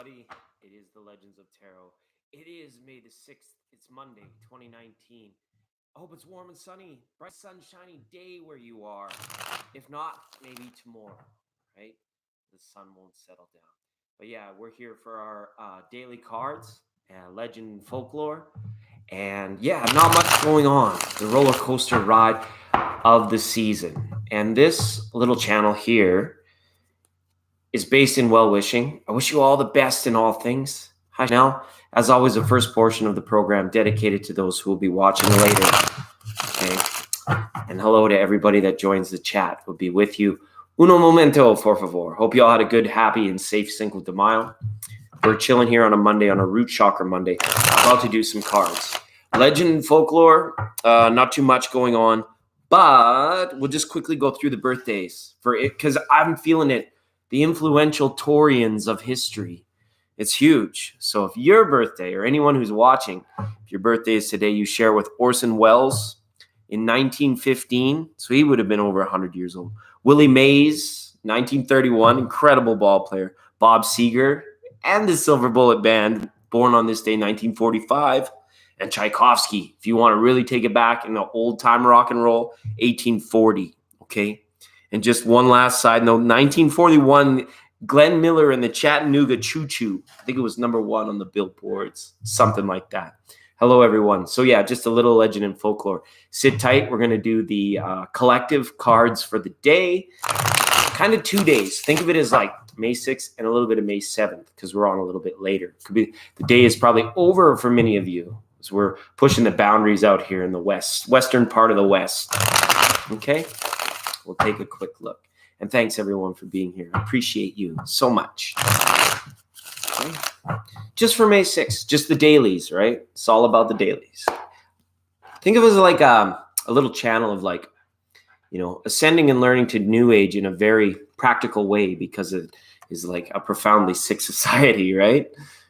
everybody. It is the Legends of Tarot. It is May the 6th. It's Monday, 2019. I hope it's warm and sunny, bright sunshiny day where you are. If not, maybe tomorrow, right? The sun won't settle down. But yeah, we're here for our daily cards, legend and folklore. And yeah, not much going on. The roller coaster ride of the season. And this little channel here is based in well-wishing. I wish you all the best in all things. Hi, now, as always, the first portion of the program dedicated to those who will be watching later. Okay, and hello to everybody that joins the chat. We'll be with you. Uno momento, por favor. Hope you all had a good, happy, and safe Cinco de Mayo. We're chilling here on a Monday, on a Root Chakra Monday. About to do some cards. Legend and folklore, not too much going on, but we'll just quickly go through the birthdays for it because I'm feeling it. The influential Taurians of history. It's huge. So if your birthday or anyone who's watching, if your birthday is today, you share with Orson Welles in 1915. So he would have been over 100 years old. Willie Mays, 1931, incredible ball player. Bob Seger and the Silver Bullet Band, born on this day, 1945. And Tchaikovsky, if you want to really take it back in the old time rock and roll, 1840. Okay. And just one last side note, 1941, Glenn Miller and the Chattanooga Choo Choo. I think it was #1 on the billboards, something like that. Hello, everyone. So yeah, just a little legend and folklore. Sit tight. We're going to do the collective cards for the day. Kind of 2 days. Think of it as like May 6th and a little bit of May 7th because we're on a little bit later. Could be the day is probably over for many of you as we're pushing the boundaries out here in the western part of the West. Okay. We'll take a quick look. And thanks, everyone, for being here. I appreciate you so much. Okay. Just for May 6th, just the dailies, right? It's all about the dailies. Think of it as like a little channel of like, ascending and learning to New Age in a very practical way because it is like a profoundly sick society, right?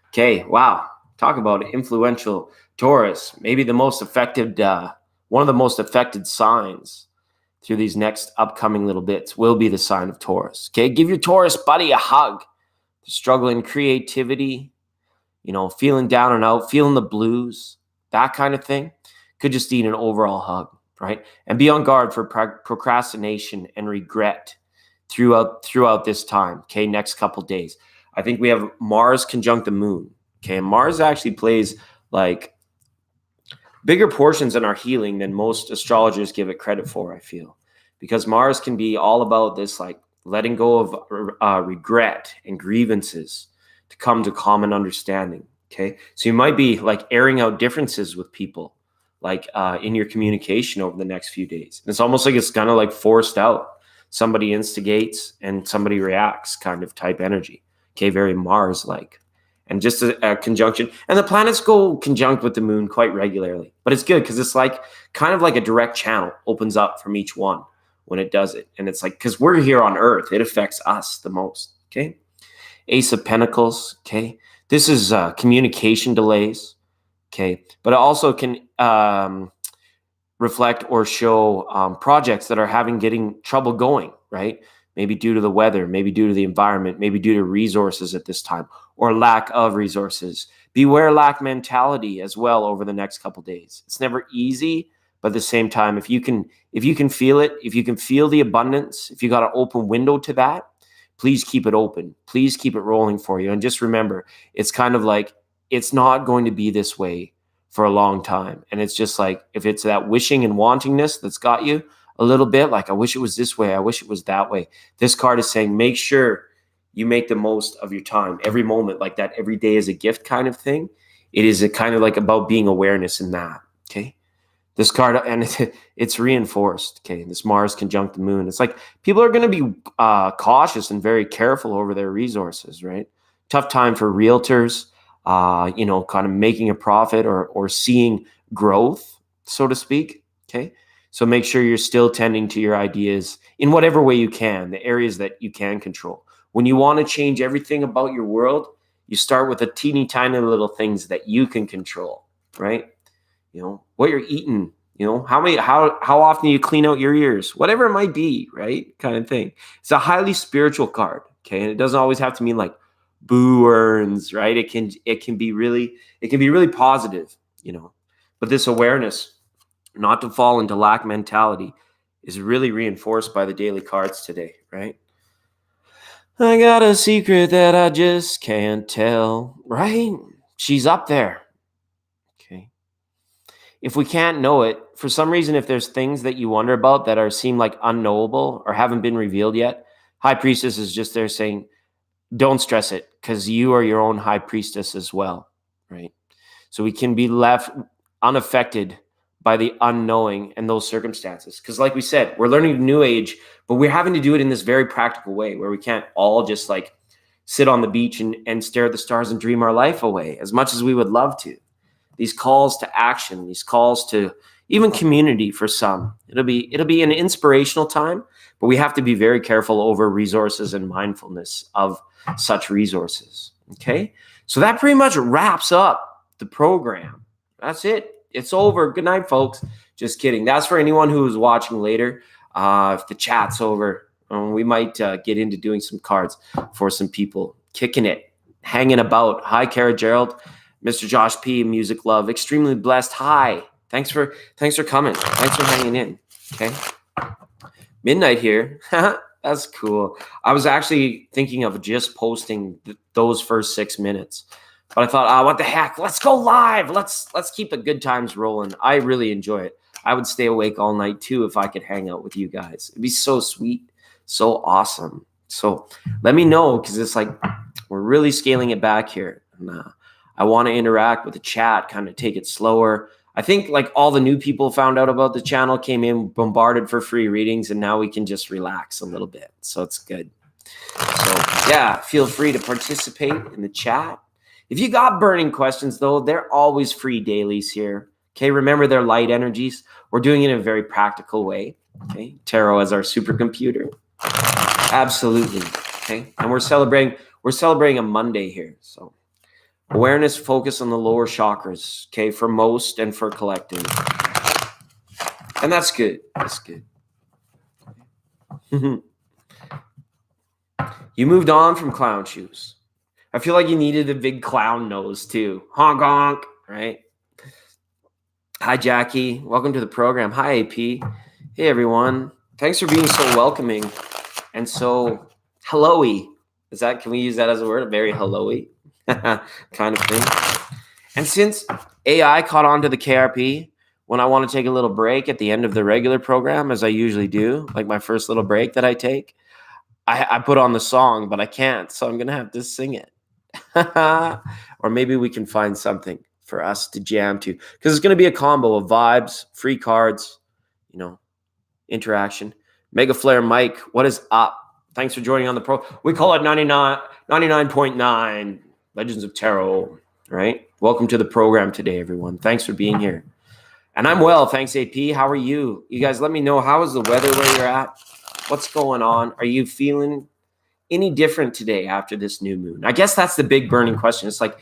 Okay, wow. Talk about influential Taurus. Maybe the most affected, one of the most affected signs through these next upcoming little bits will be the sign of Taurus. Okay, give your Taurus buddy a hug. Struggling creativity, feeling down and out, feeling the blues, that kind of thing. Could just need an overall hug, right? And be on guard for procrastination and regret throughout this time. Okay, next couple days. I think we have Mars conjunct the moon. Okay, and Mars actually plays like bigger portions in our healing than most astrologers give it credit for, I feel. Because Mars can be all about this, like letting go of regret and grievances to come to common understanding, okay? So you might be like airing out differences with people, like in your communication over the next few days. And it's almost like it's kind of like forced out. Somebody instigates and somebody reacts kind of type energy, okay? Very Mars-like. And just a conjunction. And the planets go conjunct with the moon quite regularly. But it's good because it's like kind of like a direct channel opens up from each one when it does it. And it's like, because we're here on Earth, it affects us the most, okay? Ace of Pentacles, okay? This is communication delays, okay? But it also can reflect or show projects that are getting trouble going, right? Maybe due to the weather, maybe due to the environment, maybe due to resources at this time or lack of resources. Beware lack mentality as well over the next couple days. It's never easy, but at the same time, if you can feel it, if you can feel the abundance, if you got an open window to that, please keep it open. Please keep it rolling for you. And just remember, it's kind of like, it's not going to be this way for a long time. And it's just like, if it's that wishing and wantingness that's got you, a little bit like, I wish it was this way. I wish it was that way. This card is saying, make sure you make the most of your time. Every moment like that, every day is a gift kind of thing. It is a kind of like about being awareness in that. Okay. This card, and it's reinforced. Okay. This Mars conjunct the moon. It's like people are going to be cautious and very careful over their resources, right? Tough time for realtors, kind of making a profit or seeing growth, so to speak. Okay. So make sure you're still tending to your ideas in whatever way you can, the areas that you can control. When you want to change everything about your world, you start with the teeny tiny little things that you can control, right? What you're eating, how often you clean out your ears, whatever it might be, right? Kind of thing. It's a highly spiritual card, okay? And it doesn't always have to mean like boo earns, right? It can be really positive, But this awareness not to fall into lack mentality is really reinforced by the daily cards today, right? I got a secret that I just can't tell, right? She's up there. Okay. If we can't know it, for some reason, if there's things that you wonder about that seem like unknowable or haven't been revealed yet, High Priestess is just there saying, don't stress it, because you are your own High Priestess as well, right? So we can be left unaffected by the unknowing and those circumstances. Because like we said, we're learning the New Age, but we're having to do it in this very practical way where we can't all just like sit on the beach and stare at the stars and dream our life away as much as we would love to. These calls to action, these calls to even community for some. It'll be an inspirational time, but we have to be very careful over resources and mindfulness of such resources. Okay? So that pretty much wraps up the program. That's it. It's over. Good night, folks. Just kidding. That's for anyone who is watching later. If the chat's over, we might get into doing some cards for some people kicking it, hanging about. Hi, Kara Gerald. Mr. Josh P, Music Love, extremely blessed. Hi. Thanks for coming. Thanks for hanging in. Okay. Midnight here. That's cool. I was actually thinking of just posting those first 6 minutes, but I thought, what the heck? Let's go live. Let's keep the good times rolling. I really enjoy it. I would stay awake all night too if I could hang out with you guys. It'd be so sweet, so awesome. So let me know, because it's like we're really scaling it back here. And, I want to interact with the chat, kind of take it slower. I think like all the new people found out about the channel, came in, bombarded for free readings, and now we can just relax a little bit. So it's good. So yeah, feel free to participate in the chat. If you got burning questions though, they're always free dailies here. Okay, remember they're light energies. We're doing it in a very practical way. Okay, tarot as our supercomputer. Absolutely. Okay, and we're celebrating a Monday here. So awareness, focus on the lower chakras, okay, for most and for collective. And that's good. That's good. You moved on from clown shoes. I feel like you needed a big clown nose too. Honk, honk, right? Hi, Jackie. Welcome to the program. Hi, AP. Hey, everyone. Thanks for being so welcoming and so hello-y. Can we use that as a word? Very hello-y kind of thing. And since AI caught on to the KRP, when I want to take a little break at the end of the regular program, as I usually do, like my first little break that I take, I put on the song, but I can't, so I'm going to have to sing it. Or maybe we can find something for us to jam to, because it's going to be a combo of vibes, free cards, interaction. Mega Flare Mike, what is up? Thanks for joining on the pro. We call it 99.9 Legends of Tarot, right? Welcome to the program today, everyone. Thanks for being here. And I'm well, thanks, AP. How are you? You guys let me know, how is the weather where you're at? What's going on? Are you feeling any different today after this new moon? I guess that's the big burning question. It's like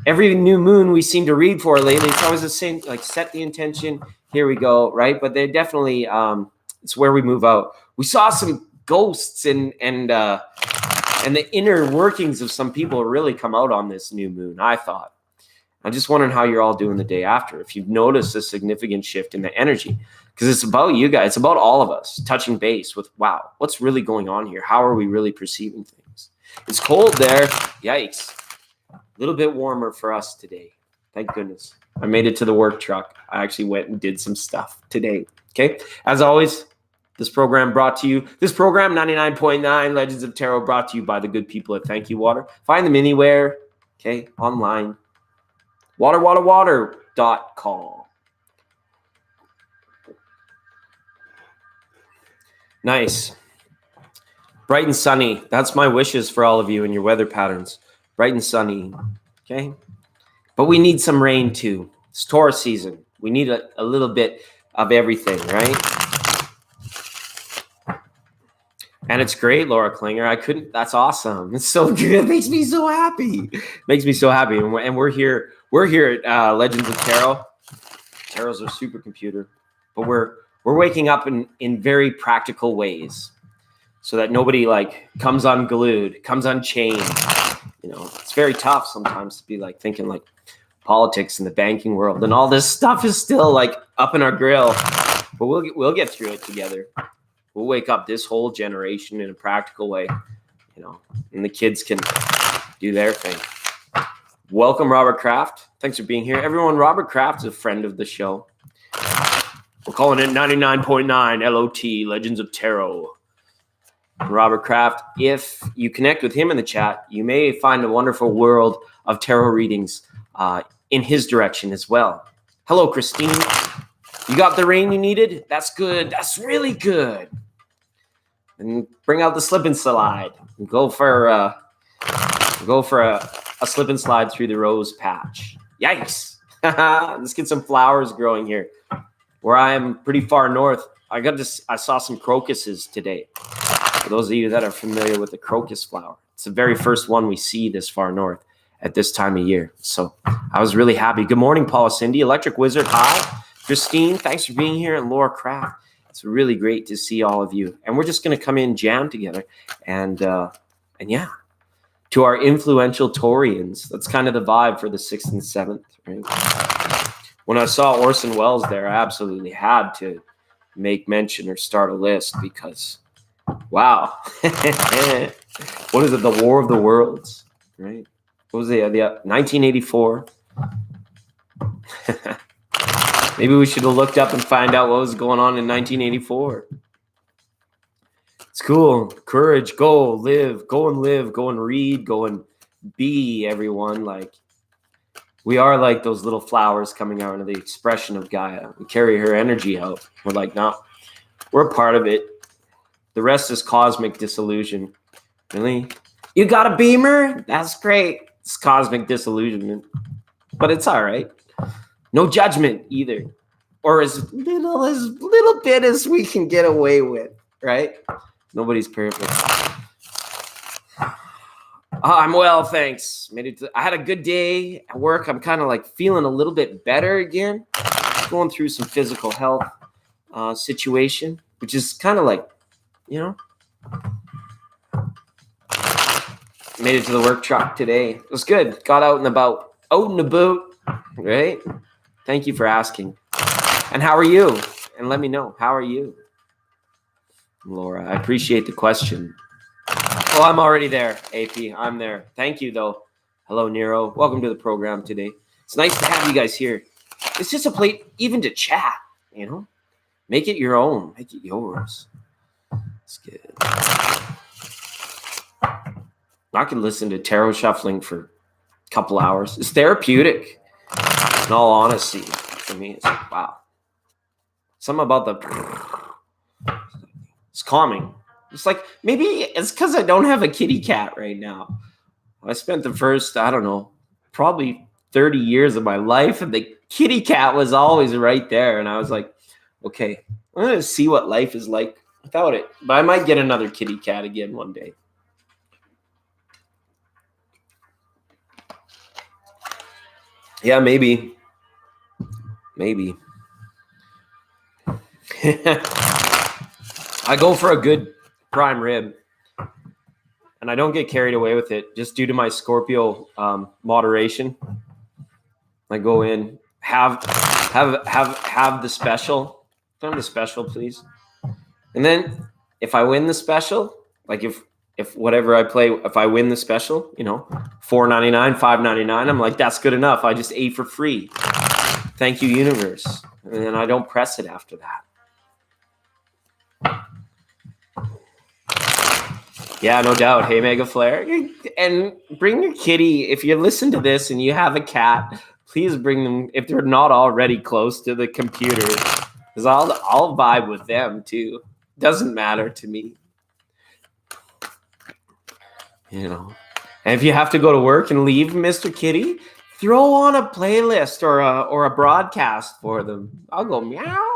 every new moon we seem to read for lately, it's always the same, like set the intention, here we go, right? But they definitely, it's where we move out. We saw some ghosts and the inner workings of some people really come out on this new moon, I thought. I'm just wondering how you're all doing the day after, if you've noticed a significant shift in the energy, because it's about you guys, it's about all of us touching base with, wow, what's really going on here? How are we really perceiving things? It's cold there. Yikes. A little bit warmer for us today. Thank goodness. I made it to the work truck. I actually went and did some stuff today. Okay. As always, this program, 99.9 Legends of Tarot, brought to you by the good people at Thank You Water. Find them anywhere, okay, online. water.com. Nice. Bright and sunny. That's my wishes for all of you and your weather patterns. Bright and sunny, okay? But we need some rain too. It's Taurus season. We need a little bit of everything, right? And it's great, Laura Klinger. That's awesome. It's so good. It makes me so happy. And we're here at Legends of Tarot. Tarot's our supercomputer. But we're waking up in very practical ways so that nobody like comes unglued, comes unchained, it's very tough sometimes to be like thinking like politics in the banking world and all this stuff is still like up in our grill, but we'll get through it together. We'll wake up this whole generation in a practical way, and the kids can do their thing. Welcome, Robert Kraft. Thanks for being here. Everyone, Robert Kraft is a friend of the show. We're calling it 99.9 LOT, Legends of Tarot. Robert Kraft, if you connect with him in the chat, you may find a wonderful world of tarot readings in his direction as well. Hello, Christine. You got the rain you needed? That's good. That's really good. And bring out the slip and slide. Go for a slip and slide through the rose patch. Yikes. Let's get some flowers growing here. Where I am pretty far north, I saw some crocuses today. For those of you that are familiar with the crocus flower, it's the very first one we see this far north at this time of year. So I was really happy. Good morning, Paula, Cindy, Electric Wizard. Hi, Christine. Thanks for being here. And Laura Kraft. It's really great to see all of you. And we're just going to come in, jam together. And yeah, to our influential Taurians. That's kind of the vibe for the 6th and 7th, right? When I saw Orson Welles there, I absolutely had to make mention or start a list because, wow. What is it? The War of the Worlds, right? What was it? 1984. Maybe we should have looked up and find out what was going on in 1984. It's cool. Courage. Go live. Go and live. Go and read. Go and be, everyone. Like, we are like those little flowers coming out of the expression of Gaia. We carry her energy out. We're like, no, we're a part of it. The rest is cosmic disillusion. Really? You got a beamer? That's great. It's cosmic disillusionment. But it's all right. No judgment either. Or as little bit as we can get away with, right? Nobody's perfect. I'm well, thanks. I had a good day at work. I'm kind of like feeling a little bit better again. Going through some physical health situation, which is kind of like, made it to the work truck today. It was good. Got out and about, right? Thank you for asking. And how are you? And let me know. How are you? Laura, I appreciate the question. Oh, I'm already there, AP. I'm there. Thank you, though. Hello, Nero. Welcome to the program today. It's nice to have you guys here. It's just a place even to chat, Make it your own. Make it yours. It's good. I could listen to tarot shuffling for a couple hours. It's therapeutic. In all honesty, for me, it's like, wow. Something about it's calming. It's like, maybe it's because I don't have a kitty cat right now. I spent the first, I don't know, probably 30 years of my life, and the kitty cat was always right there. And I was like, okay, I'm going to see what life is like without it. But I might get another kitty cat again one day. Yeah, maybe. I go for a good prime rib, and I don't get carried away with it just due to my Scorpio moderation. I go in, have the special. Turn the special, please. And then if I win the special, like if whatever I play, if I win the special, $4.99, $5.99, I'm like, that's good enough. I just ate for free. Thank you, universe. And then I don't press it after that. Yeah, no doubt. Hey, Mega Flare. And bring your kitty. If you listen to this and you have a cat, please bring them if they're not already close to the computer. Because I'll vibe with them too. Doesn't matter to me. And if you have to go to work and leave, Mr. Kitty, throw on a playlist or a broadcast for them. I'll go meow.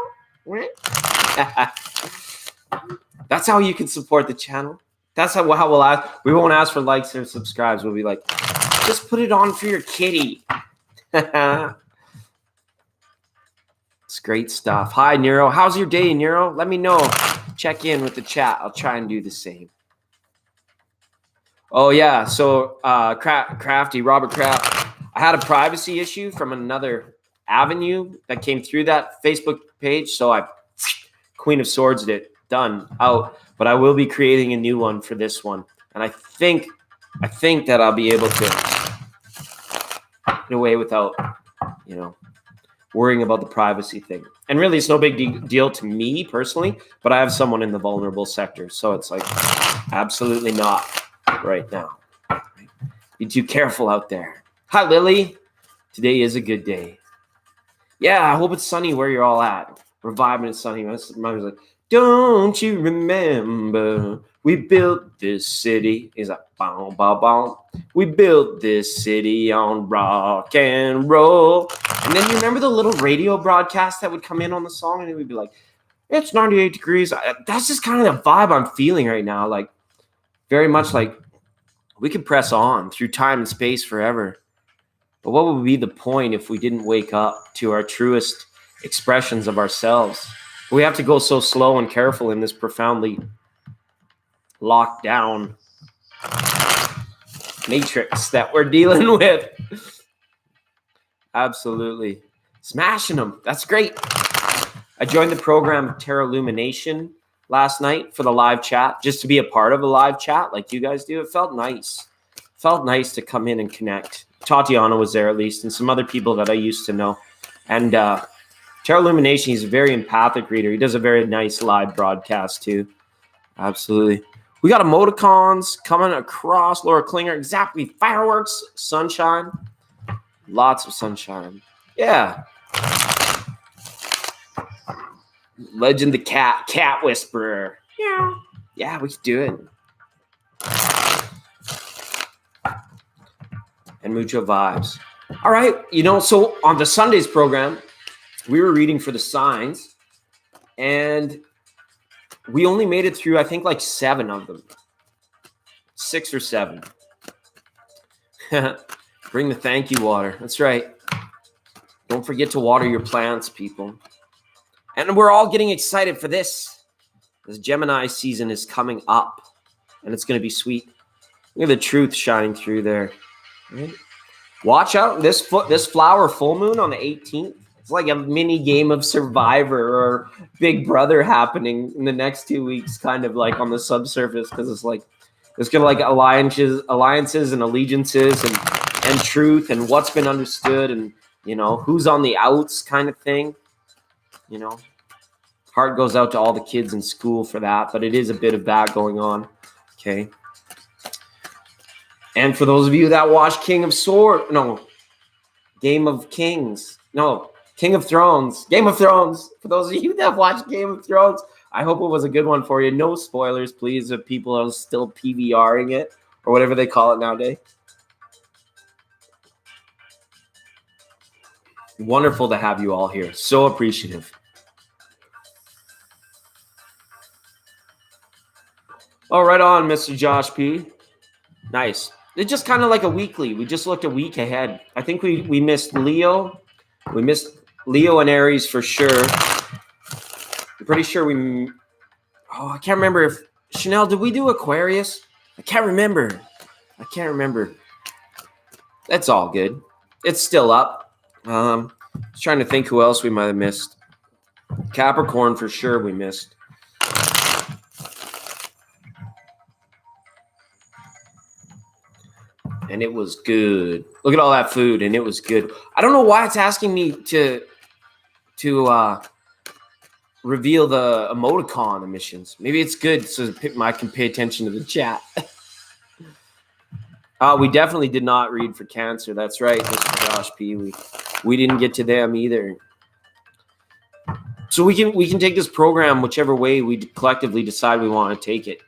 That's how you can support the channel. That's how we'll ask. We won't ask for likes or subscribes. We'll be like, just put it on for your kitty. It's great stuff. Hi, Nero. How's your day, Nero? Let me know. Check in with the chat. I'll try and do the same. Oh yeah, so Crafty, Robert Kraft. I had a privacy issue from another avenue that came through that Facebook page, so I Queen of Swords it. Done. Out. But I will be creating a new one for this one. And I think that I'll be able to get away without, worrying about the privacy thing. And really, it's no big deal to me personally, but I have someone in the vulnerable sector. So it's like, absolutely not right now. Be too careful out there. Hi, Lily. Today is a good day. Yeah, I hope it's sunny where you're all at. We're vibing, it's sunny. My mom was like, don't you remember we built this city? He's like, bow, bow, bow. We built this city on rock and roll. And then you remember the little radio broadcast that would come in on the song, and it would be like, it's 98 degrees. That's just kind of the vibe I'm feeling right now. Like, very much like we could press on through time and space forever. But what would be the point if we didn't wake up to our truest expressions of ourselves? We have to go so slow and careful in this profoundly locked down matrix that we're dealing with. Absolutely. Smashing them. That's great. I joined the program Terra Illumination last night for the live chat, just to be a part of a live chat like you guys do. It felt nice. Felt nice to come in and connect. Tatiana was there at least, and some other people that I used to know. And Terra Illumination, he's a very empathic reader. He does a very nice live broadcast too. Absolutely. We got emoticons coming across. Laura Klinger, exactly. Fireworks, sunshine. Lots of sunshine. Yeah. Legend the cat whisperer. Yeah. Yeah, we could do it. And mucho vibes. All right. So on the Sundays program, we were reading for the signs, and we only made it through, I think, like 7 of them. 6 or 7. Bring the thank you water. That's right. Don't forget to water your plants, people. And we're all getting excited for this. This Gemini season is coming up, and it's going to be sweet. Look at the truth shining through there. Right? Watch out. This flower full moon on the 18th. It's like a mini game of Survivor or Big Brother happening in the next 2 weeks, kind of like on the subsurface, because it's like there's gonna like alliances and allegiances and truth and what's been understood and who's on the outs kind of thing. Heart goes out to all the kids in school for that, but it is a bit of that going on. Okay. And for those of you that watch Game of Kings. No, King of Thrones. Game of Thrones. For those of you that watch Game of Thrones, I hope it was a good one for you. No spoilers, please, if people are still PVRing it or whatever they call it nowadays. Wonderful to have you all here. So appreciative. Oh, right on, Mr. Josh P. Nice. It's just kind of like a weekly. We just looked a week ahead. I think we missed Leo. We missed Leo and Aries for sure. I'm pretty sure I can't remember if Chanel, did we do Aquarius? I can't remember. That's all good. It's still up. Just trying to think who else we might have missed. Capricorn for sure we missed. And it was good. Look at all that food, and it was good. I don't know why it's asking me to reveal the emoticon emissions. Maybe it's good so I can pay attention to the chat. We definitely did not read for Cancer. That's right, Mr. Josh P. We didn't get to them either. So we can take this program whichever way we collectively decide we want to take it.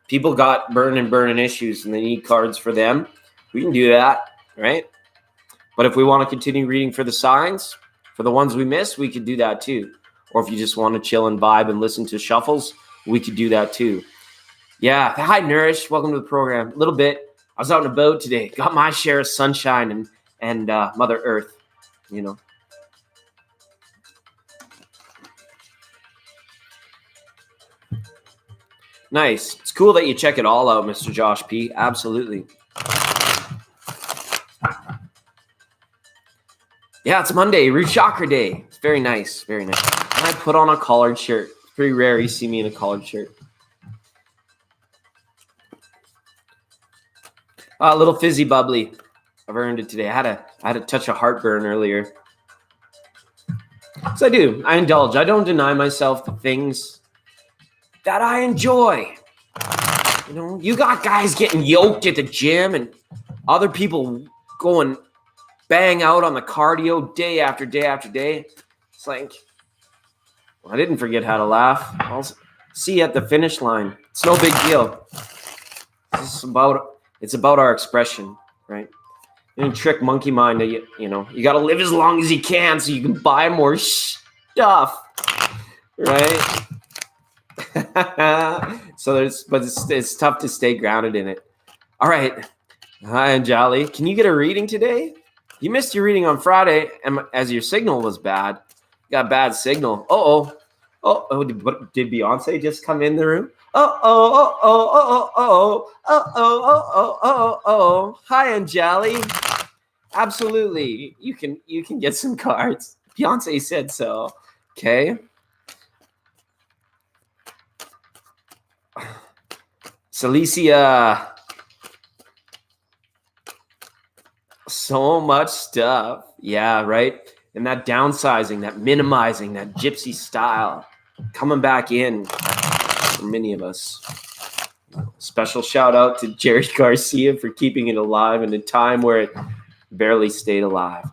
People got burning issues and they need cards for them. We can do that, right? But if we want to continue reading for the signs, for the ones we missed, we could do that too. Or if you just want to chill and vibe and listen to shuffles, we could do that too. Yeah. Hi, Nourish. Welcome to the program. A little bit. I was out and about today. Got my share of sunshine and Mother Earth, Nice. It's cool that you check it all out, Mr. Josh P. Absolutely. Yeah, it's Monday, Root Chakra Day. It's very nice, very nice. And I put on a collared shirt. It's pretty rare you see me in a collared shirt. A little fizzy bubbly. I've earned it today. I had a touch of heartburn earlier. So I do. I indulge. I don't deny myself the things that I enjoy. You know, you got guys getting yoked at the gym and other people going bang out on the cardio day after day after day. It's like, I didn't forget how to laugh. I'll see you at the finish line. It's no big deal. It's about our expression, right? And trick monkey mind that you got to live as long as you can so you can buy more stuff, right? So it's tough to stay grounded in it. All right. Hi, Anjali. Can you get a reading today? You missed your reading on Friday, and as your signal was bad. You got bad signal. Oh, did Beyonce just come in the room? Oh. Hi, Anjali. Absolutely. You can get some cards. Beyonce said so. Okay. Celicia. So much stuff. Yeah, right? And that downsizing, that minimizing, that gypsy style coming back in for many of us. Special shout out to Jerry Garcia for keeping it alive in a time where it barely stayed alive.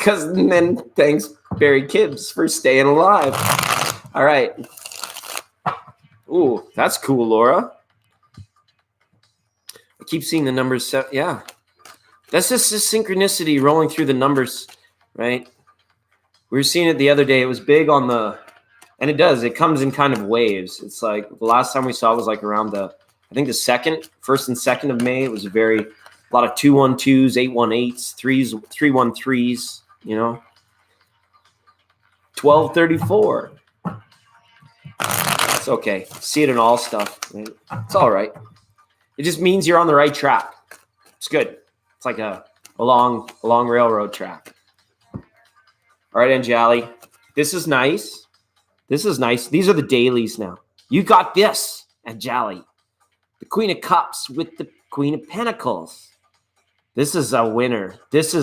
And then thanks, Barry Gibbs, for staying alive. All right. Ooh, that's cool, Laura. I keep seeing the numbers. Yeah. That's just this synchronicity rolling through the numbers, right? We were seeing it the other day. It was big on and it does. It comes in kind of waves. It's like the last time we saw it was like around the 1st and 2nd of May. It was a lot of 212s, 818s, 313s, 1234. It's okay. See it in all stuff. Right? It's all right. It just means you're on the right track. It's good. It's like a long railroad track. All right, Anjali. This is nice. These are the dailies now. You got this, Anjali. The Queen of Cups with the Queen of Pentacles. This is a winner. This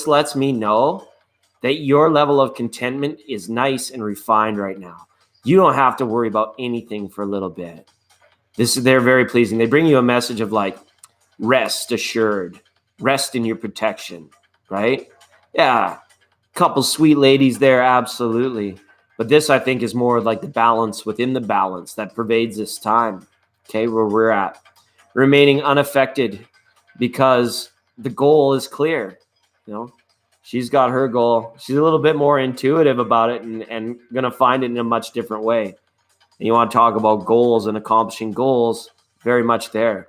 lets me know that your level of contentment is nice and refined right now. You don't have to worry about anything for a little bit. They're very pleasing. They bring you a message of like, rest assured, rest in your protection, right? Yeah, couple sweet ladies there, absolutely. But this, I think, is more like the balance within the balance that pervades this time, okay, where we're at. Remaining unaffected because the goal is clear, She's got her goal. She's a little bit more intuitive about it and going to find it in a much different way. And you want to talk about goals and accomplishing goals, very much there.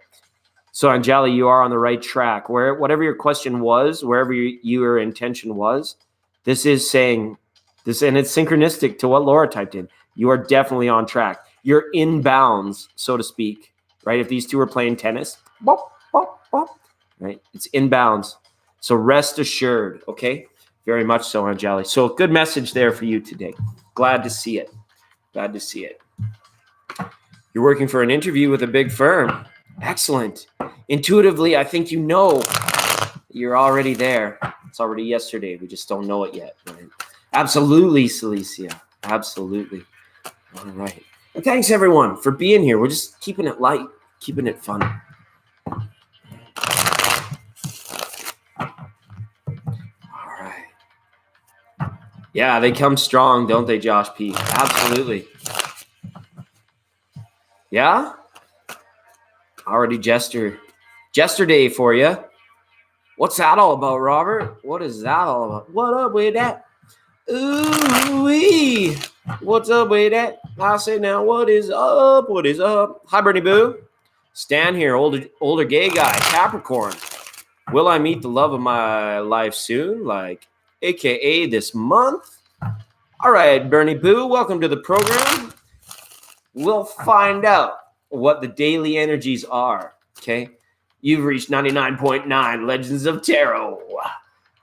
So, Anjali, you are on the right track. Whatever your question was, wherever your intention was, this is saying this, and it's synchronistic to what Laura typed in. You are definitely on track. You're in bounds, so to speak, right? If these two are playing tennis, bop, bop, bop, right? It's in bounds. So rest assured, okay? Very much so, Anjali. So good message there for you today. Glad to see it. Glad to see it. You're working for an interview with a big firm. Excellent. Intuitively, I think you're already there. It's already yesterday. We just don't know it yet. Right? Absolutely, Celicia. Absolutely. All right. And thanks, everyone, for being here. We're just keeping it light, keeping it fun. All right. Yeah, they come strong, don't they, Josh P? Absolutely. Yeah? Already Jester Day for you. What's that all about, Robert? What is that all about? What up with that? Ooh-wee. What's up with that? I say now, what is up? What is up? Hi, Bernie Boo. Stan here, older gay guy, Capricorn. Will I meet the love of my life soon? Like, AKA this month? All right, Bernie Boo, welcome to the program. we'll find out what the daily energies are. Okay. You've reached 99.9 Legends of Tarot.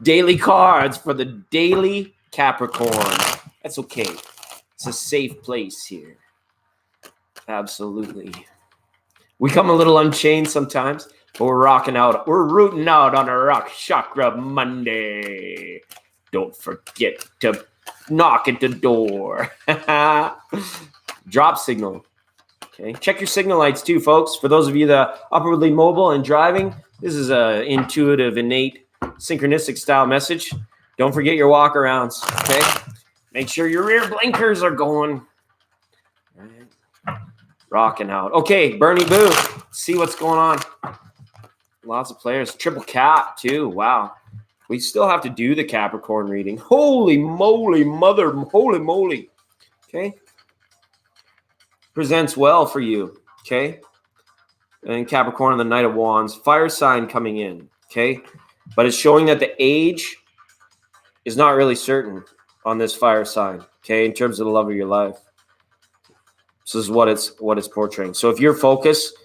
Daily cards for the daily Capricorn. That's okay. It's a safe place here. Absolutely. We come a little unchained sometimes, but we're rocking out. We're rooting out on a Rock Chakra Monday. Don't forget to knock at the door. Drop signal. Okay. Check your signal lights too, folks. For those of you that are upwardly mobile and driving, this is an intuitive, innate, synchronistic style message. Don't forget your walk-arounds. Okay. Make sure your rear blinkers are going. Rocking out. Okay, Bernie Boo. See what's going on. Lots of players. Triple Cap, too. Wow. We still have to do the Capricorn reading. Holy moly, holy moly. Okay. Presents well for you. Okay. And Capricorn and the Knight of Wands. Fire sign coming in. Okay. But it's showing that the age is not really certain on this fire sign. Okay. In terms of the love of your life. This is what it's portraying. So if you're focused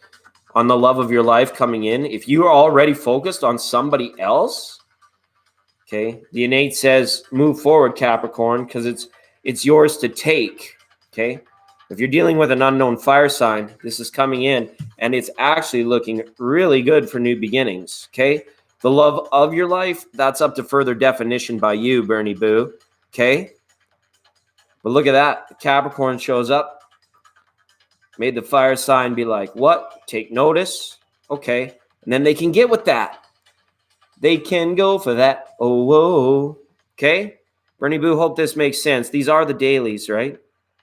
on the love of your life coming in, if you are already focused on somebody else, okay, the innate says move forward, Capricorn, because it's yours to take. Okay. If you're dealing with an unknown fire sign, this is coming in and it's actually looking really good for new beginnings. Okay. The love of your life, that's up to further definition by you, Bernie Boo. Okay. But look at that. Capricorn shows up. Made the fire sign be like, what? Take notice. Okay. And then they can get with that. They can go for that. Oh, whoa. Okay. Bernie Boo, hope this makes sense. These are the dailies, right?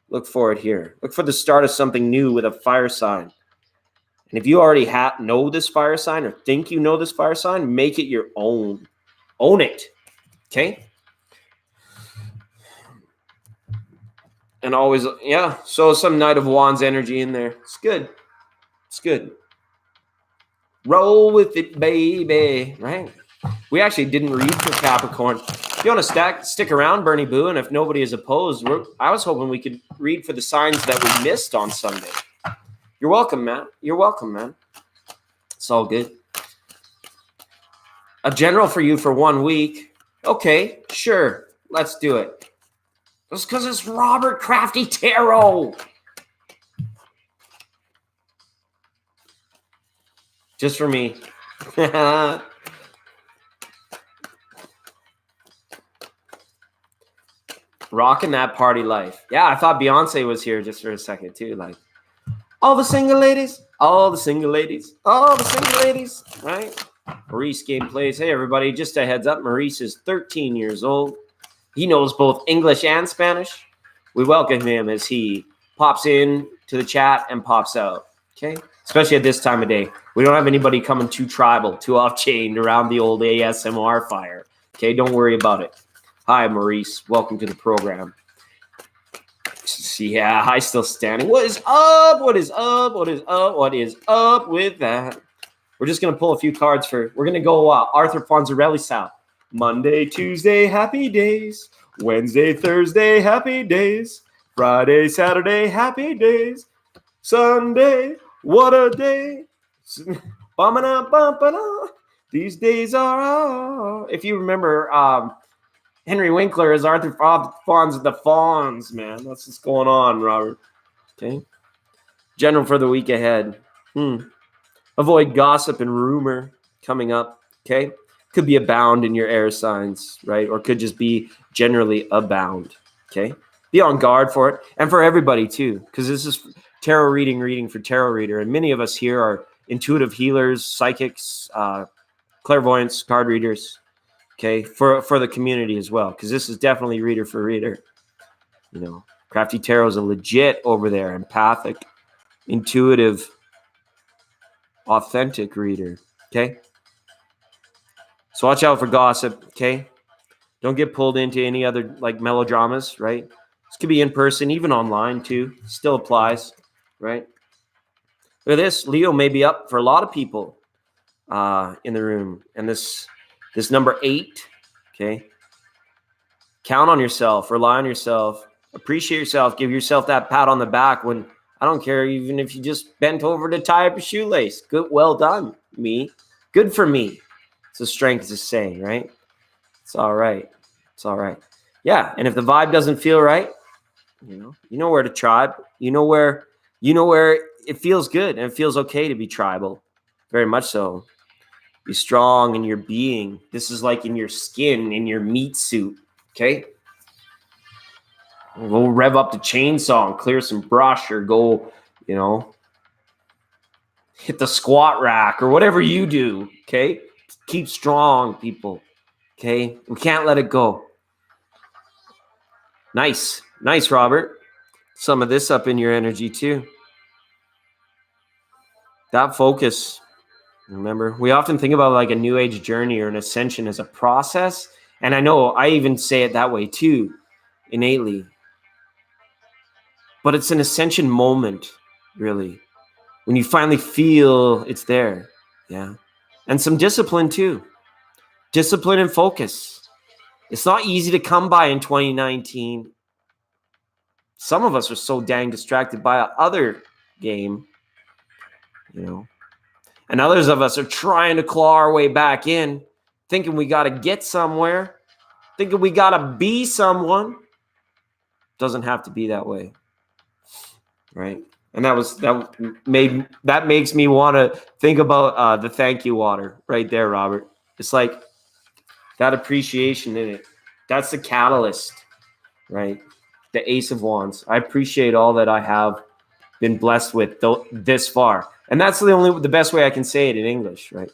Look for it here. Look for the start of something new with a fire sign. And if you already know this fire sign or think you know this fire sign, make it your own. Own it. Okay. And always, yeah. So some Knight of Wands energy in there. It's good. It's good. Roll with it, baby. Right? We actually didn't read for Capricorn. If you want to stick around, Bernie Boo, and if nobody is opposed, I was hoping we could read for the signs that we missed on Sunday. You're welcome, man. You're welcome, man. It's all good. A general for you for 1 week. Okay, sure. Let's do it. It's because it's Robert Crafty Tarot. Just for me. Rocking that party life. Yeah, I thought Beyonce was here just for a second too. Like, all the single ladies, all the single ladies, all the single ladies, right? Maurice gameplays. Hey, everybody, just a heads up. Maurice is 13 years old. He knows both English and Spanish. We welcome him as he pops in to the chat and pops out. Okay? Especially at this time of day. We don't have anybody coming too tribal, too off-chained around the old ASMR fire. Okay? Don't worry about it. Hi, Maurice. Welcome to the program. Yeah, hi, still standing. What is up? What is up? What is up? What is up with that? We're just going to pull a few cards we're going to go Arthur Fonzarelli style. Monday, Tuesday, happy days. Wednesday, Thursday, happy days. Friday, Saturday, happy days. Sunday, what a day. These days are... If you remember, Henry Winkler is Arthur Fawns the Fawns, man. That's what's going on, Robert. Okay. General for the week ahead. Avoid gossip and rumor coming up. Okay. Could be abound in your air signs, right? Or could just be generally abound. Okay. Be on guard for it. And for everybody too, because this is tarot reading for tarot reader. And many of us here are intuitive healers, psychics, clairvoyants, card readers. Okay. For the community as well. Because this is definitely reader for reader. You know, Crafty Tarot is a legit over there, empathic, intuitive, authentic reader. Okay. So watch out for gossip, okay? Don't get pulled into any other like melodramas, right? This could be in person, even online too. Still applies, right? Look at this. Leo may be up for a lot of people in the room. And this number 8, okay? Count on yourself. Rely on yourself. Appreciate yourself. Give yourself that pat on the back when I don't care even if you just bent over to tie up a shoelace. Good, well done, me. Good for me. It's a strength to say, right? It's all right. It's all right. Yeah, and if the vibe doesn't feel right, you know where to tribe. You know where it feels good and it feels okay to be tribal. Very much so. Be strong in your being. This is like in your skin, in your meat suit. Okay? Go rev up the chainsaw and clear some brush, or go, hit the squat rack, or whatever you do. Okay? Keep strong, people. Okay? We can't let it go. Nice. Nice, Robert. Some of this up in your energy too. That focus. Remember, we often think about like a new age journey or an ascension as a process. And I know I even say it that way too, innately. But it's an ascension moment, really, when you finally feel it's there. Yeah. And some discipline too. Discipline and focus. It's not easy to come by in 2019. Some of us are so dang distracted by other game, and others of us are trying to claw our way back in, thinking we got to get somewhere, thinking we got to be someone. Doesn't have to be that way, right? And that makes me want to think about the thank you water right there, Robert. It's like that appreciation in it. That's the catalyst, right? The Ace of Wands. I appreciate all that I have been blessed with this far. And that's the best way I can say it in English, right?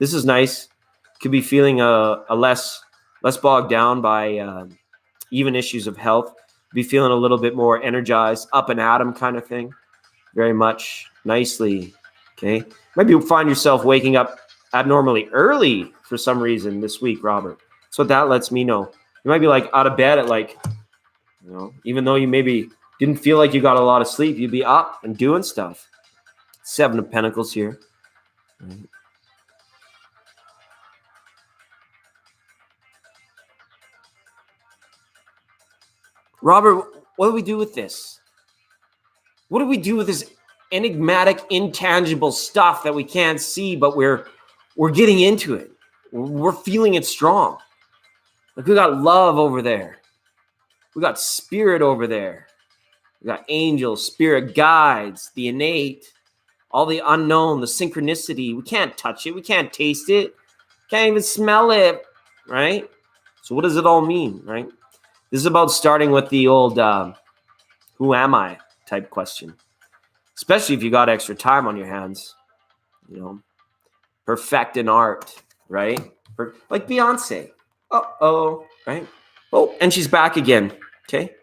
This is nice. Could be feeling a less bogged down by even issues of health. Be feeling a little bit more energized, up and at 'em kind of thing. Very much nicely. Okay. Maybe you'll find yourself waking up abnormally early for some reason this week, Robert. So that lets me know. You might be like out of bed at like, even though you maybe didn't feel like you got a lot of sleep, you'd be up and doing stuff. 7 of Pentacles here. Right. Robert, what do we do with this? What do we do with this enigmatic, intangible stuff that we can't see, but we're getting into it? We're feeling it strong. Like we got love over there. We got spirit over there. We got angels, spirit guides, the innate, all the unknown, the synchronicity. We can't touch it. We can't taste it. Can't even smell it, right? So what does it all mean, right? This is about starting with the old who am I type question, especially if you got extra time on your hands, perfect an art, right? Like Beyonce. Uh-oh, right? Oh, and she's back again, okay?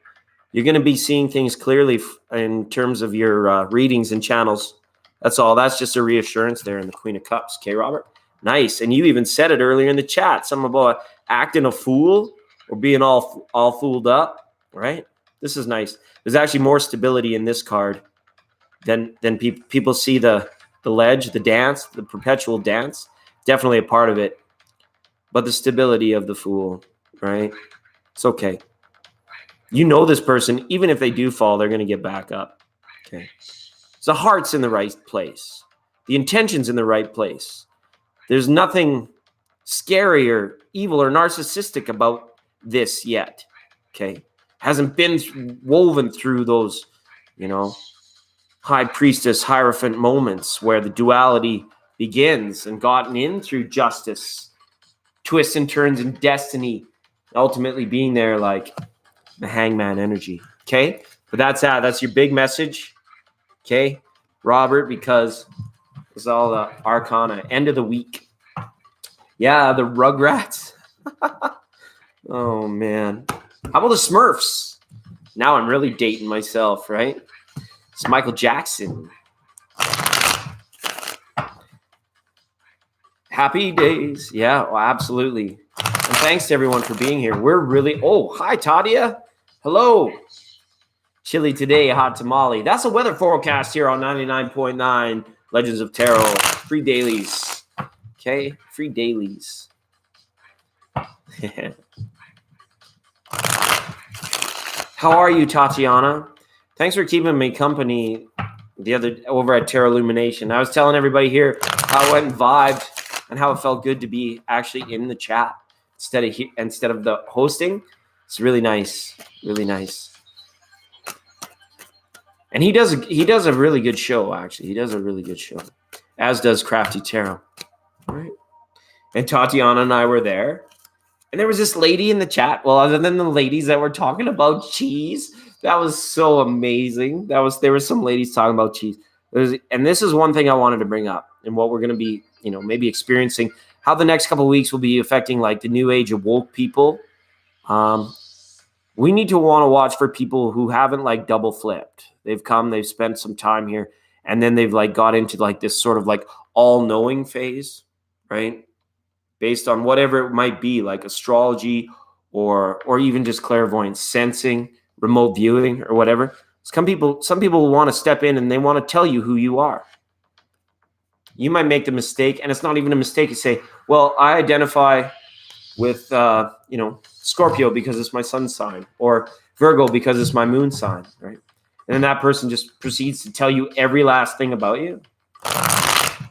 You're going to be seeing things clearly in terms of your readings and channels. That's all. That's just a reassurance there in the Queen of Cups, okay, Robert? Nice. And you even said it earlier in the chat, something about acting a fool or being all fooled up, right? This is nice. There's actually more stability in this card than people see the ledge, the dance, the perpetual dance. Definitely a part of it. But the stability of the Fool, right? It's okay. You know this person, even if they do fall, they're going to get back up. Okay. So the heart's in the right place. The intention's in the right place. There's nothing scary or evil or narcissistic about this yet. Okay. Hasn't been woven through those, high priestess, hierophant moments where the duality begins and gotten in through justice, twists and turns in destiny, ultimately being there like the hangman energy. Okay. But that's your big message. Okay, Robert, because it's all the arcana. End of the week. Yeah, the Rugrats. Oh, man. How about the Smurfs? Now I'm really dating myself, right? It's Michael Jackson. Happy days. Yeah, well, absolutely. And thanks to everyone for being here. We're really... Oh, hi, Tadia. Hello. Chilly today, hot tamale. That's a weather forecast here on 99.9 Legends of Tarot. Free dailies. Okay? Free dailies. How are you, Tatiana? Thanks for keeping me company over at Terra Illumination. I was telling everybody here how I went and vibed and how it felt good to be actually in the chat instead of the hosting. It's really nice, really nice. And he does a really good show, actually. He does a really good show, as does Crafty Tarot. All right. And Tatiana and I were there. And there was this lady in the chat. Well, other than the ladies that were talking about cheese, that was so amazing. There were some ladies talking about cheese. And this is one thing I wanted to bring up, and what we're going to be, maybe experiencing, how the next couple of weeks will be affecting like the new age of woke people. We need to want to watch for people who haven't like double flipped. They've spent some time here, and then they've like got into like this sort of like all-knowing phase, right? Based on whatever it might be, like astrology or even just clairvoyance, sensing, remote viewing, or whatever. Some people want to step in and they want to tell you who you are. You might make the mistake, and it's not even a mistake, to say, well, I identify with Scorpio because it's my sun sign, or Virgo because it's my moon sign, right? And then that person just proceeds to tell you every last thing about you.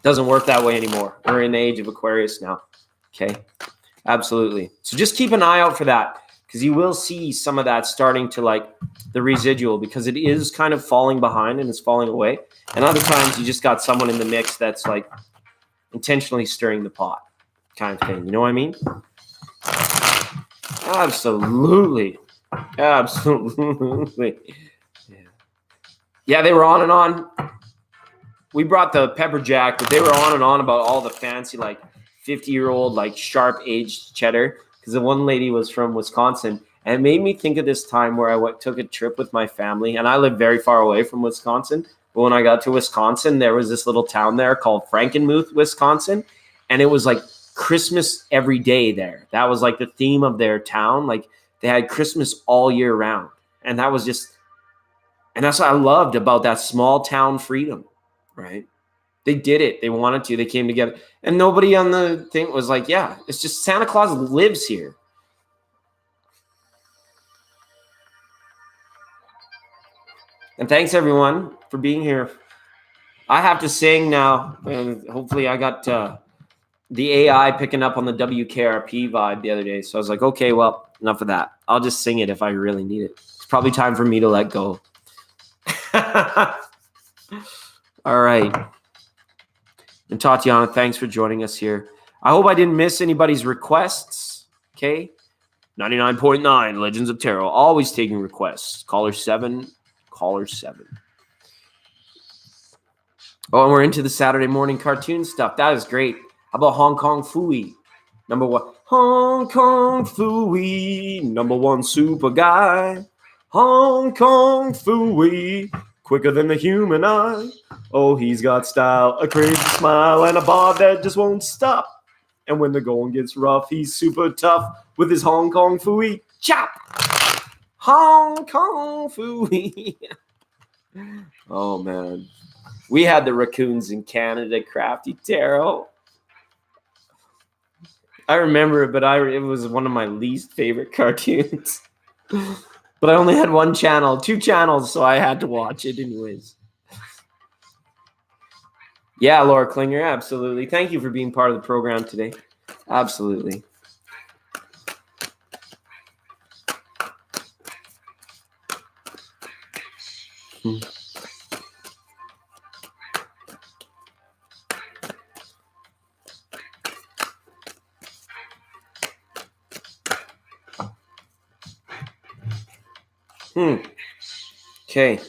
Doesn't work that way anymore. We're in the age of Aquarius now. Okay, absolutely. So just keep an eye out for that, because you will see some of that starting to like the residual, because it is kind of falling behind and it's falling away. And other times you just got someone in the mix that's like intentionally stirring the pot kind of thing. You know what I mean? Absolutely. Absolutely. Yeah, they were on and on. We brought the pepper jack, but they were on and on about all the fancy like 50-year-old, like sharp aged cheddar, because the one lady was from Wisconsin, and it made me think of this time where I took a trip with my family, and I live very far away from Wisconsin. But when I got to Wisconsin, there was this little town there called Frankenmuth, Wisconsin, and it was like Christmas every day there. That was like the theme of their town. Like they had Christmas all year round, and that's what I loved about that small town freedom, right? They did it. They wanted to. They came together. And nobody on the thing was like, yeah, it's just Santa Claus lives here. And thanks, everyone, for being here. I have to sing now. And hopefully I got the AI picking up on the WKRP vibe the other day. So I was like, okay, well, enough of that. I'll just sing it if I really need it. It's probably time for me to let go. All right. And Tatiana, thanks for joining us here. I hope I didn't miss anybody's requests. Okay. 99.9 Legends of Tarot. Always taking requests. Caller 7. Oh, and we're into the Saturday morning cartoon stuff. That is great. How about Hong Kong Phooey? Number one. Hong Kong Phooey. Number one super guy. Hong Kong Phooey. Quicker than the human eye. Oh, he's got style, a crazy smile, and a bob that just won't stop. And when the going gets rough, he's super tough with his Hong Kong Phooey. Chop! Hong Kong Phooey. Oh, man. We had the raccoons in Canada, Crafty Tarot. I remember it, but it was one of my least favorite cartoons. But I only had two channels, so I had to watch it anyways. Yeah, Laura Klinger, absolutely. Thank you for being part of the program today. Absolutely. Okay.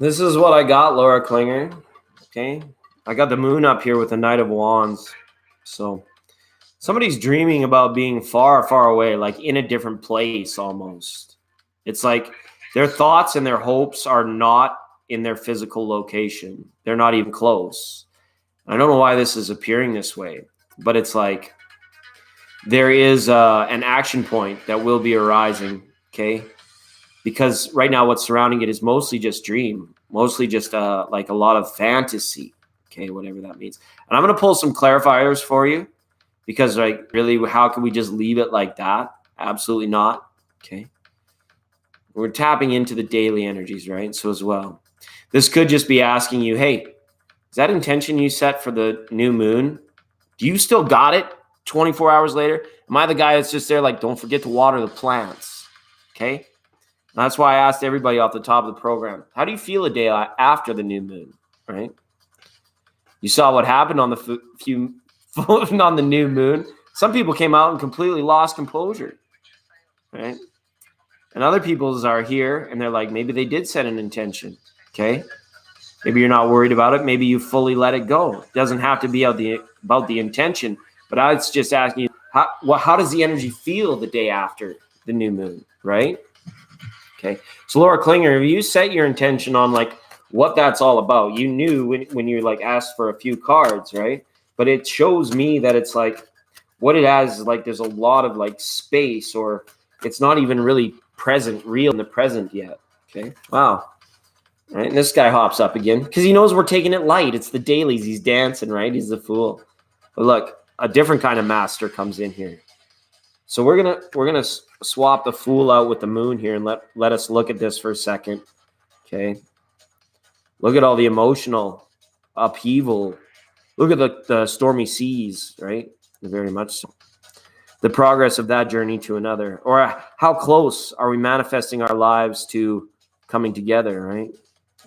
This is what I got, Laura Klinger. Okay. I got the moon up here with the Knight of Wands. So somebody's dreaming about being far, far away, like in a different place almost. It's like their thoughts and their hopes are not in their physical location. They're not even close. I don't know why this is appearing this way, but it's like there is an action point that will be arising, okay? Because right now what's surrounding it is mostly just dream, mostly just like a lot of fantasy, okay, whatever that means. And I'm going to pull some clarifiers for you, because like really, how can we just leave it like that? Absolutely not, okay? We're tapping into the daily energies, right? So as well, this could just be asking you, hey, is that intention you set for the new moon? Do you still got it 24 hours later? Am I the guy that's just there like, don't forget to water the plants? Okay. And that's why I asked everybody off the top of the program, how do you feel a day after the new moon, right? You saw what happened on the on the new moon. Some people came out and completely lost composure, right? And other people's are here and they're like, maybe they did set an intention, okay? Maybe you're not worried about it. Maybe you fully let it go. It doesn't have to be about the intention, but I was just asking you, how does the energy feel the day after the new moon, right? Okay. So Laura Klinger, have you set your intention on like what that's all about? You knew when you like asked for a few cards, right? But it shows me that it's like what it has is like there's a lot of like space, or it's not even really real in the present yet. Okay. Wow. Right. And this guy hops up again because he knows we're taking it light. It's the dailies. He's dancing, right? He's the fool. But look, a different kind of master comes in here. So we're gonna swap the fool out with the moon here and let us look at this for a second. Okay. Look at all the emotional upheaval. Look at the stormy seas, right? Very much so. The progress of that journey to another, or how close are we manifesting our lives to coming together, right?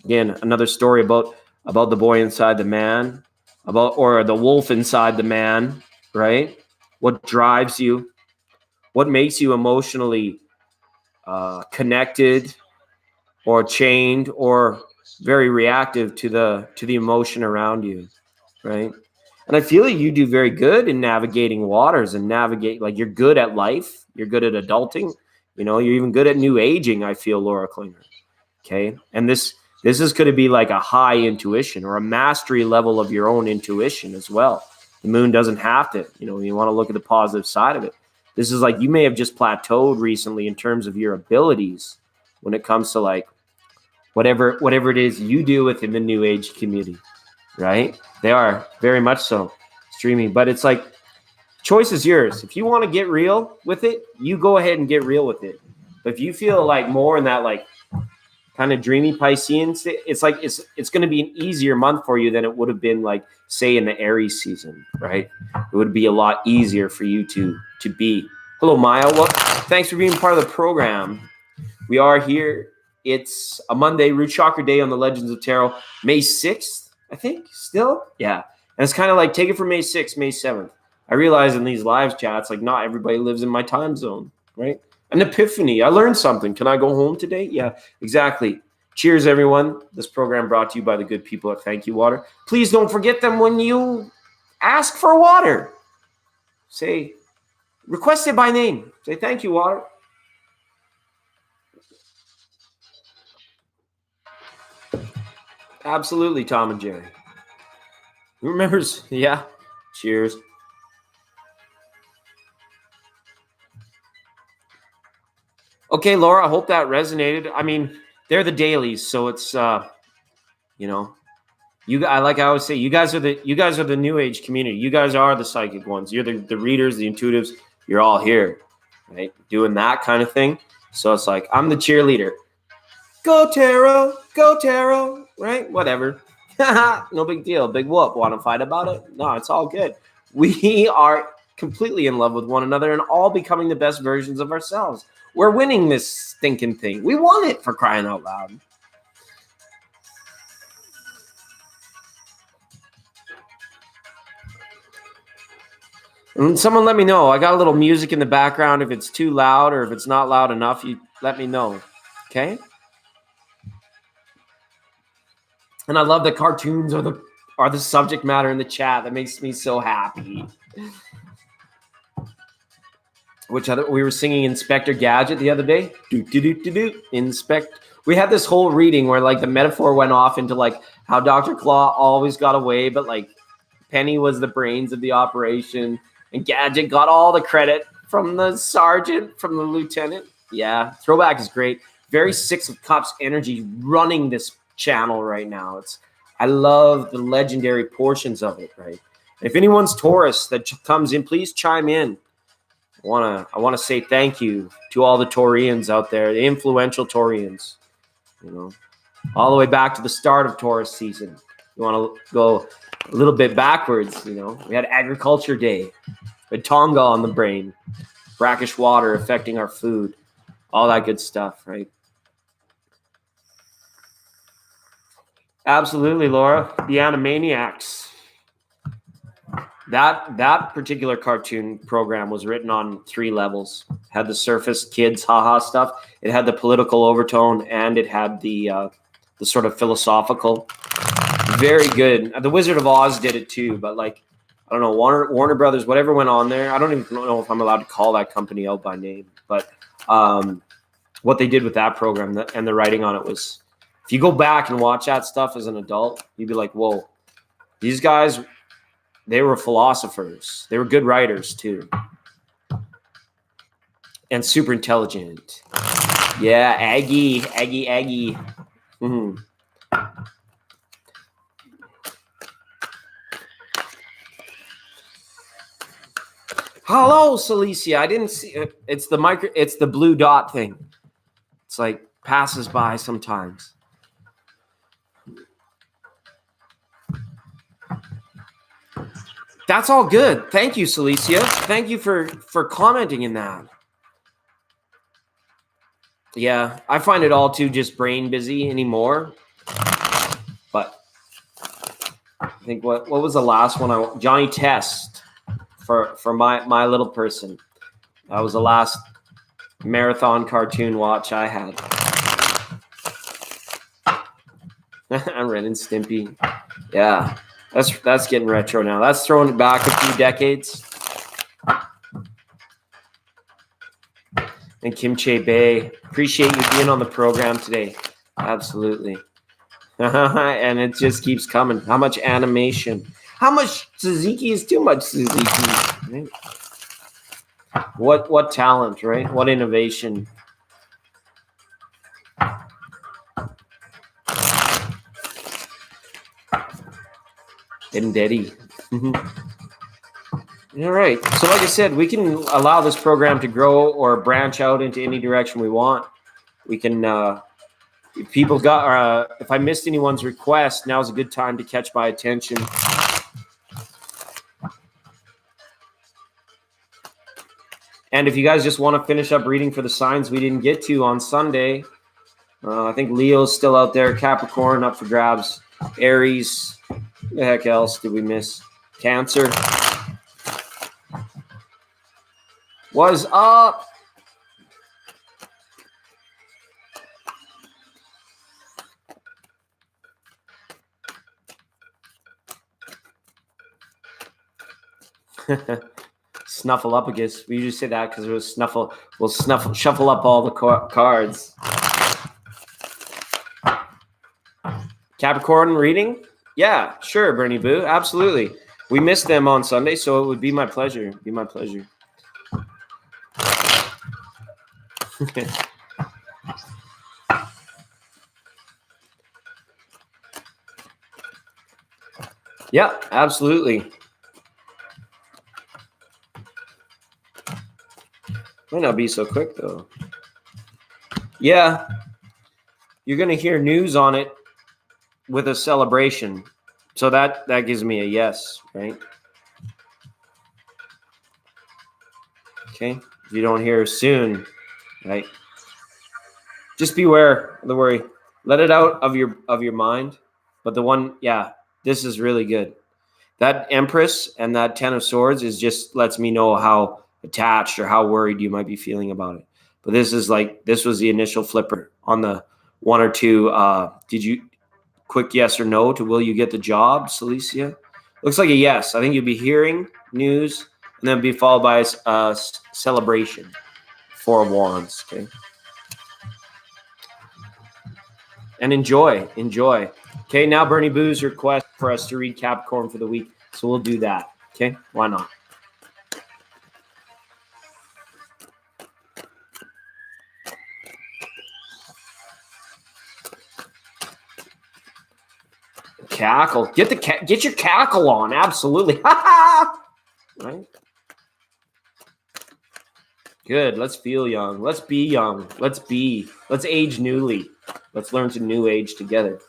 Again, another story about the boy inside the man, or the wolf inside the man, right? What drives you? What makes you emotionally connected, or chained, or very reactive to the emotion around you, right? And I feel like you do very good in navigating waters and like you're good at life. You're good at adulting. You know, you're even good at new aging, I feel, Laura Klinger. Okay. And this is going to be like a high intuition or a mastery level of your own intuition as well. The moon doesn't have to, you want to look at the positive side of it. This is like you may have just plateaued recently in terms of your abilities when it comes to like whatever it is you do within the new age community, right? They are very much so streaming, but it's like choice is yours. If you want to get real with it, you go ahead and get real with it. But if you feel like more in that like kind of dreamy Piscean, it's like it's going to be an easier month for you than it would have been like say in the Aries season, right? It would be a lot easier for you to be. Hello, Maya. Well, thanks for being part of the program. We are here. It's a Monday, Root Chakra Day on the Legends of Tarot, May 6th, I think, still? Yeah. And it's kind of like, take it from May 6th, May 7th. I realize in these live chats, like not everybody lives in my time zone, right? An epiphany. I learned something. Can I go home today? Yeah, exactly. Cheers, everyone. This program brought to you by the good people at Thank You Water. Please don't forget them when you ask for water. Say, request it by name. Say, thank you, water. Absolutely, Tom and Jerry. Who remembers? Yeah. Cheers. Okay, Laura, I hope that resonated. I mean, they're the dailies, so it's I always say, you guys are the new age community. You guys are the psychic ones. You're the readers, the intuitives. You're all here, right? Doing that kind of thing. So it's like, I'm the cheerleader. Go tarot, right? Whatever. No big deal. Big whoop. Want to fight about it? No, it's all good. We are completely in love with one another and all becoming the best versions of ourselves. We're winning this stinking thing. We won it, for crying out loud. And someone let me know. I got a little music in the background. If it's too loud or if it's not loud enough, you let me know. Okay? And I love the cartoons are the subject matter in the chat. That makes me so happy. We were singing Inspector Gadget the other day. We had this whole reading where like the metaphor went off into like how Dr. Claw always got away, but like Penny was the brains of the operation, and Gadget got all the credit from the sergeant, from the lieutenant. Yeah, throwback is great. Very Six of Cups energy running this channel right now. I love the legendary portions of it, right? If anyone's Taurus that comes in, please chime in. I wanna say thank you to all the Taurians out there, the influential Taurians. You know, all the way back to the start of Taurus season. You want to go a little bit backwards. You know, we had Agriculture Day, we had Tonga on the brain, brackish water affecting our food, all that good stuff, right? Absolutely, Laura. The Animaniacs. That particular cartoon program was written on 3 levels. It had the surface kids haha stuff. It had the political overtone, and it had the sort of philosophical. Very good. The Wizard of Oz did it too, but like I don't know, Warner Brothers, whatever went on there. I don't even know if I'm allowed to call that company out by name, but what they did with that program and the writing on it was, if you go back and watch that stuff as an adult, you'd be like, whoa, these guys, they were philosophers. They were good writers too. And super intelligent. Yeah, Aggie. Mm-hmm. Hello, Celicia. I didn't see it. It's the blue dot thing. It's like passes by sometimes. That's all good. Thank you, Celicia. Thank you for commenting in that. Yeah, I find it all too just brain busy anymore. But I think what was the last one? Johnny Test for my little person. That was the last marathon cartoon watch I had. Ren and Stimpy. Yeah, that's getting retro now. That's throwing it back a few decades. And Kim Che Bay, appreciate you being on the program today. Absolutely. And it just keeps coming. How much animation? How much Suzuki is too much Suzuki? Right? What talent, right? What innovation? And Daddy. All right. So like I said, we can allow this program to grow or branch out into any direction we want. We can, if people got, if I missed anyone's request, now's a good time to catch my attention. And if you guys just want to finish up reading for the signs we didn't get to on Sunday, I think Leo's still out there. Capricorn up for grabs. Aries. What the heck else did we miss? Cancer. Was up. Snuffleupagus. We usually say that because it was snuffle. We'll shuffle up all the cards. Capricorn reading? Yeah, sure, Bernie Boo. Absolutely. We missed them on Sunday, so it would be my pleasure. Yeah, absolutely. Might not be so quick, though. Yeah, you're going to hear news on it with a celebration. So that gives me a yes, right? Okay. If you don't hear soon, right? Just beware of the worry. Let it out of your mind. But the one, yeah, this is really good. That Empress and that Ten of Swords is just lets me know how attached or how worried you might be feeling about it. But this was the initial flipper on the 1 or 2. Did you quick yes or no to will you get the job, Celicia? Looks like a yes. I think you'll be hearing news and then be followed by a celebration. 4 of Wands. Okay. And enjoy. Okay, now Bernie Boo's request for us to read Capricorn for the week. So we'll do that. Okay, why not? Cackle. Get your cackle on. Absolutely. Right? Good. Let's feel young. Let's be young. Let's age newly. Let's learn to new age together.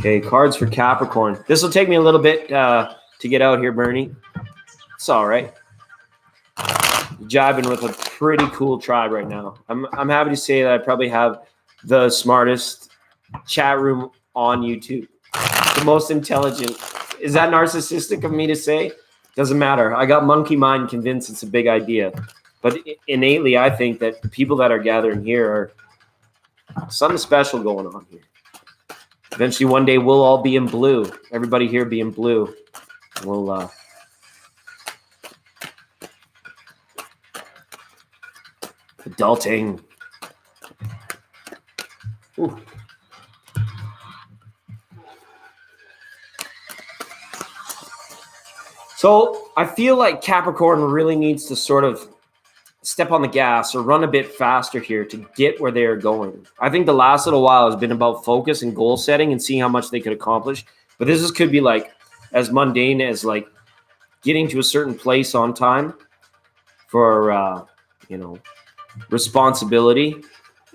Okay, cards for Capricorn. This will take me a little bit to get out here, Bernie. It's all right. Jiving with a pretty cool tribe right now. I'm happy to say that I probably have the smartest chat room on YouTube. The most intelligent. Is that narcissistic of me to say? Doesn't matter. I got monkey mind convinced it's a big idea. But innately, I think that the people that are gathering here are something special going on here. Eventually, one day, we'll all be in blue. Everybody here be in blue. We'll adulting. Ooh. So I feel like Capricorn really needs to sort of step on the gas or run a bit faster here to get where they are going. I think the last little while has been about focus and goal setting and seeing how much they could accomplish. But this could be like as mundane as like getting to a certain place on time for, responsibility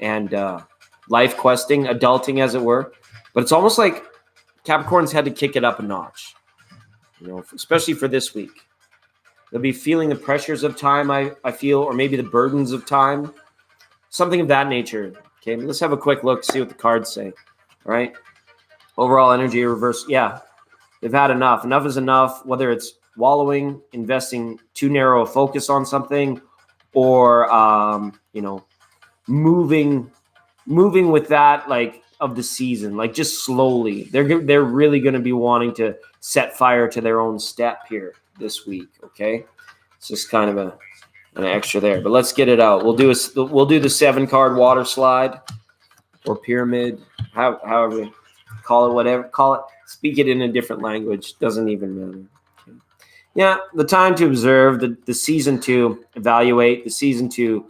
and life questing, adulting as it were. But it's almost like Capricorn's had to kick it up a notch, especially for this week. They'll be feeling the pressures of time, I feel, or maybe the burdens of time, something of that nature. Okay, let's have a quick look, see what the cards say. All right. Overall energy reverse. Yeah, they've had enough. Enough is enough, whether it's wallowing, investing too narrow a focus on something, or, moving with that, like, of the season, like just slowly. They're really going to be wanting to set fire to their own step here this week. Okay, it's just kind of an extra there, but let's get it out. We'll do the 7-card water slide or pyramid, however we call it, whatever call it. Speak it in a different language, doesn't even matter. Okay. Yeah, the time to observe, the season to evaluate, the season to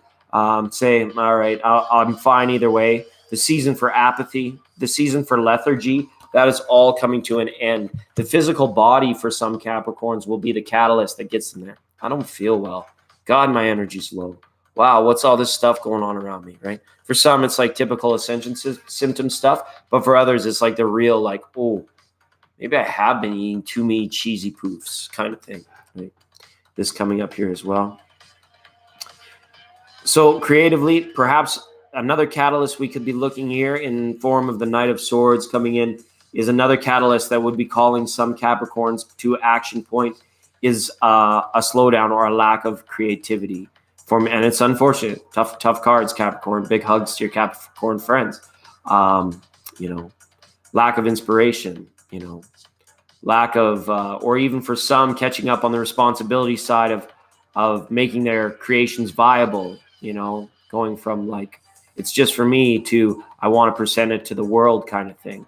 say, all right, I'm fine either way. The season for apathy, the season for lethargy, that is all coming to an end. The physical body for some Capricorns will be the catalyst that gets them there. I don't feel well. God, my energy's low. Wow, what's all this stuff going on around me, right? For some, it's like typical ascension symptom stuff. But for others, it's like the real, like, oh, maybe I have been eating too many cheesy poofs kind of thing. Right? This coming up here as well. So creatively, perhaps another catalyst we could be looking here in form of the Knight of Swords coming in is another catalyst that would be calling some Capricorns to action point is a slowdown or a lack of creativity. And it's unfortunate. Tough cards, Capricorn. Big hugs to your Capricorn friends. Lack of inspiration, lack of, or even for some, catching up on the responsibility side of making their creations viable, going from like, it's just for me to, I want to present it to the world kind of thing.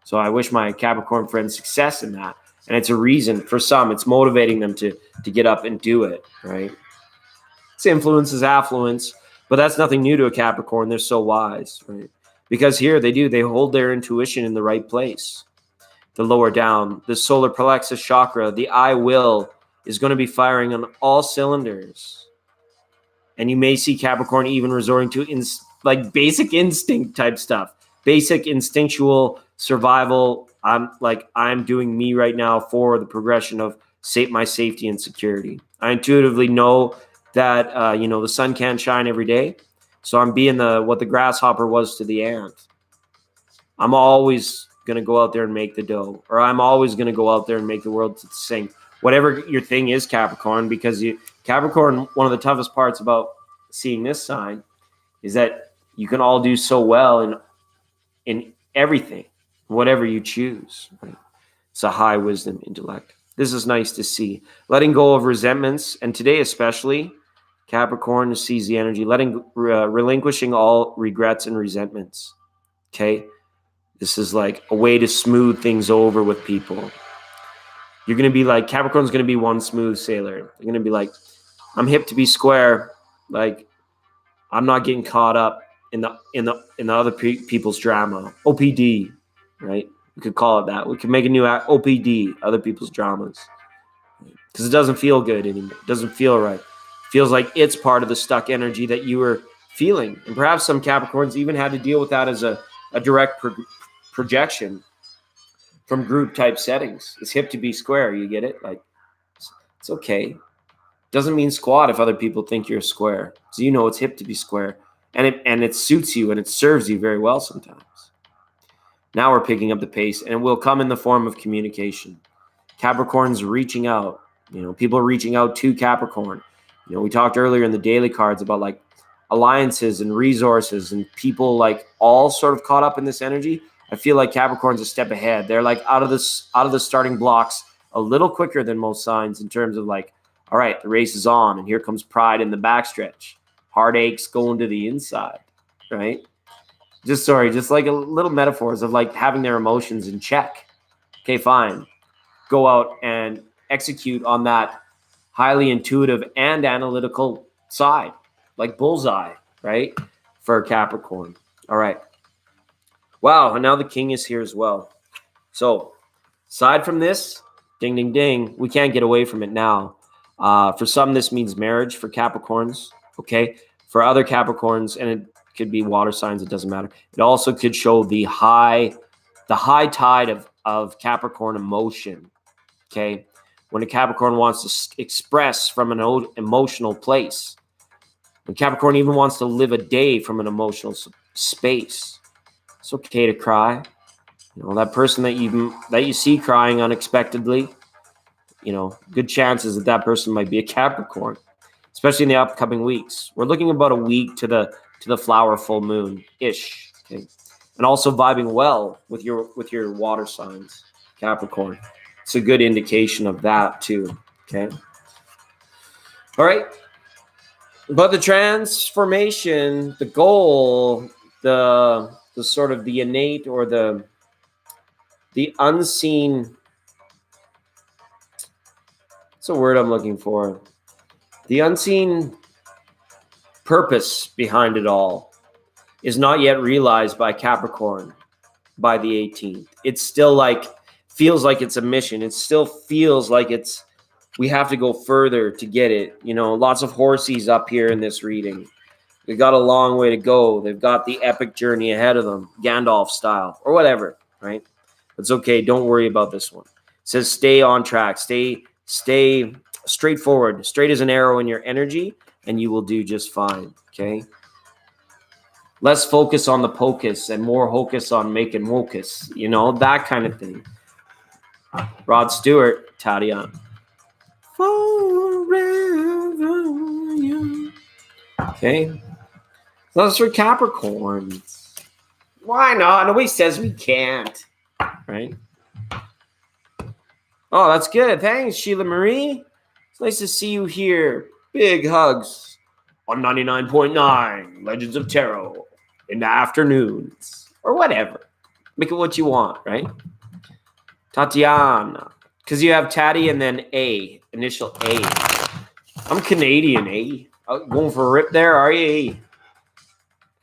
So I wish my Capricorn friends success in that. And it's a reason for some, it's motivating them to get up and do it, right? It's influence is affluence, but that's nothing new to a Capricorn. They're so wise, right? Because here they hold their intuition in the right place. The lower down, the solar plexus chakra, the I will is going to be firing on all cylinders. And you may see Capricorn even resorting to basic instinct type stuff, basic instinctual survival. I'm doing me right now for the progression of my safety and security. I intuitively know that, the sun can't shine every day. So I'm being what the grasshopper was to the ant. I'm always going to go out there and make the dough, or I'm always going to go out there and make the world sing. Whatever your thing is, Capricorn, because Capricorn, one of the toughest parts about seeing this sign is that you can all do so well in everything, whatever you choose. Right? It's a high wisdom intellect. This is nice to see. Letting go of resentments, and today especially, Capricorn sees the energy, relinquishing all regrets and resentments. Okay? This is like a way to smooth things over with people. You're going to be like, Capricorn's going to be one smooth sailor. You're going to be like, I'm hip to be square. Like, I'm not getting caught up in the other people's drama. OPD, right? We could call it that. We could make a new OPD, other people's dramas. because it doesn't feel good anymore. It doesn't feel right. It feels like it's part of the stuck energy that you were feeling. And perhaps some Capricorns even had to deal with that as a direct projection from group type settings. It's hip to be square. You get it? Like, it's okay. Doesn't mean squat if other people think you're a square. So you know it's hip to be square. And it suits you and it serves you very well sometimes. Now we're picking up the pace, and it will come in the form of communication. Capricorn's reaching out. People are reaching out to Capricorn. We talked earlier in the daily cards about like alliances and resources and people like all sort of caught up in this energy. I feel like Capricorn's a step ahead. They're like out of the starting blocks a little quicker than most signs in terms of like, all right, the race is on, and here comes pride in the backstretch. Heartaches going to the inside, right? Just like a little metaphors of like having their emotions in check. Okay, fine. Go out and execute on that highly intuitive and analytical side, like bullseye, right? For Capricorn. All right. Wow, and now the king is here as well. So, aside from this, ding, ding, ding, we can't get away from it now. For some, this means marriage for Capricorns, okay? For other Capricorns, and it could be water signs, it doesn't matter. It also could show the high tide of Capricorn emotion, okay? When a Capricorn wants to express from an emotional place. When Capricorn even wants to live a day from an emotional space. It's okay to cry. That person that you see crying unexpectedly, good chances that person might be a Capricorn, especially in the upcoming weeks. We're looking about a week to the flower full moon ish, okay? And also vibing well with your water signs, Capricorn. It's a good indication of that too, okay? All right. But the transformation, the goal, the sort of the innate or the unseen, what's the word I'm looking for? The unseen purpose behind it all is not yet realized by Capricorn by the 18th. It's still feels like it's a mission. It still feels like we have to go further to get it. Lots of horsies up here in this reading. They've got a long way to go. They've got the epic journey ahead of them, Gandalf style or whatever, right? It's okay. Don't worry about this one. It says stay on track. Stay straightforward, straight as an arrow in your energy, and you will do just fine, okay? Less focus on the pocus and more focus on making wocus, that kind of thing. Rod Stewart, Tatiana. Forever young. Okay. That's for Capricorns. Why not? Nobody says we can't, right? Oh, that's good. Thanks, Sheila Marie. It's nice to see you here. Big hugs on 99.9 Legends of Tarot in the afternoons or whatever. Make it what you want, right? Tatiana. Because you have Tatty and then A, initial A. I'm Canadian, A. Going for a rip there, are you?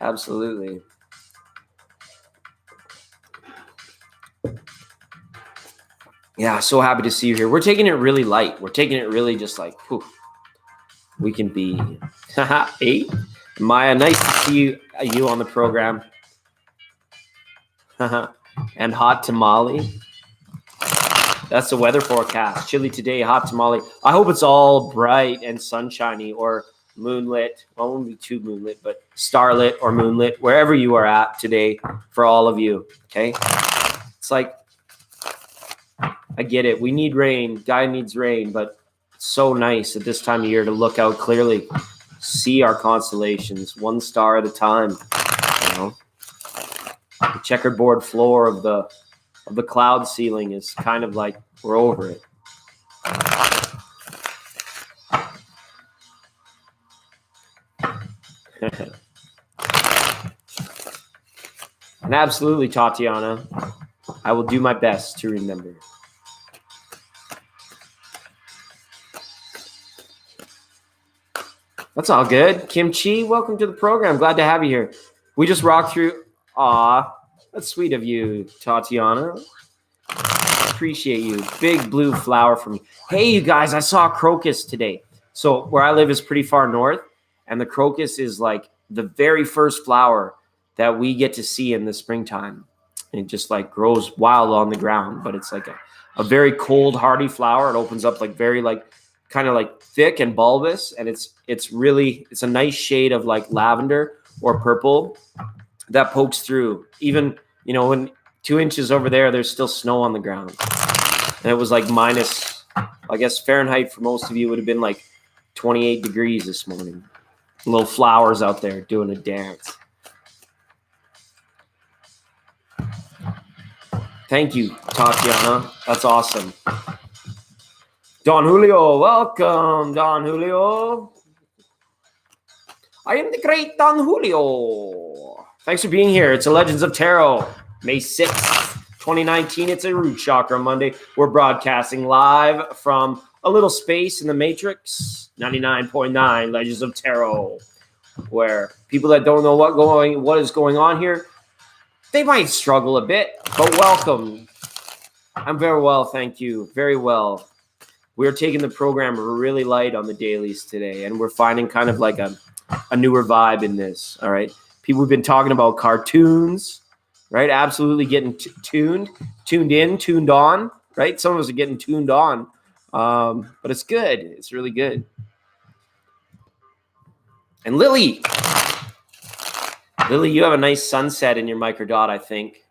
Absolutely. Yeah, so happy to see you here. We're taking it really light. We're taking it really just like, whew. We can be. A? Maya, nice to see you on the program. And hot tamale. That's the weather forecast. Chilly today, hot tamale. I hope it's all bright and sunshiny or moonlit. Well, it won't be too moonlit, but starlit or moonlit, wherever you are at today for all of you, okay? It's like, I get it. We need rain. Guy needs rain, but it's so nice at this time of year to look out clearly, see our constellations one star at a time, The checkerboard floor of the cloud ceiling is kind of like we're over it. And absolutely, Tatiana, I will do my best to remember. That's all good. Kimchi, welcome to the program. Glad to have you here. We just rocked through. Aw, that's sweet of you, Tatiana. Appreciate you. Big blue flower for me. Hey, you guys, I saw a crocus today. So where I live is pretty far north, and the crocus is like the very first flower that we get to see in the springtime. And it just like grows wild on the ground, but it's like a very cold, hardy flower. It opens up like very like kind of like thick and bulbous, and it's a nice shade of like lavender or purple that pokes through. Even when 2 inches over there, there's still snow on the ground, and it was like minus, I guess Fahrenheit for most of you would have been like 28 degrees this morning. Little flowers out there doing a dance. Thank you, Tatiana. That's awesome. Don Julio, welcome, Don Julio. I am the great Don Julio. Thanks for being here. It's a Legends of Tarot, May 6th, 2019. It's a Root Chakra Monday. We're broadcasting live from a little space in the Matrix, 99.9 Legends of Tarot, where people that don't know what is going on here, they might struggle a bit, but welcome. I'm very well, thank you. Very well. We're taking the program really light on the dailies today, and we're finding kind of like a newer vibe in this, all right? People have been talking about cartoons, right? Absolutely getting tuned in, tuned on, right? Some of us are getting tuned on, but it's good. It's really good. And Lily, you have a nice sunset in your microdot, I think.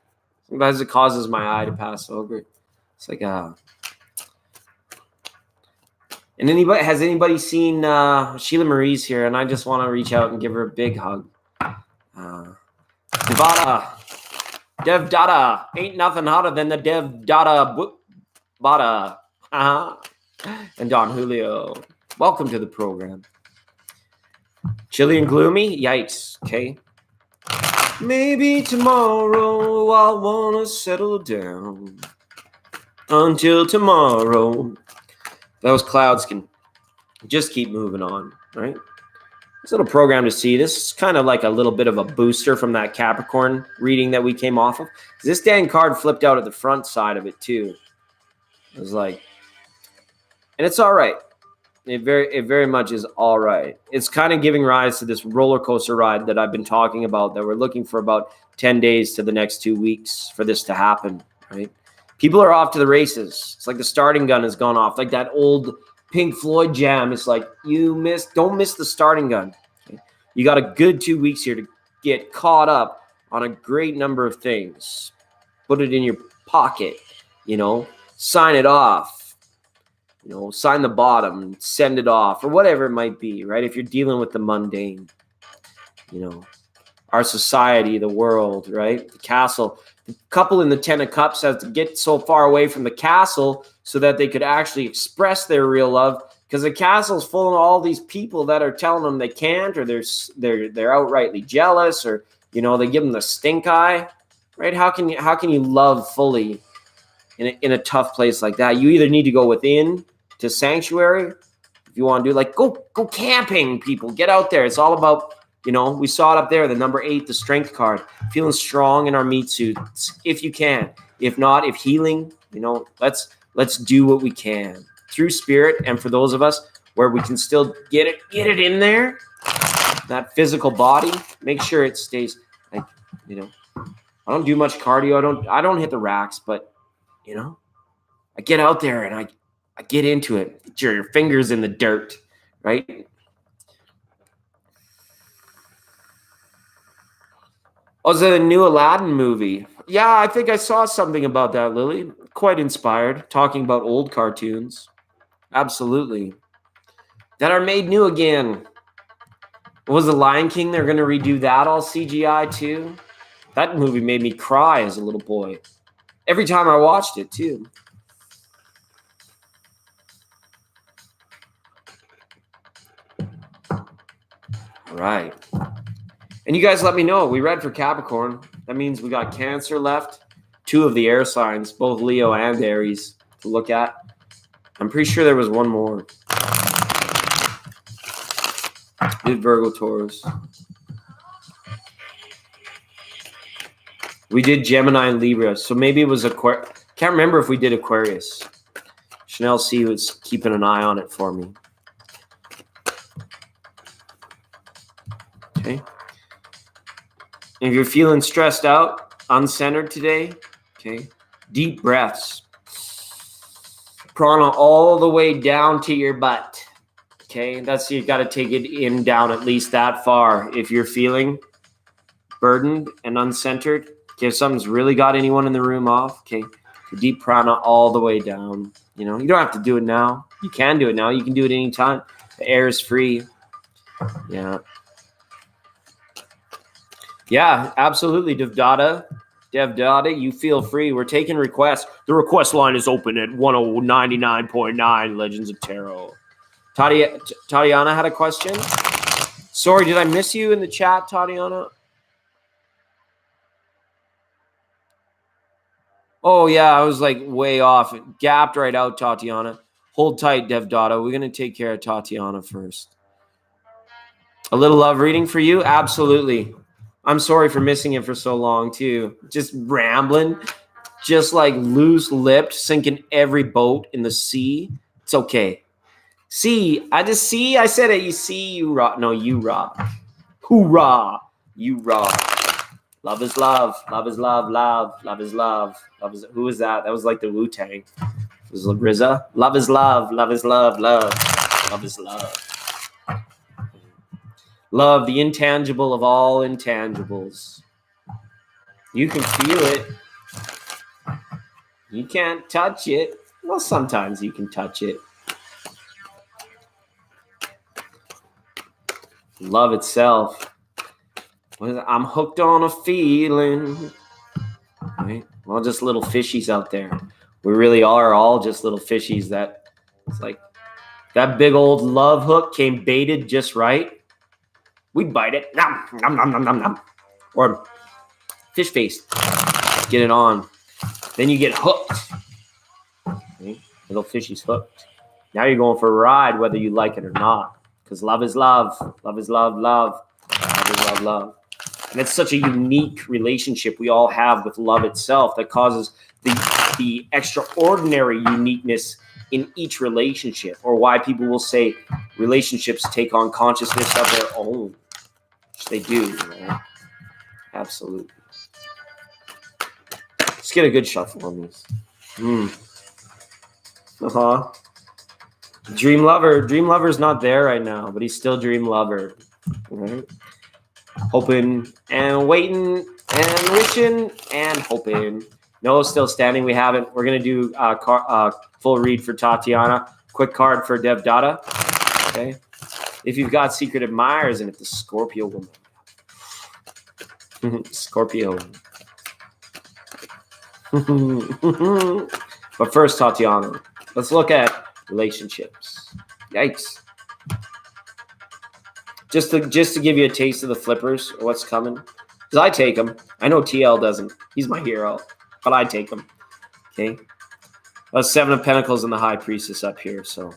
Sometimes it causes my eye to pass over. It's like And has anybody seen Sheila Marie's here? And I just want to reach out and give her a big hug. Dev Dada. Ain't nothing hotter than the Dev Dada Bada. And Don Julio. Welcome to the program. Chilly and gloomy? Yikes. Okay. Maybe tomorrow I'll want to settle down. Until tomorrow. Those clouds can just keep moving on, right? This little program to see. This is kind of like a little bit of a booster from that Capricorn reading that we came off of. This dang card flipped out at the front side of it too. It was like, and it's all right. It very much is all right. It's kind of giving rise to this roller coaster ride that I've been talking about, that we're looking for about 10 days to the next 2 weeks for this to happen, right? People are off to the races. It's like the starting gun has gone off. Like that old Pink Floyd jam. It's like, don't miss the starting gun. Okay? You got a good 2 weeks here to get caught up on a great number of things. Put it in your pocket, sign it off. Sign the bottom, send it off, or whatever it might be, right? If you're dealing with the mundane, our society, the world, right? The castle. The couple in the Ten of Cups has to get so far away from the castle so that they could actually express their real love, because the castle's full of all these people that are telling them they can't, or they're outrightly jealous, or they give them the stink eye, right? How can you love fully in a tough place like that? You either need to go within to sanctuary, if you want to do like go camping, people get out there. It's all about, we saw it up there, the number 8, the strength card, feeling strong in our meat suits if you can. If not, if healing, let's do what we can through spirit. And for those of us where we can still get it in there, that physical body, make sure it stays like, I don't do much cardio. I don't hit the racks, but I get out there and I get into it. Get your fingers in the dirt, right? Oh, is it a new Aladdin movie? Yeah, I think I saw something about that, Lily. Quite inspired, talking about old cartoons. Absolutely. That are made new again. What was The Lion King? They're going to redo that all CGI too. That movie made me cry as a little boy. Every time I watched it too. All right. And you guys let me know. We read for Capricorn. That means we got Cancer left. 2 of the air signs, both Leo and Aries, to look at. I'm pretty sure there was one more. Did Virgo, Taurus. We did Gemini and Libra. So maybe it was Can't remember if we did Aquarius. Chanel C was keeping an eye on it for me. Okay. If you're feeling stressed out, uncentered today, okay, deep breaths. Prana all the way down to your butt. Okay, that's, you got to take it in down at least that far. If you're feeling burdened and uncentered, okay, if something's really got anyone in the room off, okay, deep prana all the way down. You know, you don't have to do it now. You can do it now. You can do it anytime. The air is free. Yeah. Yeah, absolutely. Devdata, you feel free. We're taking requests. The request line is open at 199.9 Legends of Tarot. Tatiana had a question. Sorry, did I miss you in the chat, Tatiana? Oh, yeah, I was like way off. It gapped right out, Tatiana. Hold tight, Devdata. We're going to take care of Tatiana first. A little love reading for you? Absolutely. I'm sorry for missing it for so long, too. Just rambling, just like loose-lipped, sinking every boat in the sea. It's okay. I said it. You see, you rock. No, you rock. Hoorah. You rock. Love is love. Love is love. Love. Love is love. Love is. Who was that? That was like the Wu-Tang. It was RZA. Love is love. Love is love. Love. Love is love. Love, the intangible of all intangibles. You can feel it. You can't touch it. Well, sometimes you can touch it. Love itself. I'm hooked on a feeling. Right? Well, just little fishies out there. We really are all just little fishies that it's like that big old love hook came baited just right. We'd bite it. Nom, nom, nom, nom, nom, nom. Or fish face. Get it on. Then you get hooked. Okay? Little fishy's hooked. Now you're going for a ride whether you like it or not. Because love is love. Love is love, love. Love is love, love. And it's such a unique relationship we all have with love itself that causes the extraordinary uniqueness in each relationship, or why people will say relationships take on consciousness of their own. Which they do, right? Absolutely. Let's get a good shuffle on these. Dream lover. Dream lover's not there right now, but he's still dream lover. Right? Hoping and waiting and wishing and hoping. No, still standing. We haven't. We're going to do full read for Tatiana. Quick card for Devdata. Okay. If you've got secret admirers, and if the Scorpio woman. Scorpio. But first, Tatiana, let's look at relationships. Yikes. Just to give you a taste of the flippers, or what's coming. Because I take them. I know TL doesn't. He's my hero. But I take them. Okay. Seven of Pentacles and the High Priestess up here. So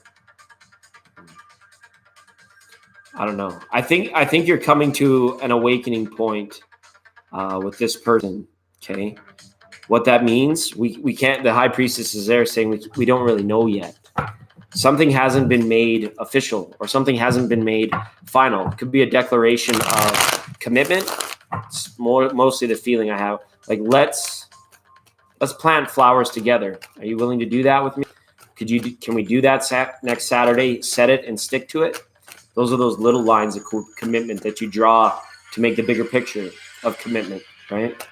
I don't know. I think you're coming to an awakening point with this person. Okay. What that means, we can't. The High Priestess is there saying we don't really know yet. Something hasn't been made official, or something hasn't been made final. It could be a declaration of commitment. It's mostly the feeling I have. Like let's plant flowers together. Are you willing to do that with me? Can we do that next Saturday? Set it and stick to it. Those are those little lines of commitment that you draw to make the bigger picture of commitment, right?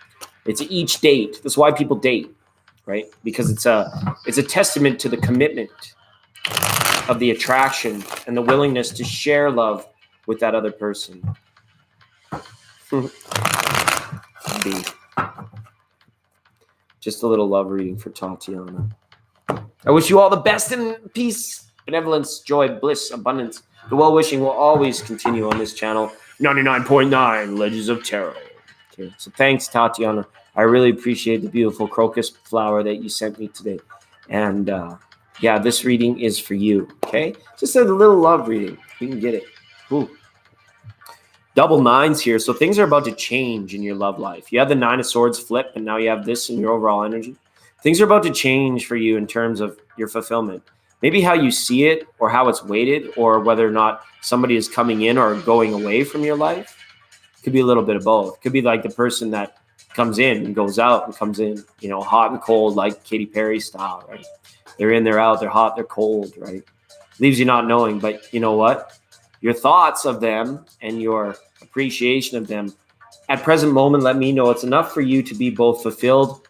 It's each date. That's why people date, right? Because it's a testament to the commitment of the attraction and the willingness to share love with that other person. B. Just a little love reading for Tatiana. I wish you all the best in peace, benevolence, joy, bliss, abundance. The well-wishing will always continue on this channel. 99.9 Legends of Tarot. Okay, so thanks, Tatiana. I really appreciate the beautiful crocus flower that you sent me today. And yeah, this reading is for you, okay? Just a little love reading. You can get it. Ooh. Double nines here. So things are about to change in your love life. You have the Nine of Swords flip, and now you have this in your overall energy. Things are about to change for you in terms of your fulfillment. Maybe how you see it, or how it's weighted, or whether or not somebody is coming in or going away from your life. Could be a little bit of both. Could be like the person that comes in and goes out and comes in, hot and cold, like Katy Perry style, right? They're in, they're out, they're hot, they're cold, right? Leaves you not knowing, but you know what? Your thoughts of them and your appreciation of them at present moment let me know it's enough for you to be both fulfilled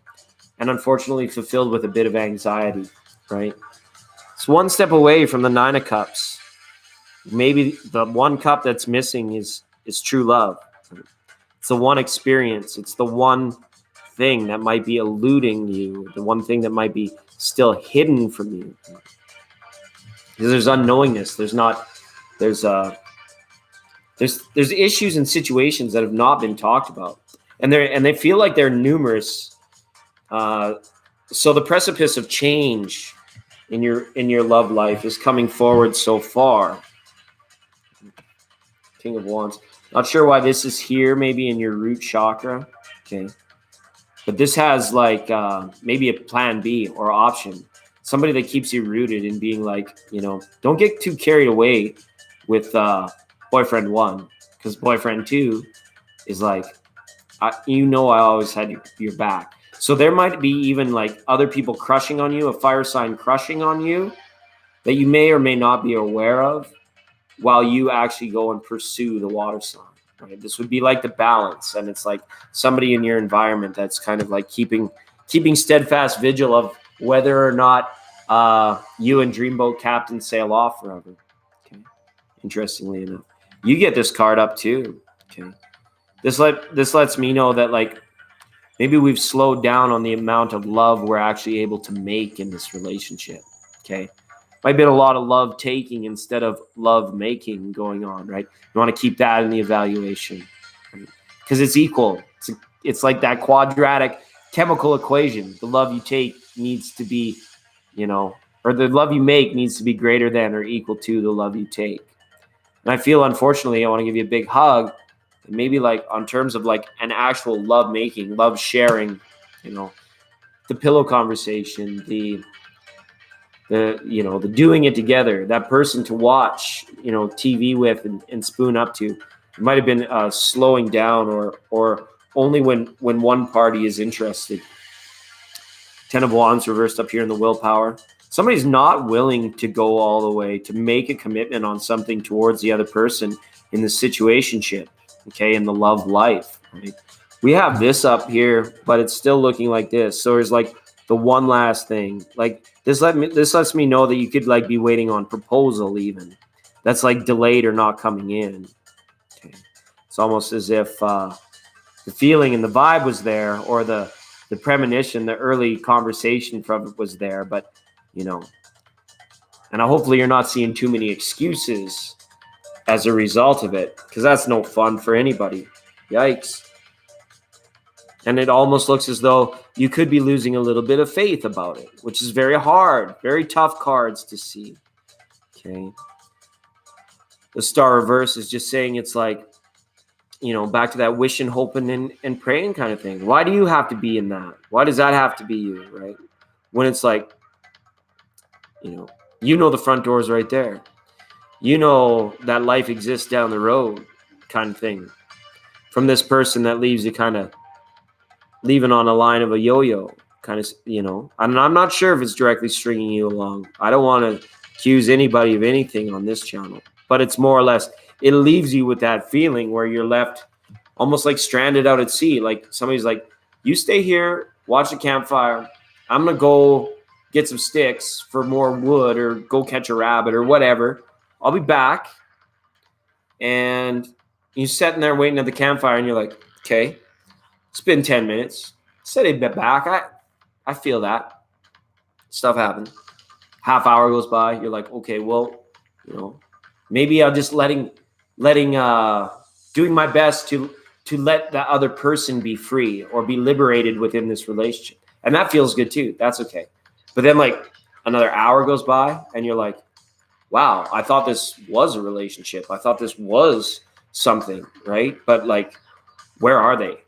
and unfortunately fulfilled with a bit of anxiety, right? It's one step away from the Nine of Cups. Maybe the one cup that's missing is true love. It's the one experience. It's the one thing that might be eluding you, the one thing that might be still hidden from you. Because there's unknowingness. There's issues and situations that have not been talked about, and they feel like they're numerous. So the precipice of change in your love life is coming forward so far. King of Wands. Not sure why this is here, maybe in your root chakra. Okay. But this has like maybe a plan B or option. Somebody that keeps you rooted in being like, don't get too carried away with boyfriend 1, because boyfriend 2 is like, I always had your back. So there might be even like other people crushing on you, a fire sign crushing on you that you may or may not be aware of, while you actually go and pursue the water sign, right? This would be like the balance. And it's like somebody in your environment that's kind of like keeping steadfast vigil of whether or not you and Dreamboat Captain sail off forever. Okay. Interestingly enough, you get this card up too. Okay. This lets me know that like maybe we've slowed down on the amount of love we're actually able to make in this relationship. Okay. Might be a lot of love taking instead of love making going on, right? You want to keep that in the evaluation, because it's equal. It's like that quadratic chemical equation. The love you take needs to be, or the love you make needs to be greater than or equal to the love you take. And I feel, unfortunately, I want to give you a big hug, maybe like on terms of like an actual love making, love sharing, the pillow conversation, the doing it together, that person to watch, TV with and spoon up to. It might have been slowing down or only when one party is interested. 10 of Wands reversed up here in the willpower. Somebody's not willing to go all the way to make a commitment on something towards the other person in the situationship, okay, in the love life, right? We have this up here, but it's still looking like this. So there's like the one last thing. Like this lets me know that you could like be waiting on proposal even. That's like delayed or not coming in. Okay. It's almost as if the feeling and the vibe was there, or the premonition, the early conversation from it was there, but and hopefully you're not seeing too many excuses as a result of it, because that's no fun for anybody. Yikes. And it almost looks as though you could be losing a little bit of faith about it, which is very hard, very tough cards to see. Okay. The Star reverse is just saying it's like, back to that wishing, hoping, and praying kind of thing. Why do you have to be in that? Why does that have to be you, right? When it's like, the front door is right there. That life exists down the road kind of thing. From this person that leaves you kind of leaving on a line of a yo-yo kind of, and I'm not sure if it's directly stringing you along. I don't want to accuse anybody of anything on this channel, but it's more or less, it leaves you with that feeling where you're left almost like stranded out at sea. Like somebody's like, you stay here, watch the campfire. I'm going to go get some sticks for more wood or go catch a rabbit or whatever. I'll be back. And you're sitting there waiting at the campfire and you're like, okay, it's been 10 minutes. Said he'd be back. I feel that. Stuff happened. Half hour goes by. You're like, okay, well, maybe I'm just doing my best to let that other person be free or be liberated within this relationship. And that feels good too. That's okay. But then like another hour goes by and you're like, wow, I thought this was a relationship. I thought this was something, right? But like, where are they?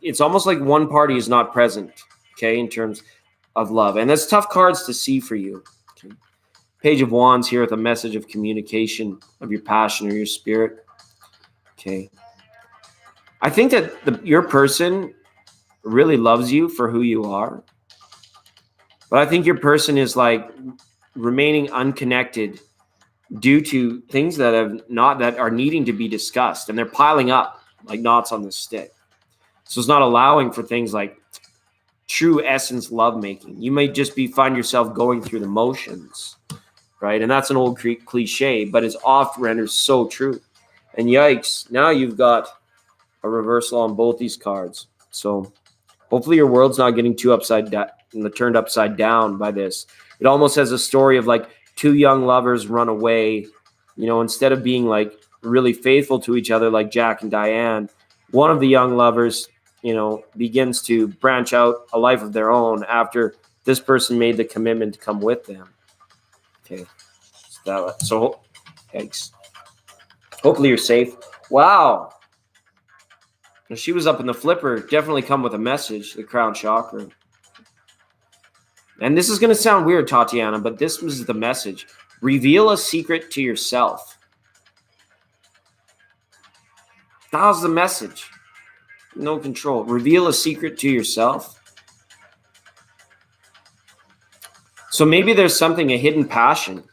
It's almost like one party is not present, okay, in terms of love. And that's tough cards to see for you. Okay. Page of Wands here with a message of communication of your passion or your spirit. Okay. I think that your person really loves you for who you are. But I think your person is like remaining unconnected due to things that are needing to be discussed, and they're piling up like knots on the stick. So it's not allowing for things like true essence lovemaking. You may just find yourself going through the motions, right? And that's an old cliche, but it's oft renders so true. And yikes, now you've got a reversal on both these cards. So hopefully your world's not getting too turned upside down by this. It almost has a story of like two young lovers run away, instead of being like really faithful to each other like Jack and Diane. One of the young lovers, begins to branch out a life of their own after this person made the commitment to come with them. Okay. So thanks. Hopefully you're safe. Wow. She was up in the flipper. Definitely come with a message, the crown chakra. And this is going to sound weird, Tatiana, but this was the message. Reveal a secret to yourself. That was the message. No control. Reveal a secret to yourself. So maybe there's something, a hidden passion.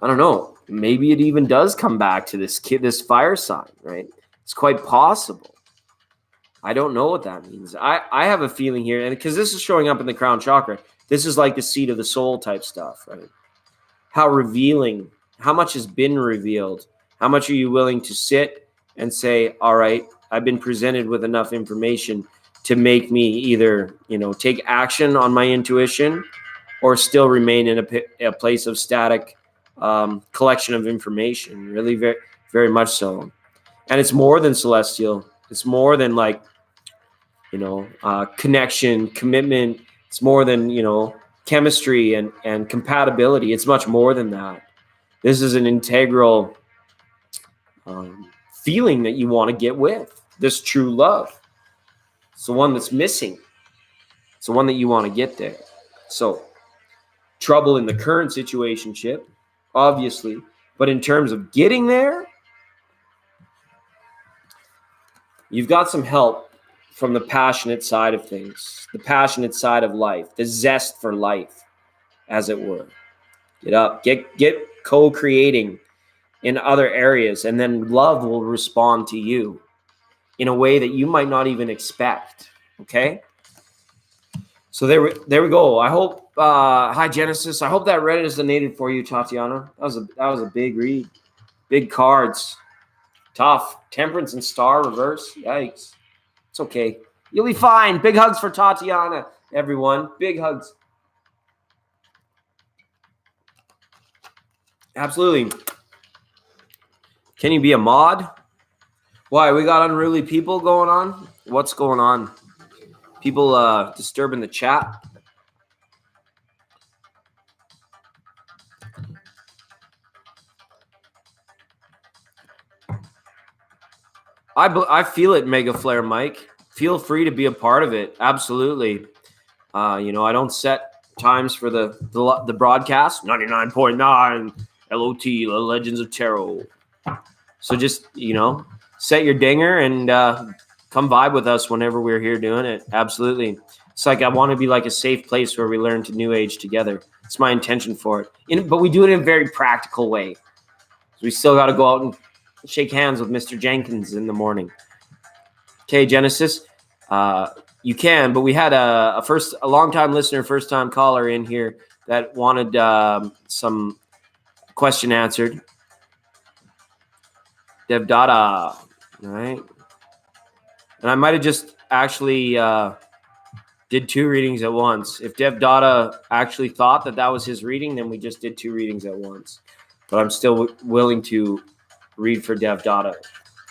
I don't know. Maybe it even does come back to this fire sign, right? It's quite possible. I don't know what that means. I have a feeling here, and because this is showing up in the crown chakra, this is like the seat of the soul type stuff, right? How revealing, how much has been revealed? How much are you willing to sit and say, all right, I've been presented with enough information to make me either, take action on my intuition or still remain in a place of static collection of information, really very, very much so. And it's more than celestial. It's more than like, connection, commitment. It's more than, chemistry and compatibility. It's much more than that. This is an integral feeling that you want to get with, this true love. It's the one that's missing. It's the one that you want to get there. So trouble in the current situationship, obviously, but in terms of getting there, you've got some help from the passionate side of things, the passionate side of life, the zest for life, as it were. Get up, get co-creating in other areas, and then love will respond to you in a way that you might not even expect. Okay? So there we go. I hope, hi Genesis. I hope that resonated for you, Tatiana. That was a big read. Big cards. Tough. Temperance and Star reverse. Yikes. It's okay. You'll be fine. Big hugs for Tatiana, everyone. Big hugs. Absolutely. Can you be a mod? Why? We got unruly people going on? What's going on? People disturbing the chat? I feel it, Mega Flare Mike. Feel free to be a part of it. Absolutely. I don't set times for the broadcast. 99.9 LOT, the Legends of Tarot. So just, set your dinger and come vibe with us whenever we're here doing it. Absolutely. It's like I want to be like a safe place where we learn to new age together. It's my intention for it. But we do it in a very practical way. So we still got to go out and shake hands with Mr. Jenkins in the morning. Okay, Genesis, you can, but we had a long-time listener, first-time caller in here that wanted some question answered. Devdata, all right? And I might have just actually did two readings at once. If Devdata actually thought that was his reading, then we just did two readings at once. But I'm still willing to read for Devdata.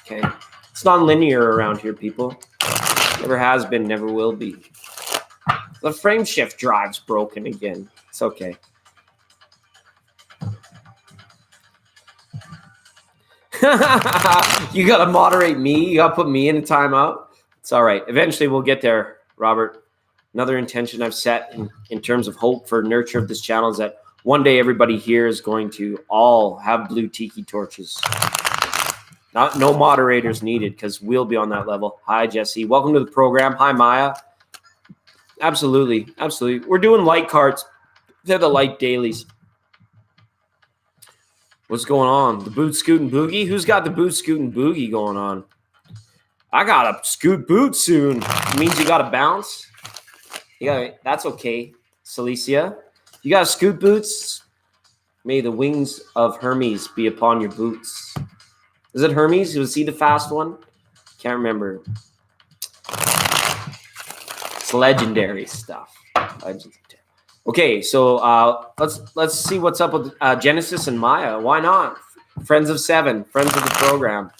Okay, it's non-linear around here, people. Never has been, never will be. The frame shift drive's broken again. It's okay. You gotta moderate me. You gotta put me in a timeout. It's all right. Eventually we'll get there, Robert. another intention I've set in terms of hope for nurture of this channel is that one day everybody here is going to all have blue tiki torches. No moderators needed because we'll be on that level. Hi, Jesse. Welcome to the program. Hi, Maya. Absolutely. Absolutely. We're doing light cards. They're the light dailies. What's going on? The boot, scoot, and boogie? Who's got the boot, scoot, and boogie going on? I got a scoot boot soon. It means you got to bounce. That's okay, Celicia. You got scoot boots? May the wings of Hermes be upon your boots. Is it Hermes? Was he the fast one? Can't remember. It's legendary stuff. Okay, so let's see what's up with Genesis and Maya. Why not? Friends of 7, friends of the program.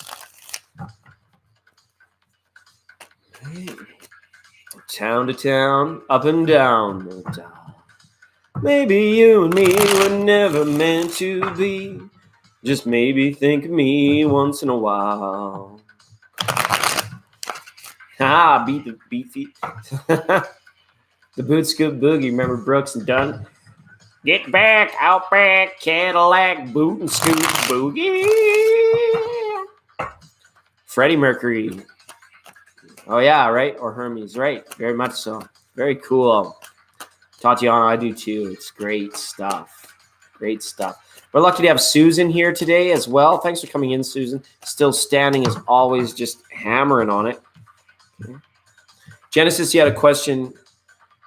Hey. Town to town, up and down the dial. Maybe you and me were never meant to be. Just maybe think of me once in a while. Beat the beat feet. The boot scoot boogie. Remember Brooks and Dunn? Get back, out back, Cadillac, boot and scoot boogie. Freddie Mercury. Oh yeah, right? Or Hermes, right? Very much so. Very cool. Tatiana, I do too. It's great stuff. Great stuff. We're lucky to have Susan here today as well. Thanks for coming in, Susan. Still standing as always, just hammering on it. Okay. Genesis, you had a question.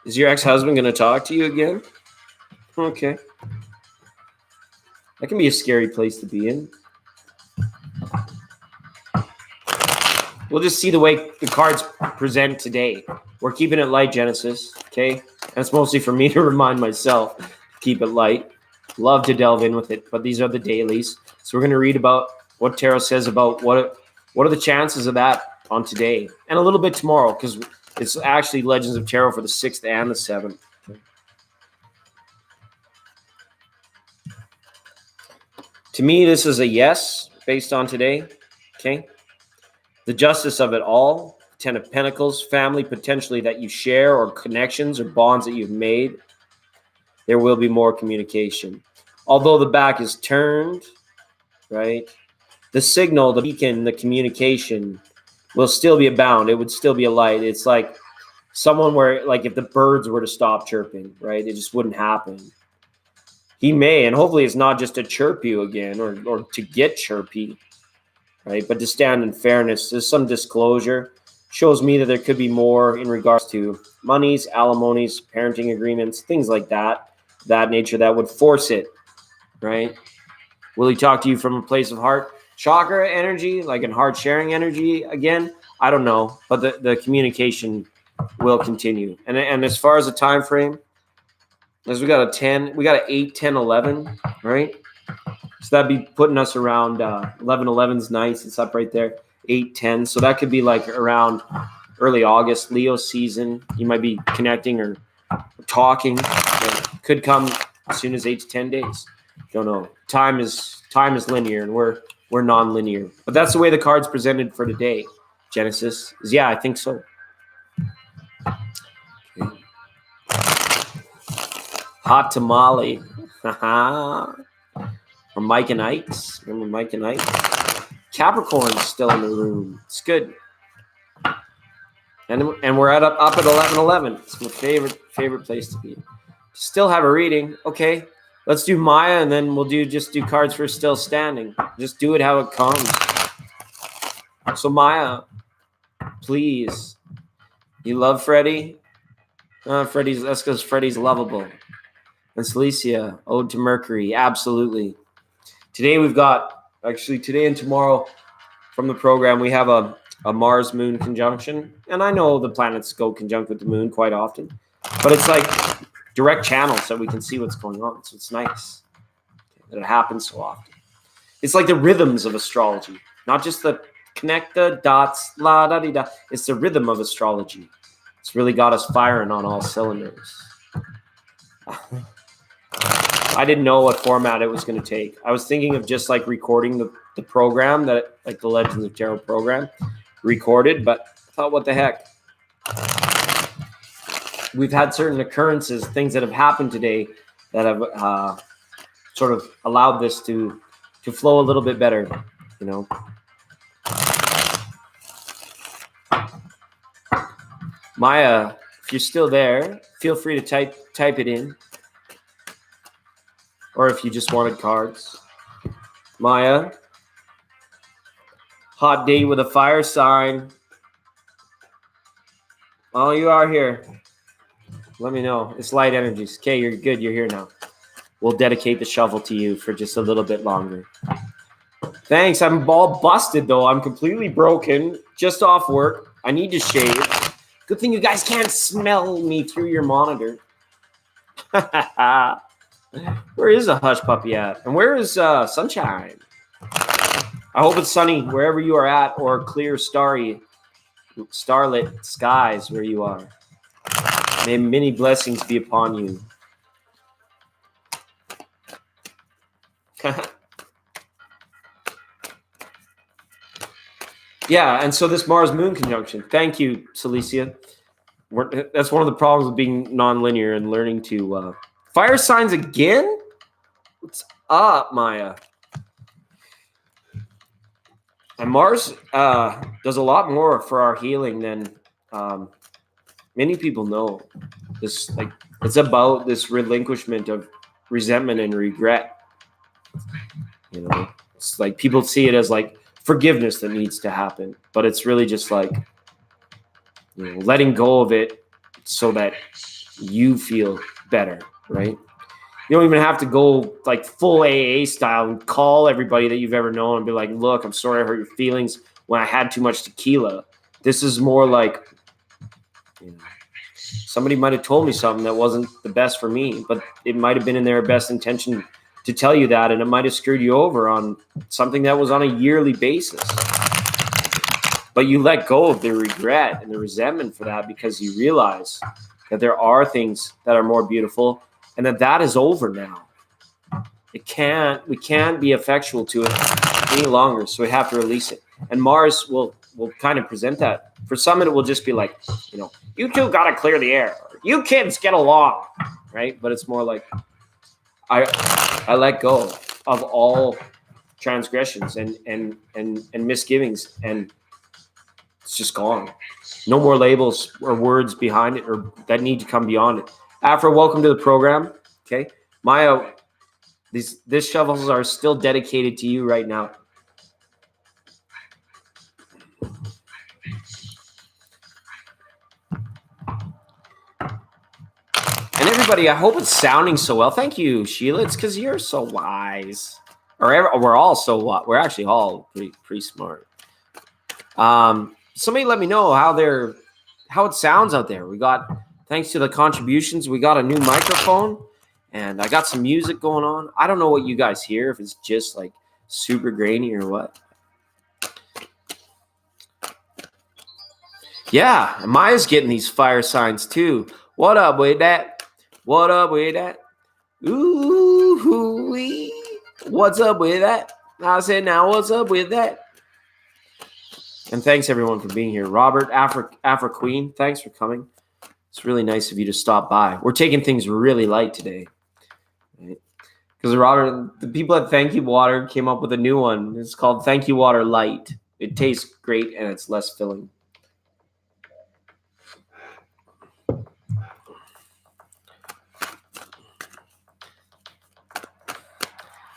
Is your ex-husband going to talk to you again? Okay. That can be a scary place to be in. We'll just see the way the cards present today. We're keeping it light, Genesis. Okay? That's mostly for me to remind myself to keep it light. Love to delve in with it, but these are the dailies. So we're going to read about what tarot says about what are the chances of that on today and a little bit tomorrow, because it's actually Legends of Tarot for the 6th and the 7th. To me, this is a yes based on today. Okay. The justice of it all, 10 of Pentacles, family potentially that you share or connections or bonds that you've made. There will be more communication. Although the back is turned, right? The signal, the beacon, the communication will still be abound. It would still be a light. It's like someone where, like if the birds were to stop chirping, right? It just wouldn't happen. He may, and hopefully it's not just to chirp you again or to get chirpy, right? But to stand in fairness. There's some disclosure. Shows me that there could be more in regards to monies, alimonies, parenting agreements, things like that nature that would force it, right? Will he talk to you from a place of heart? Chakra energy, like in heart sharing energy again? I don't know, but the communication will continue. And as far as the time frame, as we got a 10, we got an 8, 10, 11, right? So that'd be putting us around 11, 11's nice. It's up right there. 8, 10. So that could be like around early August, Leo season. You might be connecting or talking. It could come as soon as 8 to 10 days. Don't know. Time is linear, and we're non-linear. But that's the way the cards presented for today. Genesis is I think so. Okay. Hot tamale. Or Mike and Ike's. Remember Mike and Ike? Capricorn's still in the room. It's good. And we're up at 11:11. It's my favorite place to be. Still have a reading. Okay. Let's do Maya, and then we'll just do cards for still standing. Just do it how it comes. So Maya, please. You love Freddie? That's because Freddie's lovable. And Celicia, Ode to Mercury. Absolutely. Today we've got, actually today and tomorrow from the program, we have a Mars-Moon conjunction. And I know the planets go conjunct with the moon quite often. But it's like direct channels so we can see what's going on. So it's nice that it happens so often. It's like the rhythms of astrology. Not just the connect the dots, la da di da. It's the rhythm of astrology. It's really got us firing on all cylinders. I didn't know what format it was going to take. I was thinking of just like recording the program, that like the Legends of Tarot program, recorded, but I thought, what the heck? we've had certain occurrences, things that have happened today that have sort of allowed this to flow a little bit better, you know. Maya, if you're still there, feel free to type it in. Or if you just wanted cards. Maya, hot date with a fire sign. Oh, you are here. Let me know. It's light energies. Okay, you're good. You're here now. We'll dedicate the shovel to you for just a little bit longer. Thanks. I'm all busted, though. I'm completely broken. Just off work. I need to shave. Good thing you guys can't smell me through your monitor. Where is a hush puppy at? And where is Sunshine? I hope it's sunny wherever you are at, or clear, starlit skies where you are. May many blessings be upon you. Yeah, and so this Mars-Moon conjunction. Thank you, Celicia. That's one of the problems with being nonlinear and learning to... fire signs again? What's up, Maya? And Mars does a lot more for our healing than many people know. It's about this relinquishment of resentment and regret. You know, it's like people see it as like forgiveness that needs to happen, but it's really just like, you know, letting go of it so that you feel better, right? You don't even have to go like full AA style and call everybody that you've ever known and be like, look, I'm sorry I hurt your feelings when I had too much tequila. This is more like, you know, somebody might have told me something that wasn't the best for me, but it might have been in their best intention to tell you that, and it might have screwed you over on something that was on a yearly basis. But you let go of the regret and the resentment for that because you realize that there are things that are more beautiful and that is over now. We can't be effectual to it any longer, so we have to release it. And Mars will kind of present that. For some, it will just be like, you know, you two got to clear the air. You kids get along, right? But it's more like I let go of all transgressions and misgivings, and it's just gone. No more labels or words behind it or that need to come beyond it. Afra, welcome to the program. Okay, Maya, these shovels are still dedicated to you right now. And everybody, I hope it's sounding so well. Thank you, Sheila. It's because you're so wise. Or we're all so wise. We're actually all pretty smart. Somebody let me know how it sounds out there. We got, thanks to the contributions, we got a new microphone, and I got some music going on. I don't know what you guys hear, if it's just like super grainy or what. Yeah, Maya's getting these fire signs too. What up with that? What up with that? Ooh-wee. What's up with that? I said, now what's up with that? And thanks everyone for being here. Robert, Afra Queen, thanks for coming. It's really nice of you to stop by. We're taking things really light today. Because Robert, the people at Thank You Water came up with a new one. It's called Thank You Water Light. It tastes great and it's less filling.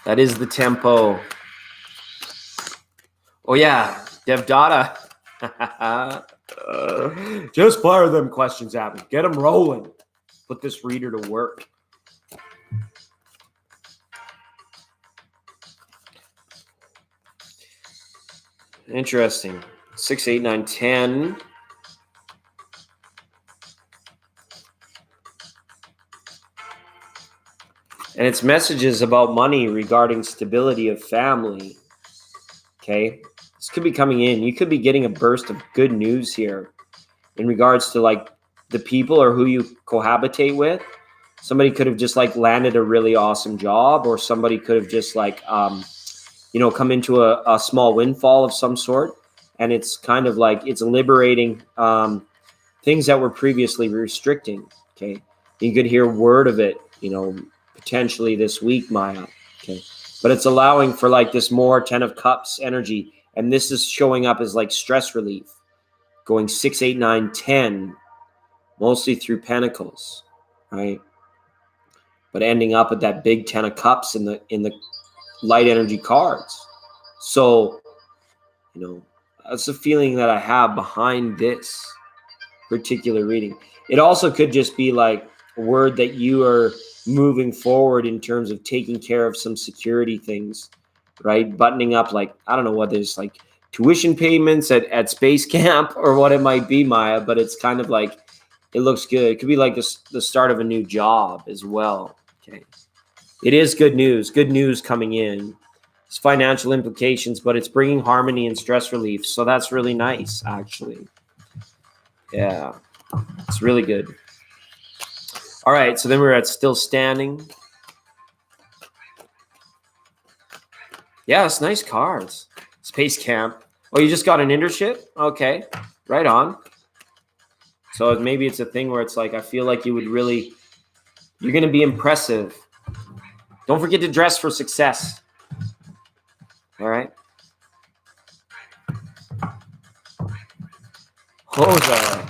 That is the tempo. Oh yeah, Devdata. Just fire them questions at me. Get them rolling. Put this reader to work. Interesting. 6, 8, 9, 10. And it's messages about money regarding stability of family. Okay. This could be coming in. You could be getting a burst of good news here in regards to like the people or who you cohabitate with. Somebody could have just like landed a really awesome job, or somebody could have just like, come into a small windfall of some sort. And it's kind of like it's liberating things that were previously restricting. Okay. You could hear word of it, potentially this week, Maya. Okay. But it's allowing for like this more 10 of cups energy. And this is showing up as like stress relief, going 6, 8, 9, 10, mostly through pentacles, right? But ending up at that big 10 of cups in the light energy cards. So, that's the feeling that I have behind this particular reading. It also could just be like a word that you are moving forward in terms of taking care of some security things, right? Buttoning up, like, I don't know what there's like tuition payments at space camp or what it might be, Maya, but it's kind of like, it looks good. It could be like the start of a new job as well. Okay. It is good news coming in. It's financial implications, but it's bringing harmony and stress relief. So that's really nice, actually. Yeah, it's really good. All right, so then we're at still standing. Yeah, it's nice cards. Space camp. Oh, you just got an internship? Okay, right on. So maybe it's a thing where it's like, I feel like you're going to be impressive. Don't forget to dress for success. All right. Jose.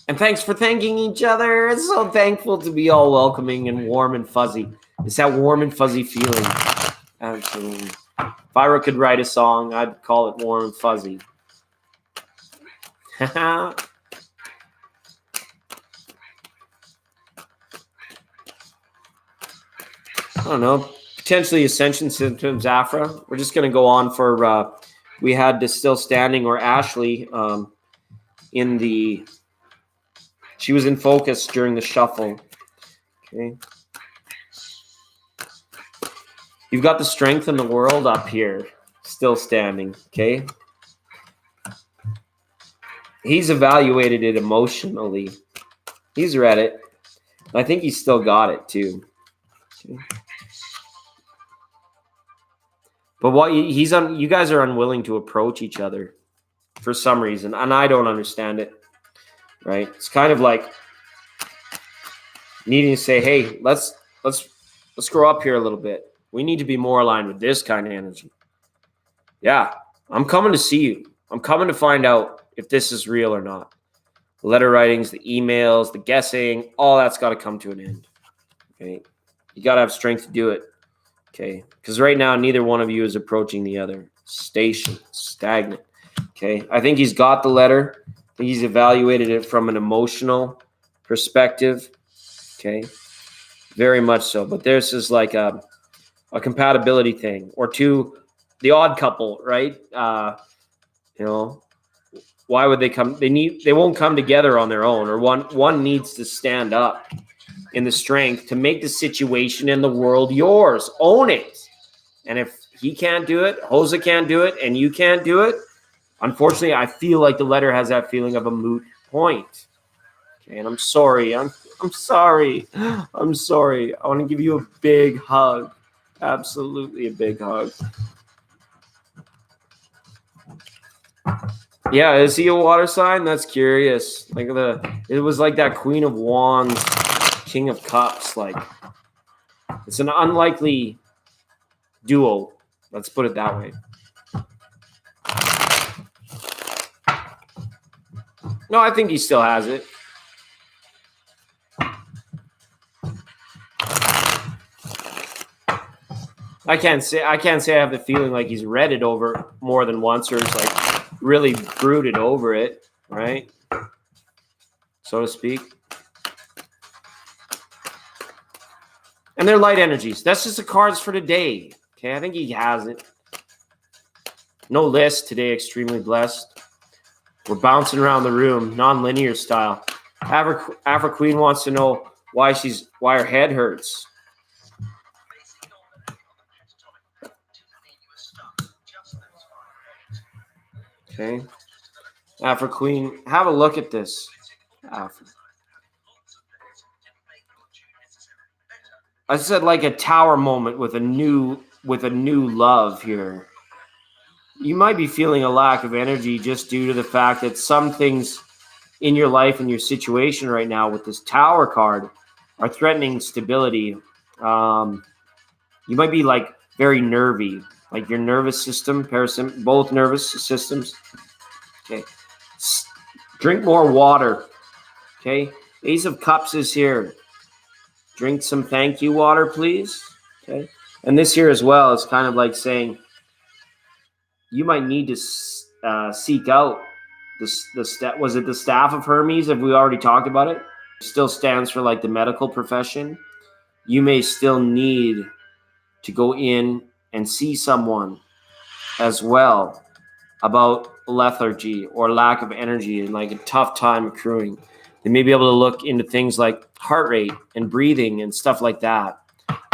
And thanks for thanking each other. It's so thankful to be all welcoming and warm and fuzzy. It's that warm and fuzzy feeling. Absolutely. If I could write a song, I'd call it Warm and Fuzzy. I don't know. Potentially ascension symptoms, Afra. We're just going to go on for, we had the still standing or Ashley she was in focus during the shuffle. Okay. You've got the strength in the world up here, still standing. Okay. He's evaluated it emotionally. He's read it. I think he's still got it too. Okay. But you guys are unwilling to approach each other for some reason, and I don't understand it. Right? It's kind of like needing to say, "Hey, let's grow up here a little bit. We need to be more aligned with this kind of energy." Yeah, I'm coming to see you. I'm coming to find out if this is real or not. The letter writings, the emails, the guessing, all that's got to come to an end. Okay, you got to have strength to do it. Okay, because right now neither one of you is approaching the other. Stagnant. Okay, I think he's got the letter. I think he's evaluated it from an emotional perspective. Okay, very much so. But this is like a compatibility thing, or the odd couple, right? Why would they come? They won't come together on their own, or one needs to stand up in the strength to make the situation and the world yours. Own it. And if he can't do it, Jose can't do it, and you can't do it, unfortunately, I feel like the letter has that feeling of a moot point. Okay, and I'm sorry. I'm sorry. I'm sorry. I want to give you a big hug. Absolutely a big hug. Yeah, is he a water sign? That's curious. It was like that Queen of Wands, King of Cups. Like, it's an unlikely duo. Let's put it that way. No, I think he still has it. I can't say I have the feeling like he's read it over more than once, or is like really brooded over it, right? So to speak. And they're light energies. That's just the cards for today. Okay, I think he has it. No list today, extremely blessed. We're bouncing around the room, non-linear style. Afra Queen wants to know why her head hurts. Okay. Afra Queen, have a look at this. Afra. I said like a tower moment with a new with a new love here. You might be feeling a lack of energy just due to the fact that some things in your life and your situation right now with this Tower card are threatening stability. You might be like very nervy, like your nervous system, both nervous systems. Okay. Drink more water. Okay. Ace of Cups is here. Drink some thank you water, please. Okay. And this here as well is kind of like saying you might need to seek out was it the staff of Hermes? Have we already talked about it? It still stands for like the medical profession. You may still need to go in and see someone as well about lethargy or lack of energy and like a tough time accruing. They may be able to look into things like heart rate and breathing and stuff like that.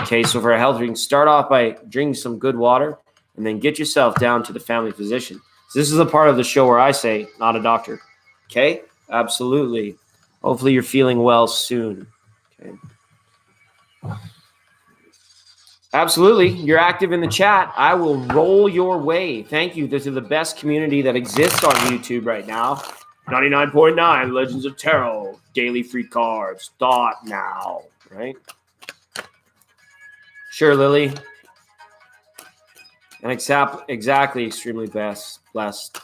Okay, so for a health drink, start off by drinking some good water and then get yourself down to the family physician. So this is a part of the show where I say, not a doctor. Okay, absolutely. Hopefully you're feeling well soon. Okay. Absolutely. You're active in the chat. I will roll your way. Thank you. This is the best community that exists on YouTube right now. 99.9 Legends of Tarot. Daily free cards. Thought now. Right? Sure, Lily. And exactly extremely blessed.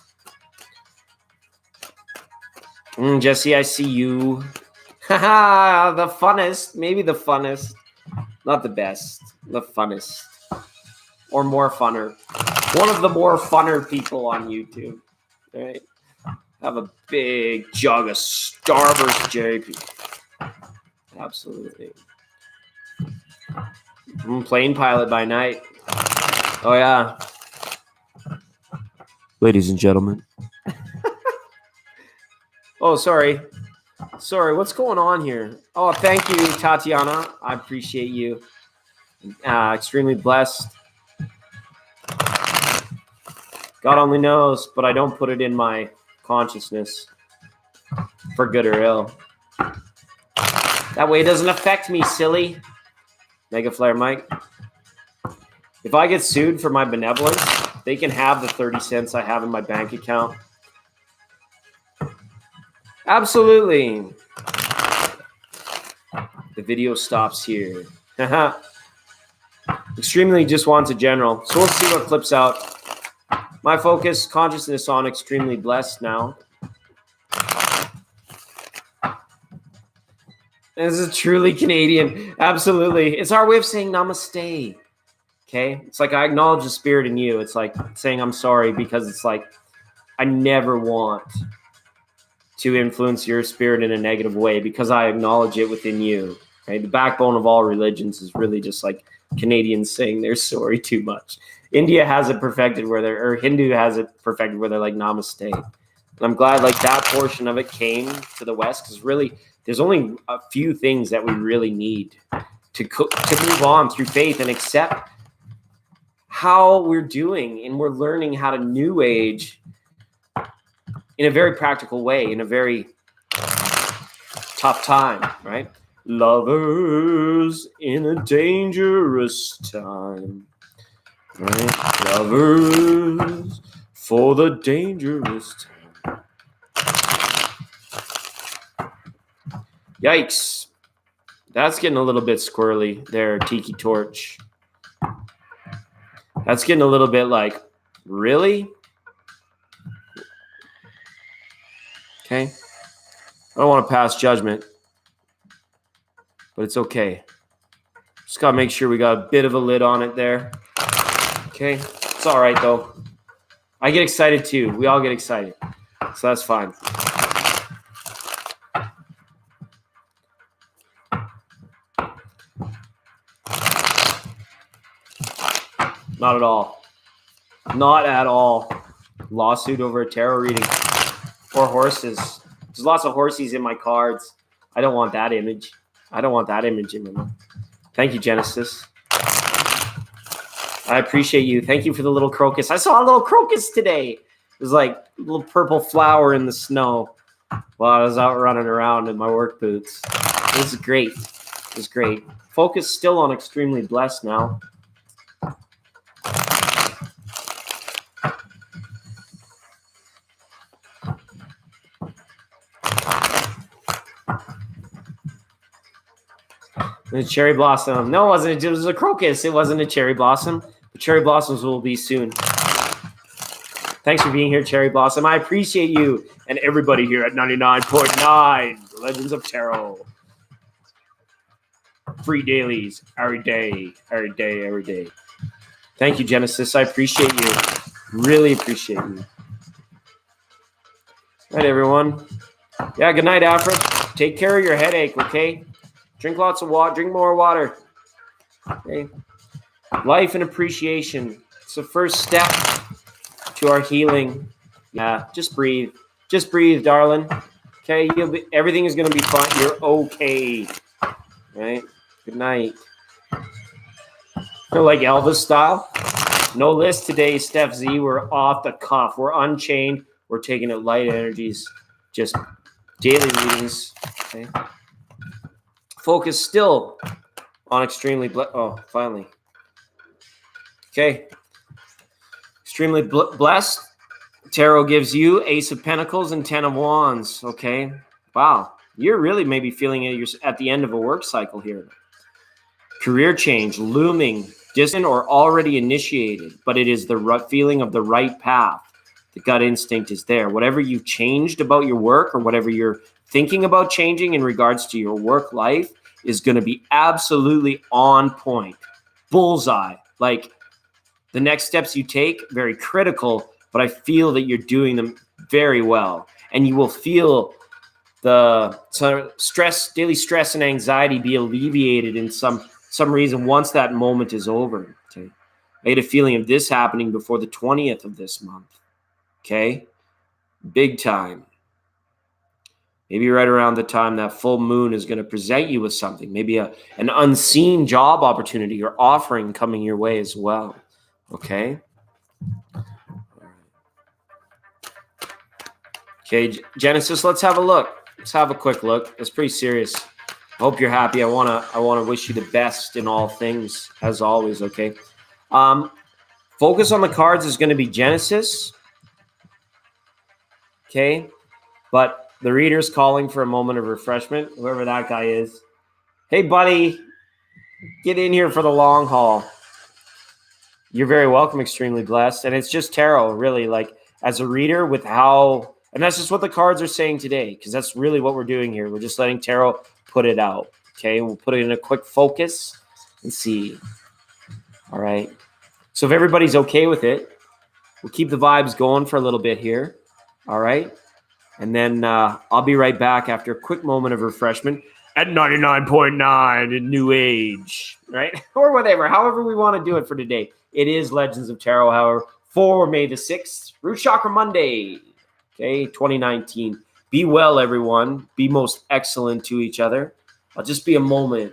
Jesse, I see you. Haha, the funnest. Maybe the funnest. Not the best. The funnest. Or more funner. One of the more funner people on YouTube. Right? Have a big jug of Starburst JP. Absolutely. Plane pilot by night. Oh, yeah. Ladies and gentlemen. Oh, sorry. Sorry, what's going on here? Oh, thank you, Tatiana. I appreciate you. Extremely blessed. God only knows, but I don't put it in my consciousness for good or ill. That way it doesn't affect me, silly. Mega Flare Mike. If I get sued for my benevolence, they can have the 30 cents I have in my bank account. Absolutely. The video stops here. Extremely just wants a general. So we'll see what flips out. My focus, consciousness on extremely blessed now. This is truly Canadian. Absolutely. It's our way of saying namaste. Okay? It's like I acknowledge the spirit in you. It's like saying I'm sorry because it's like I never want to influence your spirit in a negative way because I acknowledge it within you. Right? The backbone of all religions is really just like Canadians saying they're sorry too much. India has it perfected or Hindu has it perfected where they're like namaste. And I'm glad like that portion of it came to the West because really there's only a few things that we really need to move on through faith and accept how we're doing, and we're learning how to new age in a very practical way, in a very tough time, right? Lovers in a dangerous time, right? Lovers for the dangerous time. Yikes. That's getting a little bit squirrely there, Tiki Torch. That's getting a little bit like, really? Okay. I don't want to pass judgment, but it's okay. Just got to make sure we got a bit of a lid on it there. Okay. It's all right, though. I get excited, too. We all get excited. So that's fine. Not at all. Not at all. Lawsuit over a tarot reading. Or horses. There's lots of horsies in my cards. I don't want that image. I don't want that image in them. Thank you, Genesis. I appreciate you. Thank you for the little crocus. I saw a little crocus today. It was like a little purple flower in the snow while I was out running around in my work boots. It was great. It was great. Focus still on extremely blessed now. A cherry blossom. No, it wasn't. It was a crocus. It wasn't a cherry blossom. The cherry blossoms will be soon. Thanks for being here, Cherry Blossom. I appreciate you and everybody here at 99.9 Legends of Tarot. Free dailies every day, every day, every day. Thank you, Genesis. I appreciate you. Really appreciate you. All right, everyone. Yeah, good night, Afra. Take care of your headache, okay? Drink lots of water. Drink more water. Okay. Life and appreciation. It's the first step to our healing. Yeah, just breathe. Just breathe, darling. Okay, everything is going to be fine. You're okay. Right? Good night. Feel like Elvis style. No list today, Steph Z. We're off the cuff. We're unchained. We're taking it light energies. Just daily readings. Okay. Focus still on extremely finally. Okay. Extremely blessed. Tarot gives you Ace of Pentacles and 10 of Wands. Okay. Wow. You're really maybe feeling it. You're at the end of a work cycle here. Career change looming, distant or already initiated, but it is the feeling of the right path. The gut instinct is there. Whatever you've changed about your work or whatever you're thinking about changing in regards to your work life is going to be absolutely on point. Bullseye. Like the next steps you take, very critical, but I feel that you're doing them very well. And you will feel the daily stress and anxiety be alleviated in some reason once that moment is over. Okay. I had a feeling of this happening before the 20th of this month. Okay. Big time. Maybe right around the time that full moon is going to present you with something, maybe an unseen job opportunity or offering coming your way as well. Okay. Okay, Genesis, let's have a look. Let's have a quick look. It's pretty serious. I hope you're happy. I wanna wish you the best in all things, as always. Okay. Focus on the cards is going to be Genesis. Okay, but the reader's calling for a moment of refreshment. Whoever that guy is. Hey, buddy, get in here for the long haul. You're very welcome. Extremely blessed, and it's just tarot, really. Like as a reader, with how. And that's just what the cards are saying today, because that's really what we're doing here. We're just letting tarot put it out. Okay, we'll put it in a quick focus and see. All right. So if everybody's okay with it, we'll keep the vibes going for a little bit here. All right. And then I'll be right back after a quick moment of refreshment at 99.9 in New Age, right? Or whatever, however we want to do it for today. It is Legends of Tarot, however, for May the 6th, Root Chakra Monday. Okay, 2019. Be well, everyone. Be most excellent to each other. I'll just be a moment.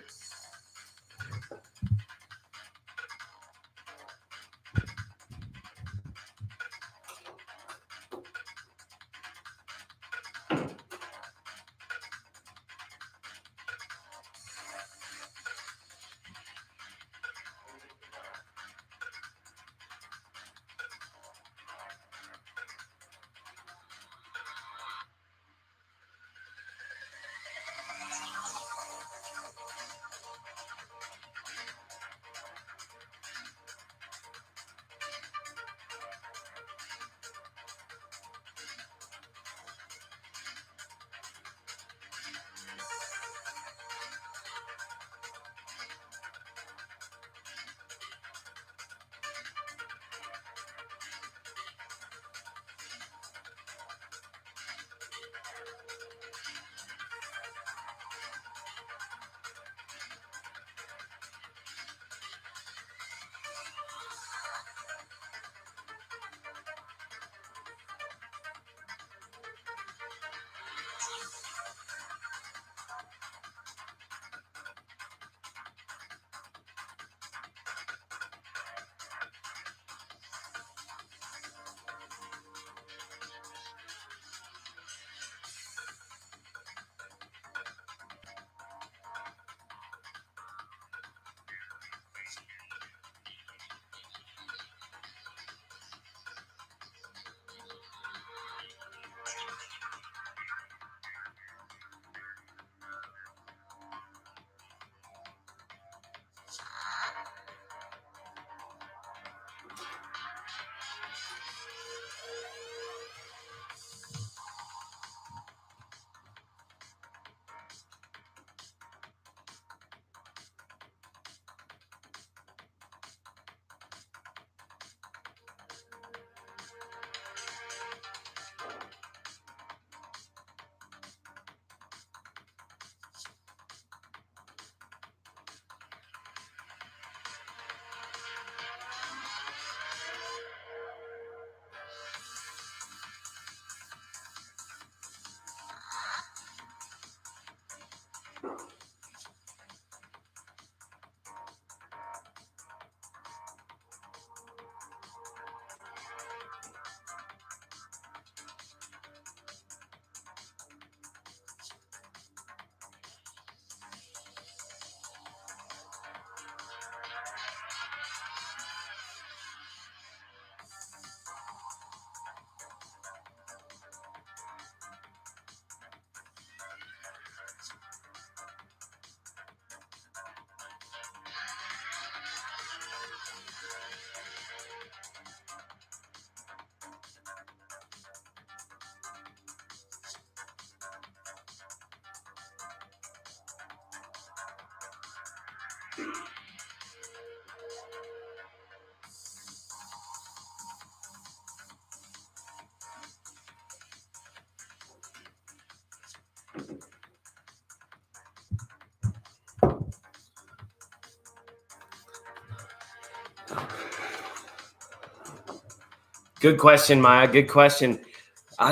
Good question, Maya. Good question.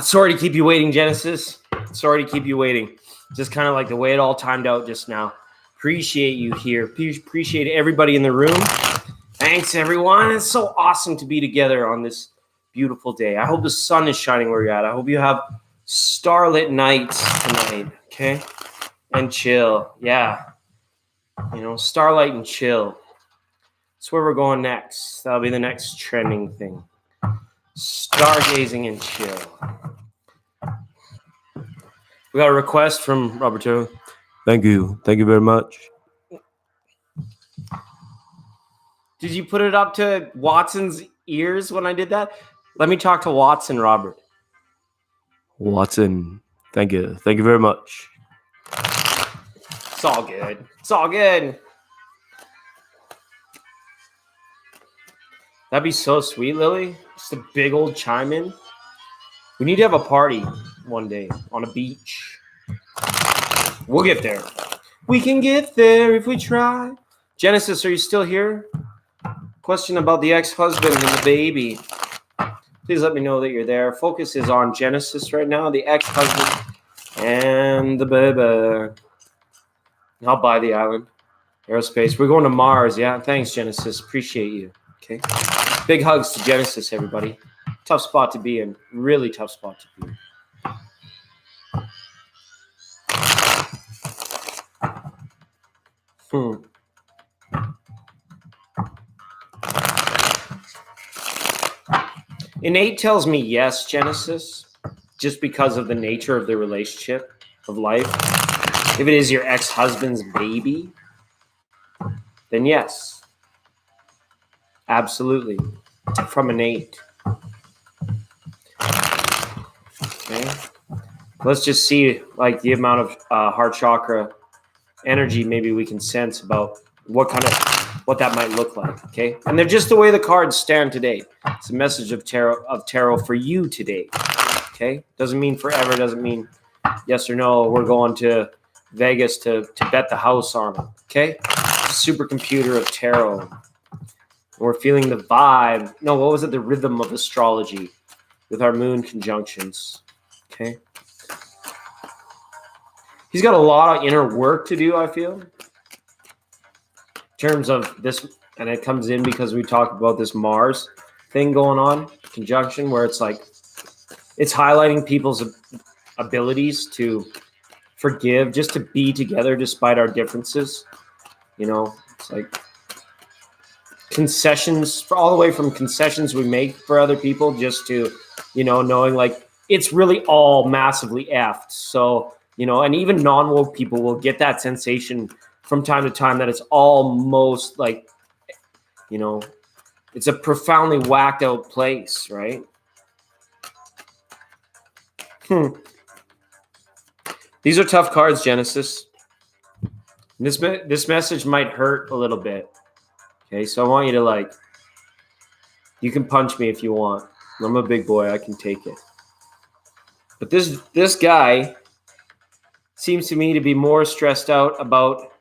Sorry to keep you waiting, Genesis. Sorry to keep you waiting. Just kind of like the way it all timed out just now. Appreciate you here. Appreciate everybody in the room. Thanks, everyone. It's so awesome to be together on this beautiful day. I hope the sun is shining where you're at. I hope you have starlit nights tonight, okay? And chill. Yeah. Starlight and chill. That's where we're going next. That'll be the next trending thing. Stargazing and chill. We got a request from Roberto. Thank you. Thank you very much. Did you put it up to Watson's ears when I did that? Let me talk to Watson, Robert. Watson, thank you. Thank you very much. It's all good. It's all good. That'd be so sweet, Lily. Just a big old chime in. We need to have a party one day on a beach. We'll get there. We can get there if we try. Genesis, are you still here? Question about the ex-husband and the baby. Please let me know that you're there. Focus is on Genesis right now, the ex-husband and the baby. I'll buy the island. Aerospace. We're going to Mars. Yeah, thanks, Genesis. Appreciate you. Okay. Big hugs to Genesis, everybody. Tough spot to be in. Really tough spot to be in. Innate tells me yes, Genesis, just because of the nature of the relationship of life. If it is your ex-husband's baby, then yes. Absolutely. From innate. Okay. Let's just see like the amount of heart chakra energy maybe we can sense about what that might look like. Okay. And they're just the way the cards stand today. It's a message of tarot for you today. Okay. Doesn't mean forever. Doesn't mean yes or no. We're going to Vegas to bet the house on it. Okay. Supercomputer of tarot. We're feeling the vibe. No, what was it? The rhythm of astrology with our moon conjunctions. Okay. He's got a lot of inner work to do, I feel. In terms of this, and it comes in because we talked about this Mars thing going on, conjunction, where it's like, it's highlighting people's abilities to forgive, just to be together despite our differences. It's like concessions, all the way from concessions we make for other people, just to, knowing like it's really all massively effed. So, and even non-woke people will get that sensation from time to time that it's almost like, it's a profoundly whacked out place, right? These are tough cards, Genesis. This message might hurt a little bit. Okay, so I want you to you can punch me if you want. I'm a big boy, I can take it. But this guy seems to me to be more stressed out about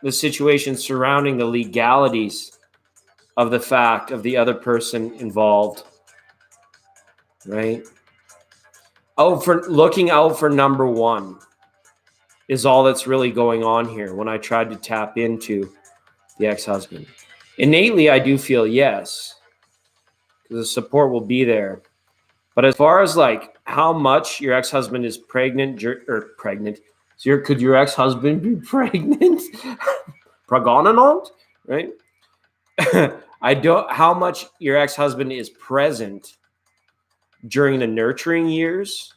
the situation surrounding the legalities of the fact of the other person involved, right? Looking out for number one is all that's really going on here when I tried to tap into the ex-husband. Innately, I do feel yes, because the support will be there. But as far as how much your ex-husband is pregnant, so could your ex-husband be pregnant? Pregnant, right? How much your ex-husband is present during the nurturing years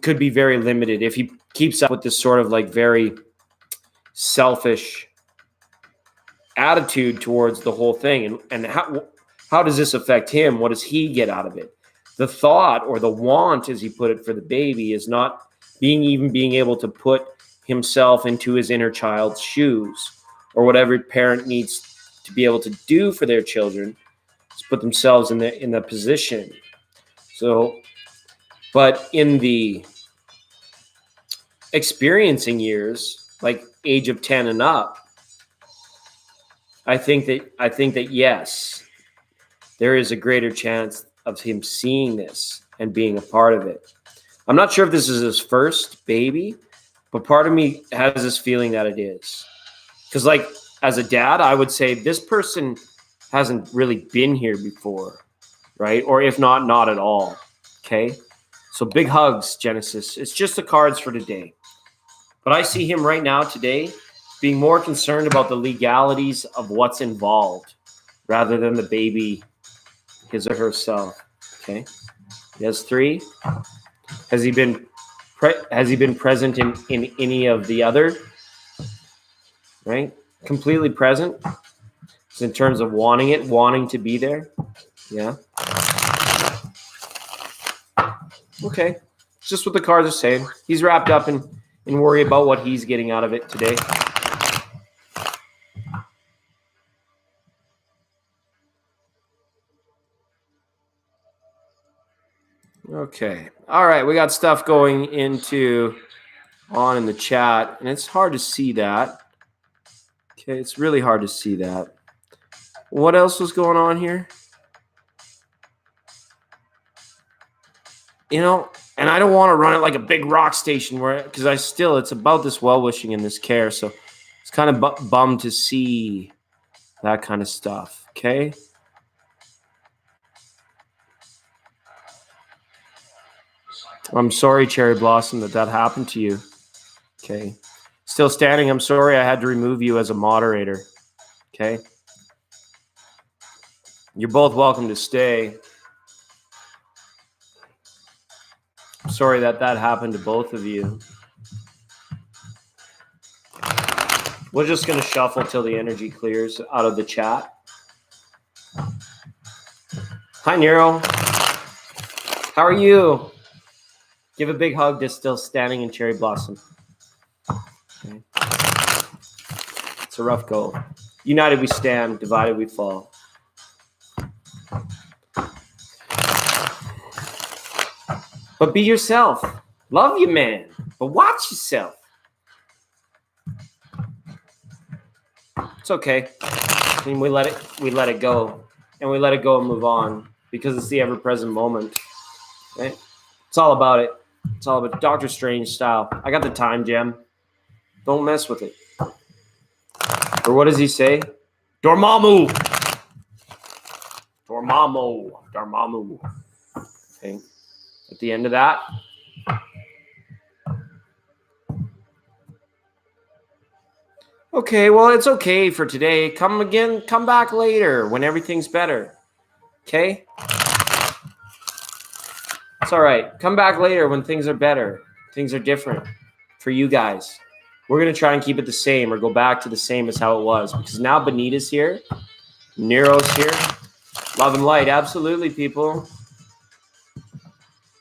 could be very limited if he keeps up with this sort of very selfish attitude towards the whole thing. And how does this affect him? What does he get out of it? The thought or the want, as he put it, for the baby is not being able to put himself into his inner child's shoes, or what every parent needs to be able to do for their children is put themselves in the position. So, but in the experiencing years, like age of 10 and up, I think that yes, there is a greater chance of him seeing this and being a part of it. I'm not sure if this is his first baby, but part of me has this feeling that it is. Because, like, as a dad, I would say this person hasn't really been here before, right? Or if not, not at all. Okay? So big hugs, Genesis. It's just the cards for today. But I see him right now today being more concerned about the legalities of what's involved rather than the baby, his or herself. Okay? He has 3. Has he been present in any of the other? Right? Completely present. So in terms of wanting to be there. Yeah. Okay. It's just what the cards are saying. He's wrapped up in worry about what he's getting out of it today. Okay. All right. We got stuff going on in the chat, and it's hard to see that. Okay. It's really hard to see that. What else was going on here? You know, and I don't want to run it like a big rock station because it's about this well-wishing and this care. So it's kind of bummed to see that kind of stuff. Okay. I'm sorry, Cherry Blossom, that happened to you. Okay. Still standing. I'm sorry I had to remove you as a moderator. Okay. You're both welcome to stay. I'm sorry that happened to both of you. We're just going to shuffle till the energy clears out of the chat. Hi, Nero. How are you? Give a big hug to Still Standing in Cherry Blossom. Okay. It's a rough go. United we stand, divided we fall. But be yourself. Love you, man. But watch yourself. It's okay. I mean, we let it go. And we let it go and move on. Because it's the ever-present moment. Right? It's all about it. It's all about Doctor Strange style. I got the time gem. Don't mess with it. Or what does he say? Dormammu. Dormammu. Dormammu. Okay. At the end of that. Okay, well, it's okay for today. Come back later when everything's better. Okay? It's all right. Come back later when things are better. Things are different for you guys. We're going to try and keep it the same or go back to the same as how it was. Because now Benita's here. Nero's here. Love and light. Absolutely, people.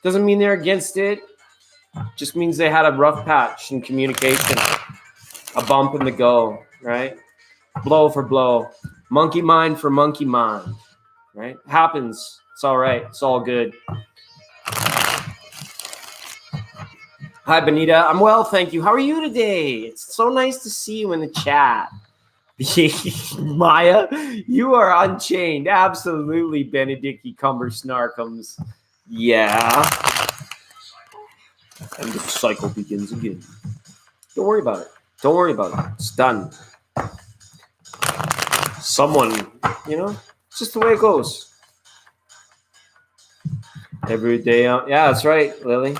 Doesn't mean they're against it. Just means they had a rough patch in communication. A bump in the go, right? Blow for blow. Monkey mind for monkey mind, right? Happens. It's all right. It's all good. Hi, Benita. I'm well, thank you. How are you today? It's so nice to see you in the chat. Maya, you are unchained. Absolutely, Benedicti Cumber Snarkums. Yeah. And the cycle begins again. Don't worry about it. Don't worry about it. It's done. Someone, it's just the way it goes. Every day. Yeah, that's right, Lily.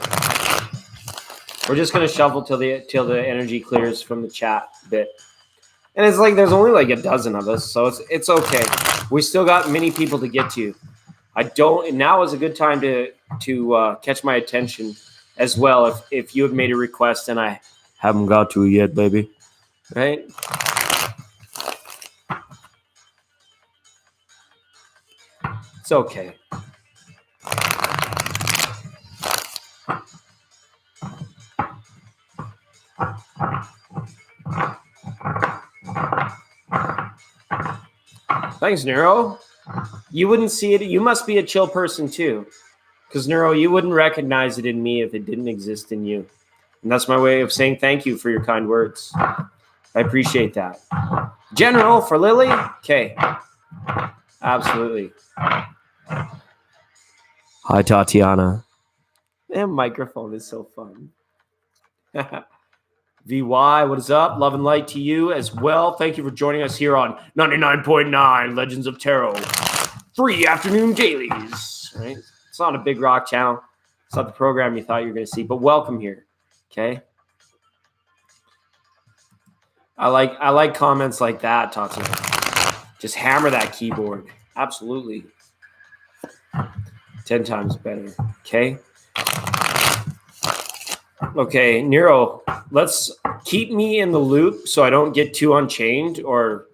We're just gonna shuffle till the energy clears from the chat bit. And it's like there's only like a dozen of us, so it's okay. We still got many people to get to. Now is a good time to catch my attention as well if you have made a request and I haven't got to it yet, baby. Right? It's okay. Thanks, Neuro. You wouldn't see it. You must be a chill person too. Because, Neuro, you wouldn't recognize it in me if it didn't exist in you. And that's my way of saying thank you for your kind words. I appreciate that. General for Lily? Okay. Absolutely. Hi, Tatiana. That microphone is so fun. VY, what is up? Love and light to you as well. Thank you for joining us here on 99.9 Legends of Tarot. Free afternoon dailies. Right? It's not a big rock channel. It's not the program you thought you were going to see, but welcome here. Okay. I like comments like that, Tatiana. Just hammer that keyboard. Absolutely. 10 times better. Okay. Okay, Nero, let's keep me in the loop so I don't get too unchained or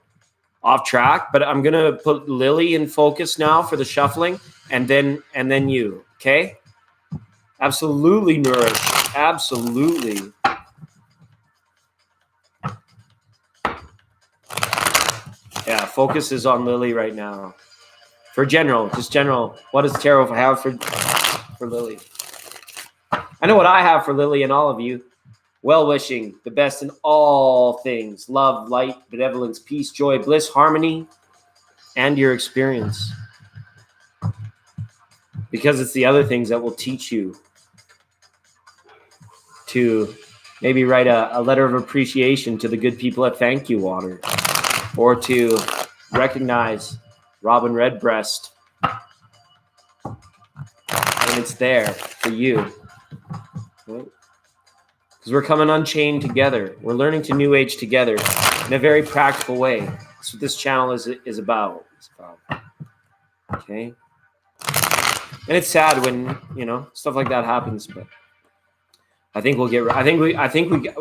off track, but I'm going to put Lily in focus now for the shuffling and then you, okay? Absolutely, Nourish. Absolutely. Yeah, focus is on Lily right now. For general, just general, what does tarot have for Lily? I know what I have for Lily and all of you. Well-wishing, the best in all things. Love, light, benevolence, peace, joy, bliss, harmony, and your experience. Because it's the other things that will teach you to maybe write a letter of appreciation to the good people at Thank You Water, or to recognize Robin Redbreast when it's there for you. Because we're coming unchained together. We're learning to New Age together in a very practical way. That's what this channel is about. Okay. And it's sad when, stuff like that happens, but I think we'll get. I think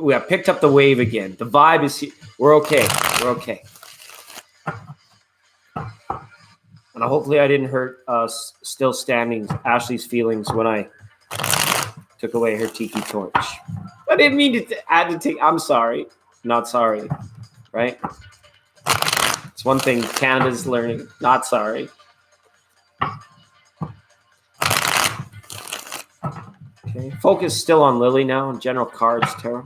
we have picked up the wave again. The vibe is here. We're okay. We're okay. And hopefully I didn't hurt still standing Ashley's feelings when I took away her tiki torch. I didn't mean to add to take. I'm sorry. Not sorry. Right? It's one thing Canada's learning. Not sorry. Okay. Focus still on Lily now and general cards, tarot.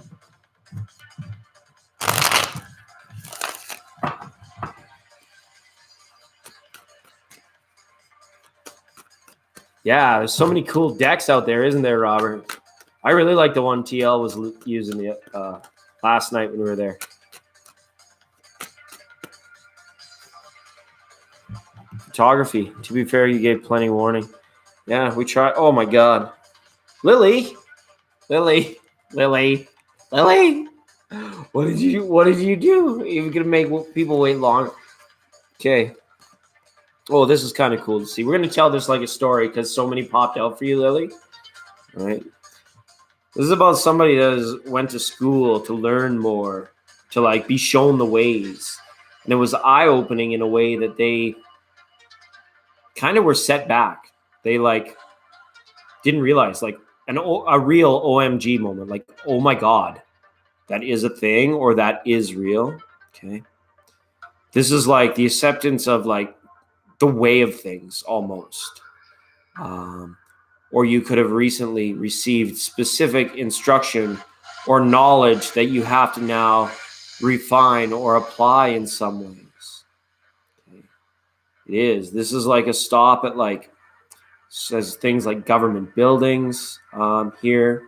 Yeah, there's so many cool decks out there, isn't there, Robert? I really like the one TL was using the last night when we were there. Photography. To be fair, you gave plenty warning. Yeah, we tried. Oh my God, Lily. What did you do? You're gonna make people wait longer. Okay. Oh, this is kind of cool to see. We're going to tell this like a story because so many popped out for you, Lily. All right. This is about somebody that went to school to learn more, to like be shown the ways. And it was eye-opening in a way that they kind of were set back. They like didn't realize like a real OMG moment. Like, oh my God, that is a thing or that is real. Okay. This is like the acceptance of like the way of things almost. Or you could have recently received specific instruction or knowledge that you have to now refine or apply in some ways. Okay. It is. This is like a stop at like, says things like government buildings here,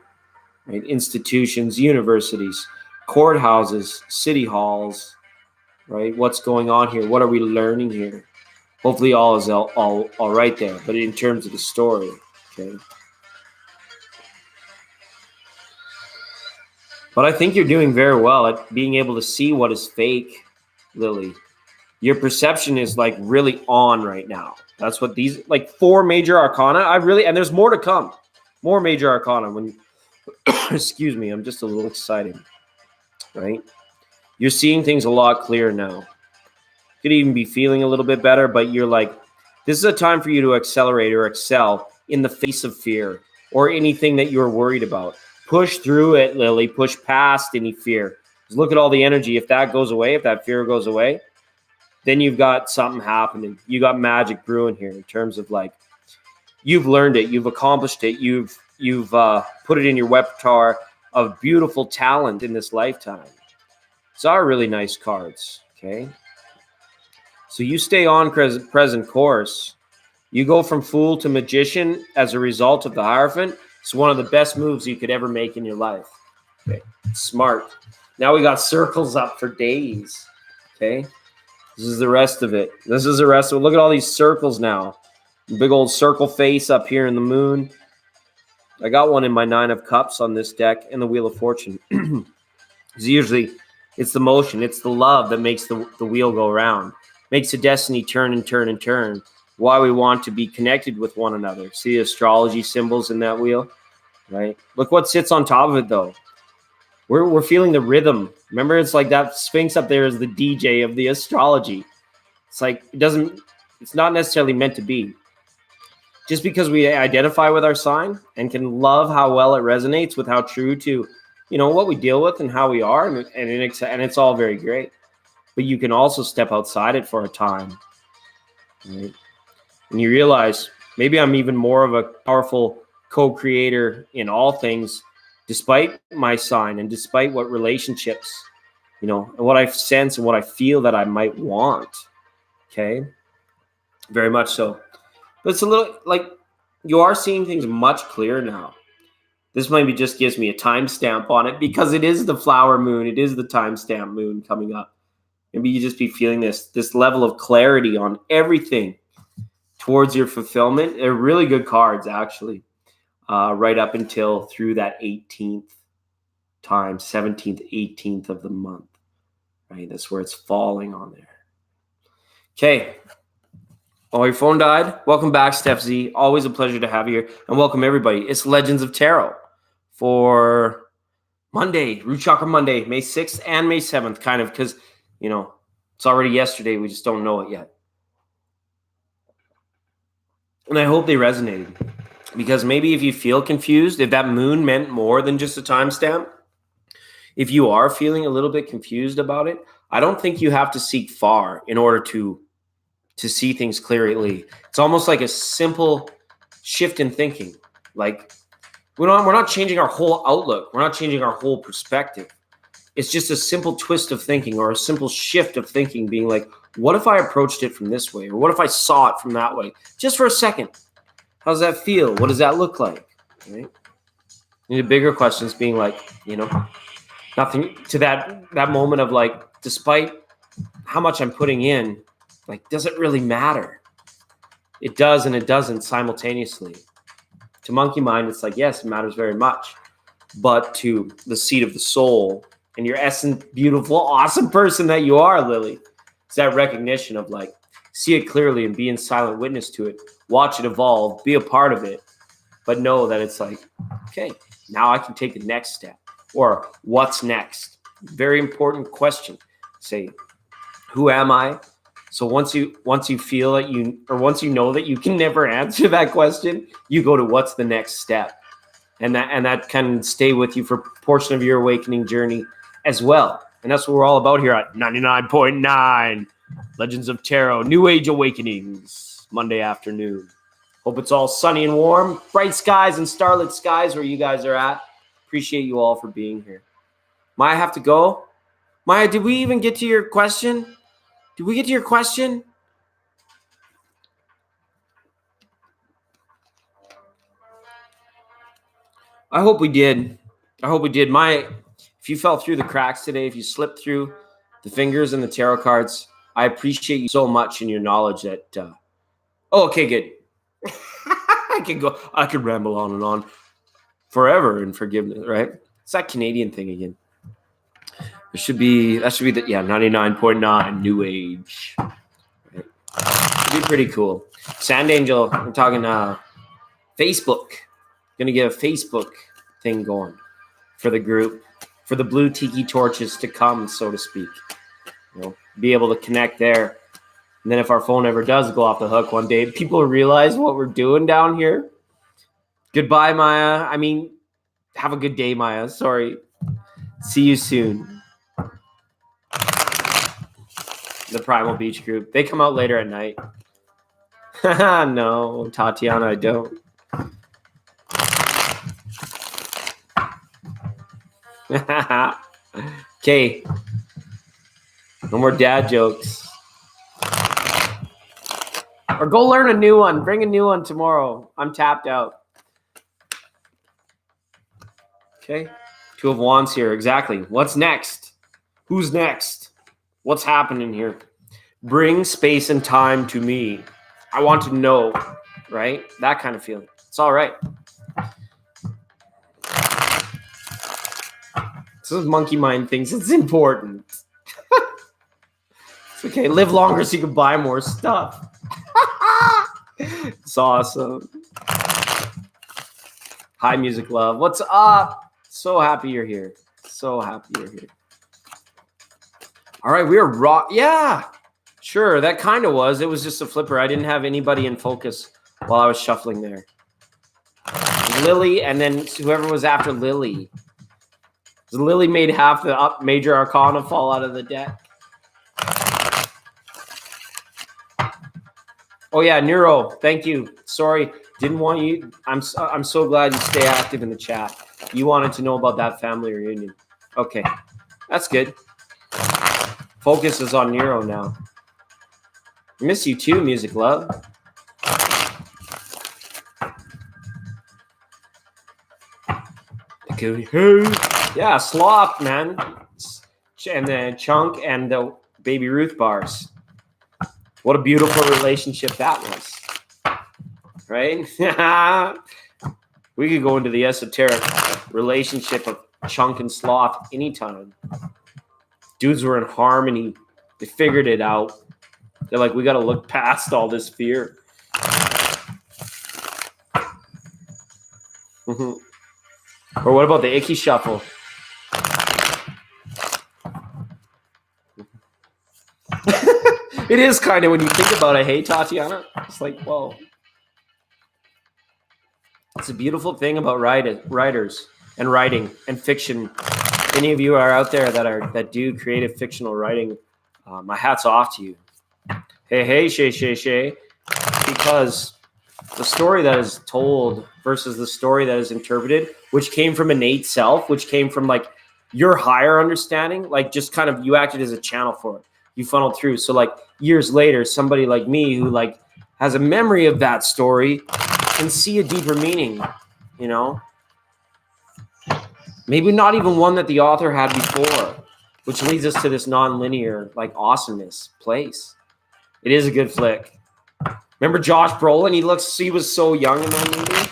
right? Institutions, universities, courthouses, city halls, right? What's going on here? What are we learning here? Hopefully all is all right there. But in terms of the story, okay. But I think you're doing very well at being able to see what is fake, Lily. Your perception is like really on right now. That's what these like 4 major arcana. And there's more to come. More major arcana. When excuse me, I'm just a little excited. Right? You're seeing things a lot clearer now. Could even be feeling a little bit better, but you're like, this is a time for you to accelerate or excel in the face of fear or anything that you're worried about. Push through it, Lily. Push past any fear. Just look at all the energy. If that goes away, if that fear goes away, then you've got something happening. You got magic brewing here in terms of like, you've learned it, you've accomplished it, you've put it in your repertoire of beautiful talent in this lifetime. These are really nice cards, okay? So you stay on present course. You go from fool to magician as a result of the Hierophant. It's one of the best moves you could ever make in your life. Okay, smart. Now we got circles up for days. Okay, this is the rest of it. This is the rest of it. Look at all these circles now. Big old circle face up here in the moon. I got one in my 9 of Cups on this deck and the Wheel of Fortune. Usually it's the motion, it's the love that makes the wheel go around. Makes the destiny turn and turn and turn. Why we want to be connected with one another. See the astrology symbols in that wheel, right? Look what sits on top of it, though. We're feeling the rhythm. Remember, it's like that Sphinx up there is the DJ of the astrology. It's like it's not necessarily meant to be. Just because we identify with our sign and can love how well it resonates with how true to, what we deal with and how we are, and it's all very great. But you can also step outside it for a time, right? And you realize maybe I'm even more of a powerful co-creator in all things, despite my sign and despite what relationships, and what I sense and what I feel that I might want. Okay. Very much so. But it's a little like you are seeing things much clearer now. This maybe just gives me a timestamp on it because it is the flower moon. It is the timestamp moon coming up. Maybe you just be feeling this level of clarity on everything towards your fulfillment. They're really good cards, actually, right up until through that 18th time, 17th, 18th of the month, right? That's where it's falling on there. Okay. Oh, your phone died? Welcome back, Steph Z. Always a pleasure to have you here. And welcome, everybody. It's Legends of Tarot for Monday, Root Chakra Monday, May 6th and May 7th, kind of, because, it's already yesterday. We just don't know it yet. And I hope they resonated, because maybe if you feel confused, if that moon meant more than just a timestamp, if you are feeling a little bit confused about it, I don't think you have to seek far in order to see things clearly. It's almost like a simple shift in thinking. Like we're not changing our whole outlook. We're not changing our whole perspective. It's just a simple twist of thinking or a simple shift of thinking, being like, what if I approached it from this way? Or what if I saw it from that way? Just for a second. How does that feel? What does that look like? Right? And the bigger questions being like, nothing to that moment of like, despite how much I'm putting in, like, does it really matter? It does and it doesn't simultaneously. To monkey mind, it's like, yes, it matters very much. But to the seat of the soul and your essence, beautiful, awesome person that you are, Lily, it's that recognition of like, see it clearly and be in silent witness to it. Watch it evolve, be a part of it, but know that it's like, okay, now I can take the next step. Or what's next? Very important question. Say, who am I? So once you feel that once you know that you can never answer that question, you go to what's the next step. And that can stay with you for a portion of your awakening journey as well. And that's what we're all about here at 99.9 Legends of Tarot, New Age Awakenings, Monday afternoon. Hope it's all sunny and warm, bright skies and starlit skies where you guys are at. Appreciate you all for being here. Maya, I have to go. Maya, did we even get to your question? Did we get to your question? I hope we did. Maya, if you fell through the cracks today, if you slipped through the fingers and the tarot cards, I appreciate you so much in your knowledge that, okay, good. I could ramble on and on forever in forgiveness, right? It's that Canadian thing again. That should be 99.9 New Age. Right? It'd be pretty cool. Sand Angel, we're talking Facebook. Gonna get a Facebook thing going for the group, for the blue tiki torches to come, so to speak. Be able to connect there. And then if our phone ever does go off the hook one day, people realize what we're doing down here. Goodbye, Maya. I mean, have a good day, Maya. Sorry. See you soon. The Primal Beach group. They come out later at night. No, Tatiana, I don't. Okay. No more dad jokes. Or go learn a new one. Bring a new one tomorrow. I'm tapped out. Okay. Two of Wands here. Exactly. What's next? Who's next? What's happening here? Bring space and time to me. I want to know, right? That kind of feeling. It's all right. This is monkey mind thinks it's important. It's okay. Live longer so you can buy more stuff. It's awesome. Hi, Music Love. What's up? So happy you're here. So happy you're here. All right, we are raw. Yeah, sure. That kind of was. It was just a flipper. I didn't have anybody in focus while I was shuffling there. Lily, and then whoever was after Lily. Lily made half the up major arcana fall out of the deck. Oh yeah, Nero, thank you. Sorry, didn't want you. I'm so glad you stay active in the chat. You wanted to know about that family reunion. Okay, that's good. Focus is on Nero now. I miss you too, Music Love. Yeah, Sloth, man. And then Chunk and the Baby Ruth bars. What a beautiful relationship that was. Right? We could go into the esoteric relationship of Chunk and Sloth anytime. Dudes were in harmony. They figured it out. They're like, we got to look past all this fear. Or what about the icky shuffle? It is kind of when you think about it, hey, Tatiana? It's like, whoa. It's a beautiful thing about writers and writing and fiction. Any of you are out there that do creative fictional writing, my hat's off to you. Hey, Shay. Because the story that is told versus the story that is interpreted, which came from innate self, which came from like your higher understanding, like just kind of you acted as a channel for it. You funneled through. So like years later, somebody like me who like has a memory of that story can see a deeper meaning, you know? Maybe not even one that the author had before, which leads us to this non-linear like awesomeness place. It is a good flick. Remember Josh Brolin? He was so young in that movie.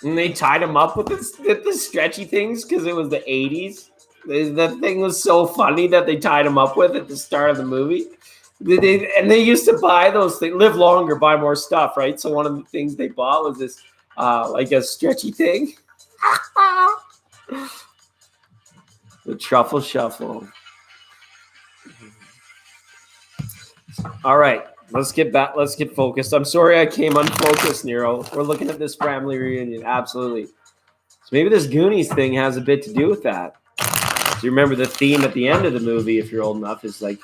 And they tied him up with the stretchy things because it was the 80s. The thing was so funny that they tied him up with at the start of the movie. They used to buy those things, live longer, buy more stuff, right? So one of the things they bought was this like a stretchy thing. The truffle shuffle. All right, let's get back. Let's get focused. I'm sorry I came unfocused, Nero. We're looking at this family reunion. Absolutely. So maybe this Goonies thing has a bit to do with that. So you remember the theme at the end of the movie, if you're old enough, is like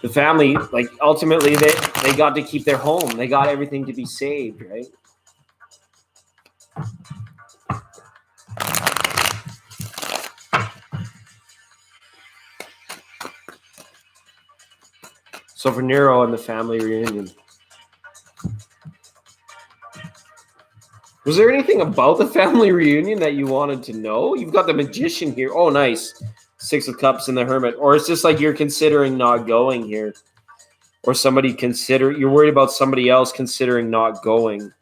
the family, like ultimately they got to keep their home. They got everything to be saved, right? So for Nero and the family reunion. Was there anything about the family reunion that you wanted to know? You've got the Magician here. Oh, nice. Six of Cups and the Hermit. Or it's just like you're considering not going here. Or you're worried about somebody else considering not going.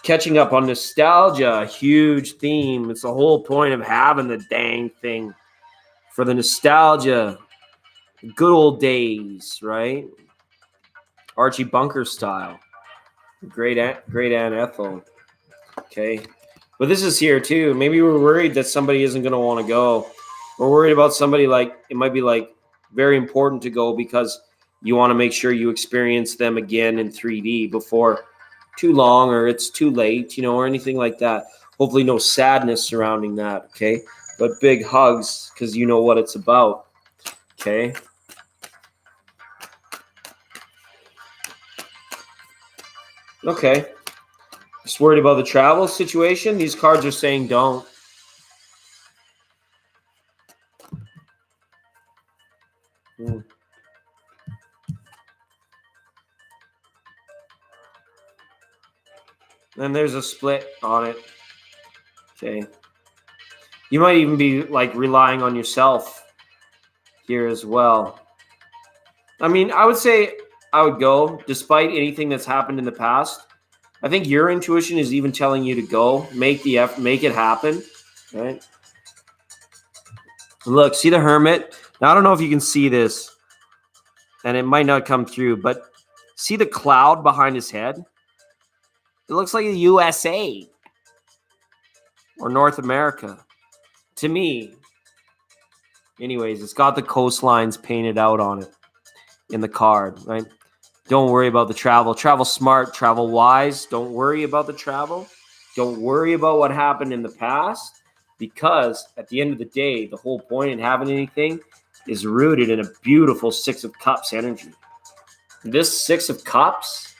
Catching up on nostalgia, a huge theme. It's the whole point of having the dang thing. For the nostalgia. Good old days, right? Archie Bunker style. Great Aunt Ethel. Okay. But this is here too. Maybe we're worried that somebody isn't going to want to go. We're worried about somebody like, it might be like very important to go because you want to make sure you experience them again in 3D before too long or it's too late, or anything like that. Hopefully no sadness surrounding that, okay? But big hugs, because you know what it's about, okay? Okay. Just worried about the travel situation? These cards are saying don't. And there's a split on it. Okay. You might even be like relying on yourself here as well. I mean, I would say I would go despite anything that's happened in the past. I think your intuition is even telling you to go, make it happen, right? Look, see the Hermit? Now I don't know if you can see this, and it might not come through, but see the cloud behind his head? It looks like the USA or North America. To me, anyways, it's got the coastlines painted out on it in the card, right? Don't worry about the travel. Travel smart, travel wise. Don't worry about the travel. Don't worry about what happened in the past, because at the end of the day, the whole point in having anything is rooted in a beautiful Six of Cups energy. This Six of Cups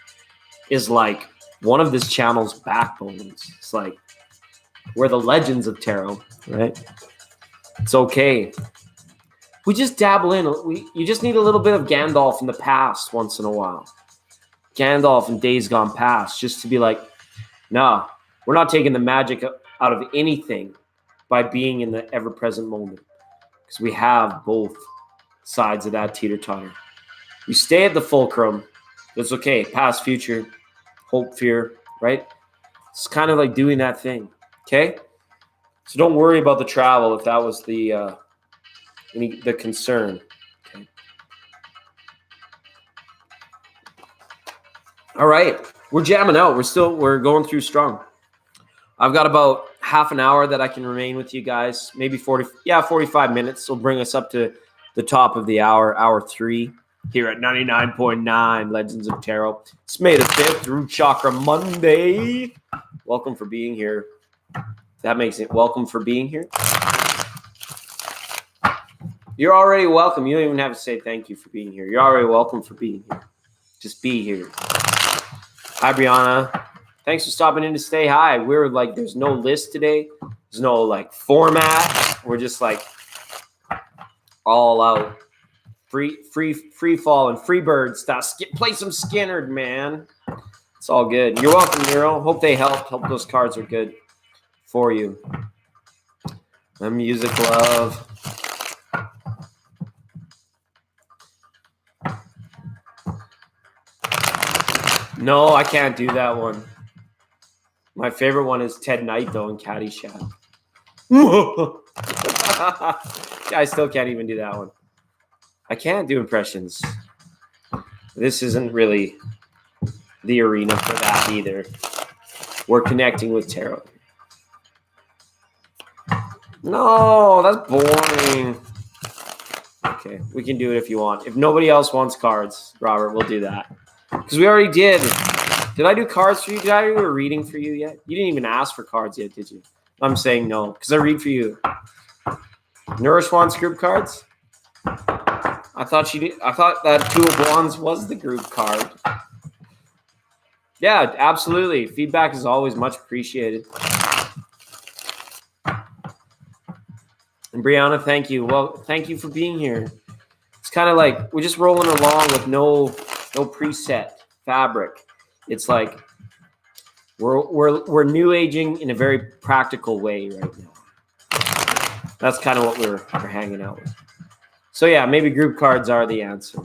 is like one of this channel's backbones. It's like we're the legends of tarot, right? It's okay. We just dabble in. You just need a little bit of Gandalf in the past once in a while. Gandalf in days gone past, just to be like, nah, we're not taking the magic out of anything by being in the ever-present moment. Because we have both sides of that teeter-totter. We stay at the fulcrum. It's okay. Past, future, hope, fear, right? It's kind of like doing that thing, okay? So don't worry about the travel if that was the concern. Okay. All right, we're jamming out. We're going through strong. I've got about half an hour that I can remain with you guys. Maybe 45 minutes. Will bring us up to the top of the hour 3 here at 99.9 Legends of Tarot. It's May the 5th, Root Chakra Monday. Welcome for being here. That makes it welcome for being here. You're already welcome. You don't even have to say thank you for being here. You're already welcome for being here. Just be here. Hi, Brianna. Thanks for stopping in to say hi. We're like, there's no list today. There's no like format. We're just like all out. Free fall and free bird stuff. Play some Skinnerd, man. It's all good. You're welcome, Nero. Hope they helped. Hope those cards are good for you. The music love. No, I can't do that one. My favorite one is Ted Knight, though, in Caddyshack. I still can't even do that one. I can't do impressions. This isn't really the arena for that either. We're connecting with tarot. No, that's boring. Okay, we can do it if you want. If nobody else wants cards, Robert, we'll do that. Because we already did. Did I do cards for you? Did I do a reading for you yet? You didn't even ask for cards yet, did you? I'm saying no, because I read for you. Nourish wants group cards? I thought she did. I thought that Two of Wands was the group card. Yeah, absolutely. Feedback is always much appreciated. And Brianna, thank you. Well, thank you for being here. It's kind of like we're just rolling along with no preset fabric. It's like we're new aging in a very practical way right now. That's kind of what we're hanging out with. So yeah, maybe group cards are the answer.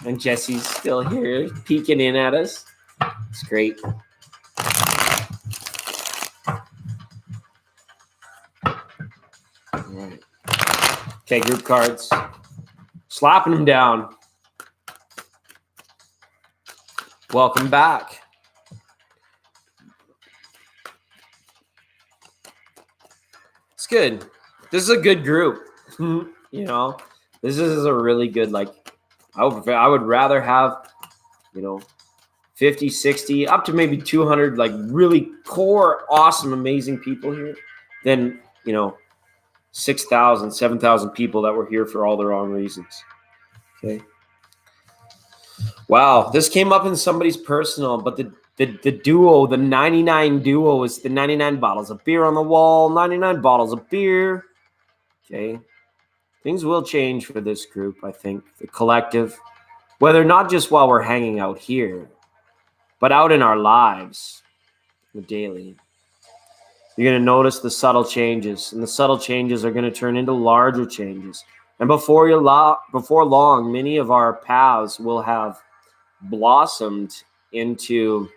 And Jesse's still here, peeking in at us. It's great. All right. Okay, group cards. Slapping them down. Welcome back. It's good. This is a good group. You know, this is a really good, like, I would rather have, 50, 60, up to maybe 200, like really core, awesome, amazing people here, then, 6,000, 7,000 people that were here for all the wrong reasons. Okay. Wow. This came up in somebody's personal, but the duo, the 99 duo is the 99 bottles of beer on the wall, 99 bottles of beer. Okay. Things will change for this group, I think, the collective, whether not just while we're hanging out here, but out in our lives, the daily. You're going to notice the subtle changes, and the subtle changes are going to turn into larger changes. And before long, many of our paths will have blossomed into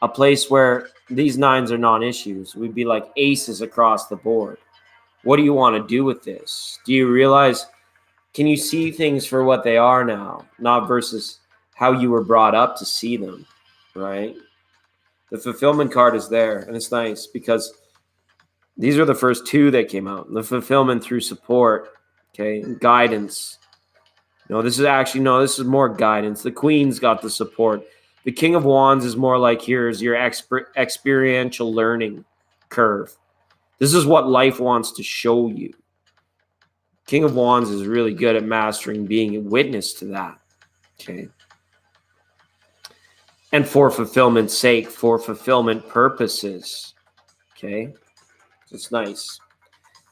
a place where these nines are non-issues. We'd be like aces across the board. What do you want to do with this? Do you realize, can you see things for what they are now, not versus how you were brought up to see them, right? The fulfillment card is there, and it's nice because these are the first two that came out. The fulfillment through support, okay, and guidance. This is more guidance. The Queen's got the support. The King of Wands is more like, here's your experiential learning curve. This is what life wants to show you. King of Wands is really good at mastering being a witness to that. Okay. And for fulfillment's sake, for fulfillment purposes. Okay. It's nice.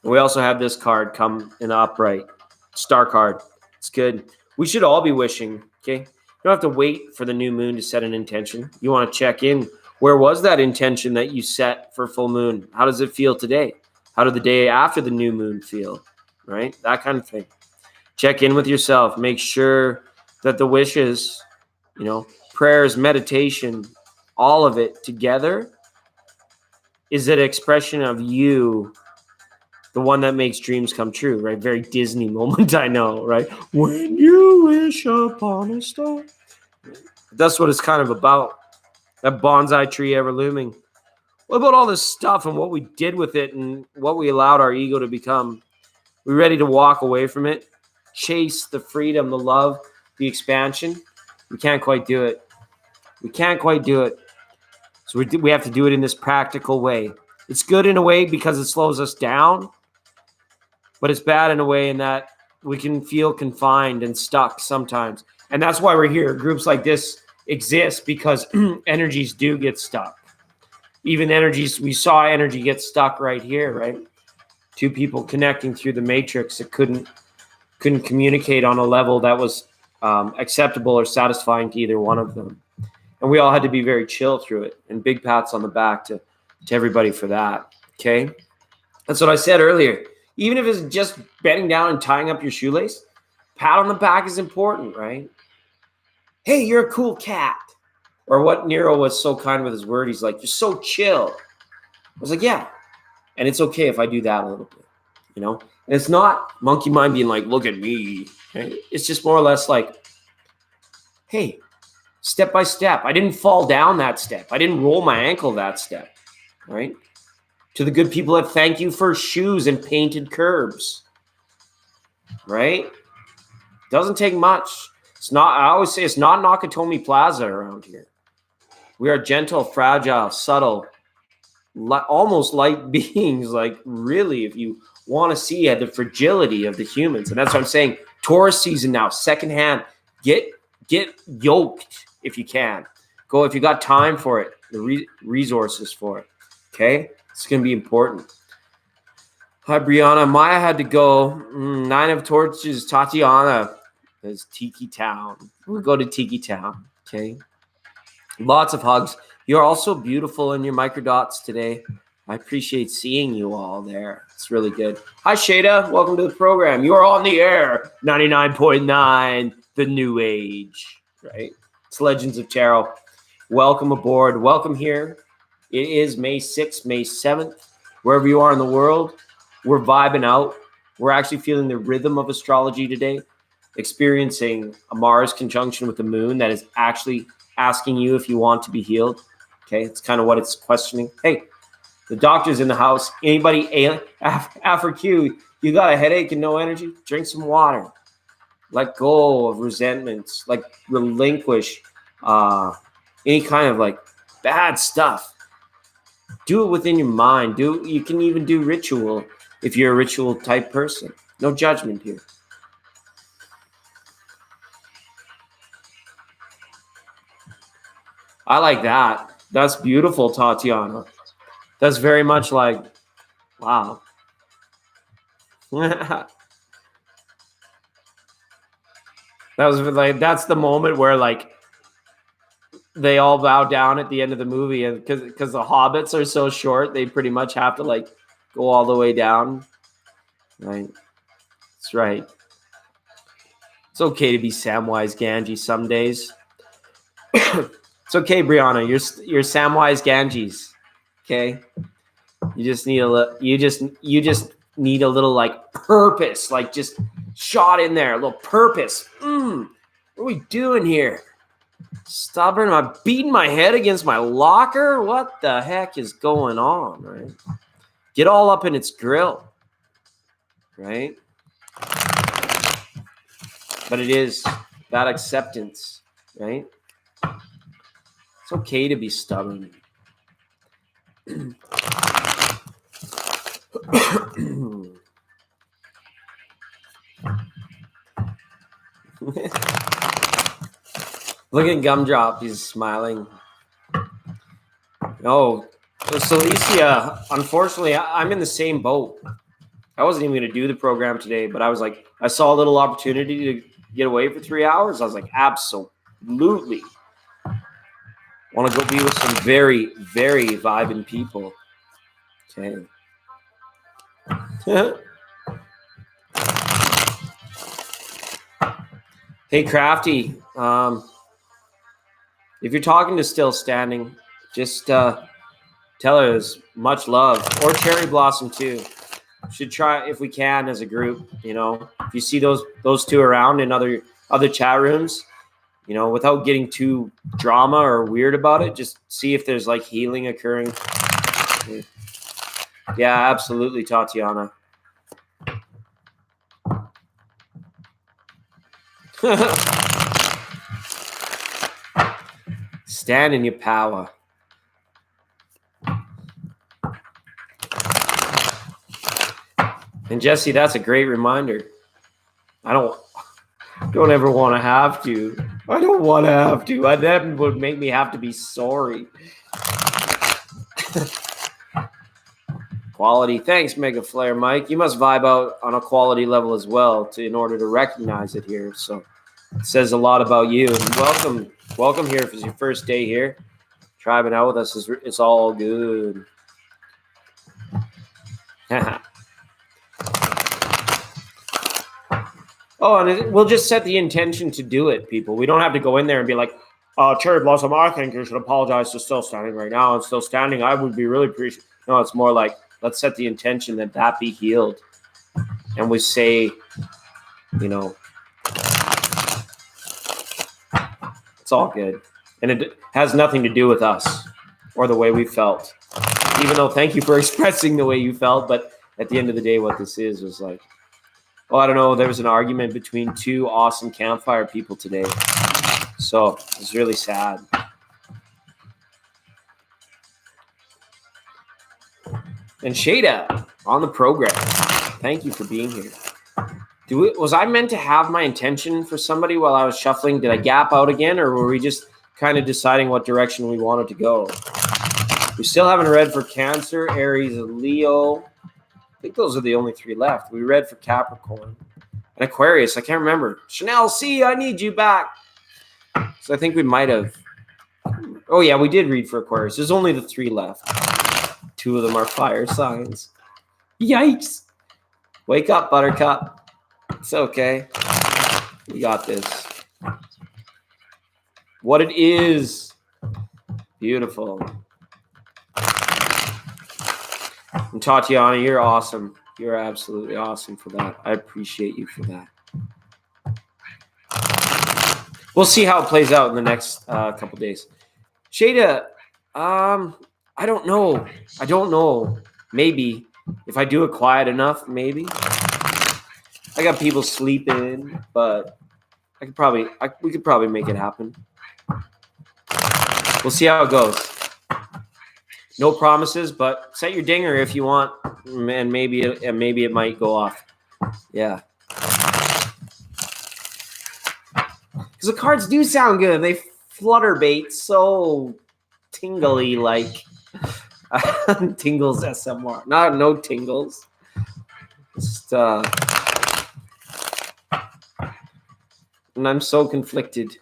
And we also have this card come in upright. Star card. It's good. We should all be wishing. Okay. You don't have to wait for the new moon to set an intention. You want to check in. Where was that intention that you set for full moon? How does it feel today? How did the day after the new moon feel? Right? That kind of thing. Check in with yourself. Make sure that the wishes, prayers, meditation, all of it together is an expression of you, the one that makes dreams come true, right? Very Disney moment, I know, right? When you wish upon a star. That's what it's kind of about. That bonsai tree ever looming. What about all this stuff and what we did with it and what we allowed our ego to become? We ready to walk away from it? Chase the freedom, the love, the expansion? We can't quite do it. We can't quite do it. So we have to do it in this practical way. It's good in a way because it slows us down, but it's bad in a way in that we can feel confined and stuck sometimes. And that's why we're here. Groups like this exist because energies do get stuck. Even energies, we saw energy get stuck right here, right? Two people connecting through the matrix that couldn't communicate on a level that was acceptable or satisfying to either one of them. And we all had to be very chill through it. And big pats on the back to everybody for that. Okay? That's what I said earlier. Even if it's just bending down and tying up your shoelace, pat on the back is important, right? Hey, you're a cool cat. Or what Nero was so kind with his word. He's like, you're so chill. I was like, yeah. And it's okay if I do that a little bit, And it's not monkey mind being like, look at me. Okay? It's just more or less like, hey, step by step. I didn't fall down that step. I didn't roll my ankle that step, right? To the good people that thank you for shoes and painted curbs, right? Doesn't take much. I always say it's not Nakatomi Plaza around here. We are gentle, fragile, subtle, almost light beings. Like really, if you want to see the fragility of the humans. And that's what I'm saying. Taurus season now, secondhand. Get yoked if you can. Go if you got time for it, the resources for it. Okay? It's going to be important. Hi, Brianna. Maya had to go. 9 of Torches. Tatiana is Tiki Town. We'll go to Tiki Town. Okay? Lots of hugs. You're also beautiful in your microdots today. I appreciate seeing you all there. It's really good. Hi, Shada. Welcome to the program. You're on the air. 99.9, the new age. Right? It's Legends of Tarot. Welcome aboard. Welcome here. It is May 6th, May 7th. Wherever you are in the world, we're vibing out. We're actually feeling the rhythm of astrology today, experiencing a Mars conjunction with the moon that is actually asking you if you want to be healed. Okay, it's kind of what it's questioning. Hey, the doctor's in the house. Anybody after Q, you got a headache and no energy? Drink some water. Let go of resentments. Like relinquish any kind of like bad stuff. Do it within your mind. You can even do ritual if you're a ritual type person. No judgment here. I like that. That's beautiful, Tatiana. That's very much like, wow. That was like, that's the moment where like they all bow down at the end of the movie, and because the hobbits are so short, they pretty much have to like go all the way down. Right. That's right. It's okay to be Samwise Gamgee some days. It's okay, Brianna. You're Samwise Ganges. Okay. You just need you just need a little like purpose, like just shot in there, a little purpose. What are we doing here? Stubborn? Am I beating my head against my locker? What the heck is going on? Right? Get all up in its grill. Right? But it is that acceptance, right? It's okay to be stubborn. Look at Gumdrop. He's smiling. Oh, so Celicia, unfortunately, I'm in the same boat. I wasn't even going to do the program today, but I was like, I saw a little opportunity to get away for 3 hours. I was like, absolutely. Want to go be with some very, very vibing people. Okay. Hey, Crafty. If you're talking to Still Standing, just tell her there's much love. Or Cherry Blossom, too. Should try if we can as a group. You know, if you see those two around in other chat rooms, you know, without getting too drama or weird about it, just see if there's like healing occurring. Yeah, absolutely, Tatiana. Stand in your power. And Jesse, that's a great reminder. I don't ever want to have to. I don't want to have to. That would make me have to be sorry. Quality. Thanks, Mega Flare Mike. You must vibe out on a quality level as well in order to recognize it here. So it says a lot about you. And welcome here if it's your first day here. Tribing out with us it's all good. Oh, and we'll just set the intention to do it, people. We don't have to go in there and be like, Cherry Blossom, I think you should apologize to Still Standing right now. And Still Standing, I would be really appreciative. No, it's more like, let's set the intention that be healed. And we say, you know, it's all good. And it has nothing to do with us or the way we felt. Even though thank you for expressing the way you felt. But at the end of the day, what this is was like, well, I don't know. There was an argument between two awesome campfire people today. So it's really sad. And Shada on the program. Thank you for being here. Was I meant to have my intention for somebody while I was shuffling? Did I gap out again, or were we just kind of deciding what direction we wanted to go? We still haven't read for Cancer, Aries, Leo. I think those are the only three left. We read for Capricorn and Aquarius. I can't remember. Chanel C, I need you back. So I think we might have. Oh, yeah, we did read for Aquarius. There's only the three left. Two of them are fire signs. Yikes. Wake up, Buttercup. It's okay. We got this. What it is. Beautiful. And Tatiana, you're awesome. You're absolutely awesome for that. I appreciate you for that. We'll see how it plays out in the next couple days. Shada, I don't know. I don't know. Maybe. If I do it quiet enough, maybe. I got people sleeping, but we could probably make it happen. We'll see how it goes. No promises, but set your dinger if you want, and maybe it might go off. Yeah. Because the cards do sound good. They flutter bait so tingly, like tingles SMR. No tingles. Just and I'm so conflicted.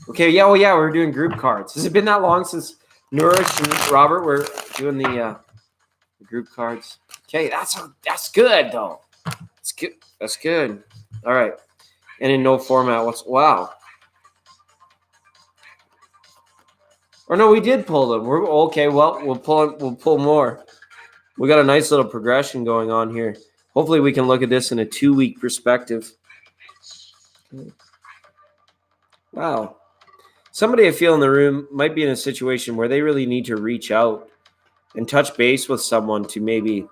Okay, yeah, well, yeah, we're doing group cards. Has it been that long since Nourish and Robert were doing the group cards? Okay, that's good though. It's good. That's good. All right, and in no format. Wow? Or no, we did pull them. We're okay. Well, we'll pull more. We got a nice little progression going on here. Hopefully, we can look at this in a 2-week perspective. Wow. Somebody I feel in the room might be in a situation where they really need to reach out and touch base with someone to maybe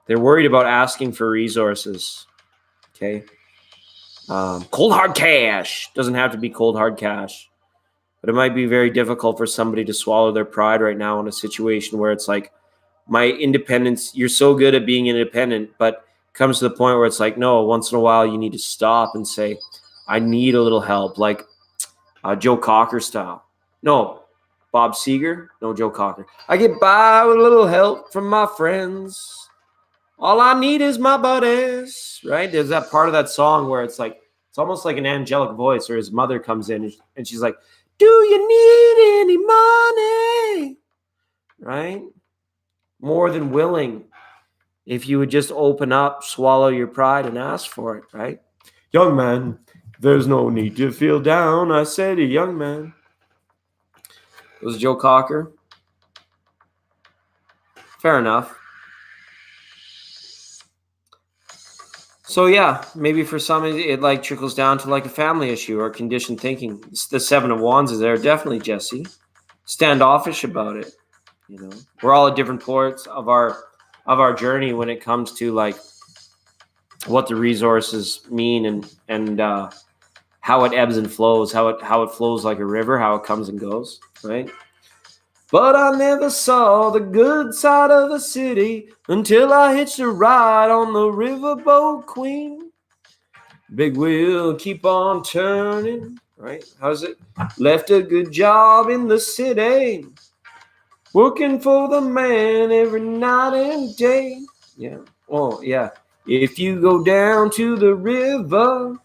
they're worried about asking for resources. Okay. Cold hard cash. Doesn't have to be cold hard cash, but it might be very difficult for somebody to swallow their pride right now in a situation where it's like, my independence, you're so good at being independent, but comes to the point where it's like, no, once in a while you need to stop and say, I need a little help, like Joe Cocker style. No, Bob Seger. No, Joe Cocker. I get by with a little help from my friends. All I need is my buddies, right? There's that part of that song where it's like, it's almost like an angelic voice, or his mother comes in and she's like, do you need any money? Right? More than willing, if you would just open up, swallow your pride, and ask for it, right? Young man, there's no need to feel down, I said, a young man. It was Joe Cocker. Fair enough. So yeah, maybe for some it like trickles down to like a family issue or conditioned thinking. The 7 of Wands is there, definitely, Jesse. Standoffish about it. You know, we're all at different parts of our journey when it comes to like what the resources mean and how it ebbs and flows, how it flows like a river, how it comes and goes, right? But I never saw the good side of the city until I hitched a ride on the riverboat Queen. Big wheel keep on turning, right? How's it? Left a good job in the city, working for the man every night and day. Yeah. Oh, yeah. If you go down to the river,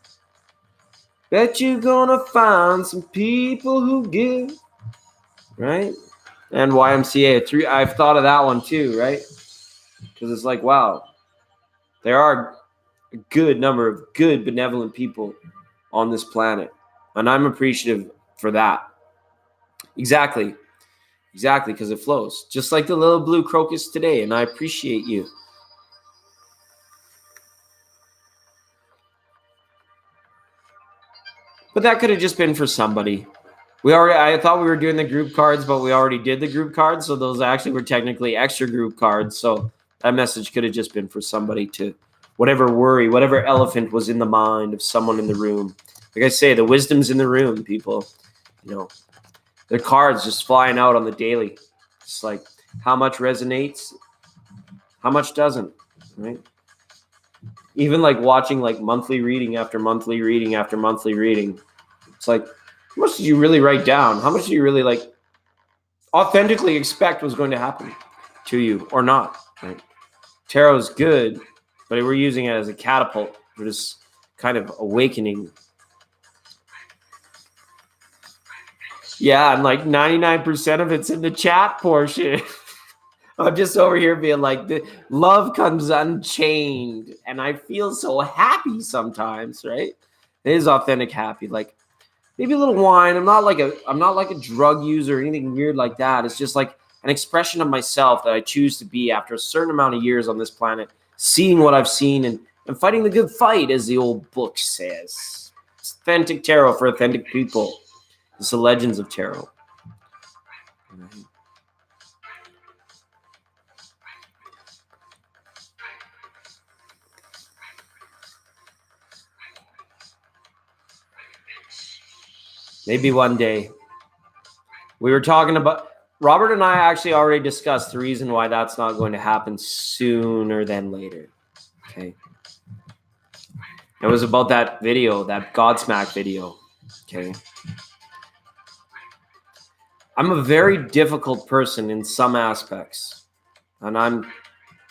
bet you're gonna find some people who give, right? And YMCA, I've thought of that one too, right? Because it's like, wow, there are a good number of good, benevolent people on this planet, and I'm appreciative for that. Exactly, because it flows, just like the little blue crocus today, and I appreciate you. But that could have just been for somebody. I thought we were doing the group cards, but we already did the group cards, so those actually were technically extra group cards. So that message could have just been for somebody to whatever worry, whatever elephant was in the mind of someone in the room. Like I say, the wisdom's in the room, people. You know, the cards just flying out on the daily. It's like how much resonates, how much doesn't, right? Even like watching like monthly reading after monthly reading after monthly reading. It's like, how much did you really write down? How much do you really like authentically expect was going to happen to you or not? Right? Tarot is good, but we're using it as a catapult for this kind of awakening. Yeah, and like 99% of it's in the chat portion. I'm just over here being like, the love comes unchained, and I feel so happy sometimes, right? It is authentic happy, like maybe a little wine. I'm not like a drug user or anything weird like that. It's just like an expression of myself that I choose to be after a certain amount of years on this planet, seeing what I've seen and fighting the good fight, as the old book says. It's authentic tarot for authentic people. It's the legends of tarot. Maybe one day. We were talking about, Robert and I actually already discussed the reason why that's not going to happen sooner than later. Okay. It was about that video, that Godsmack video. Okay. I'm a very difficult person in some aspects, and I'm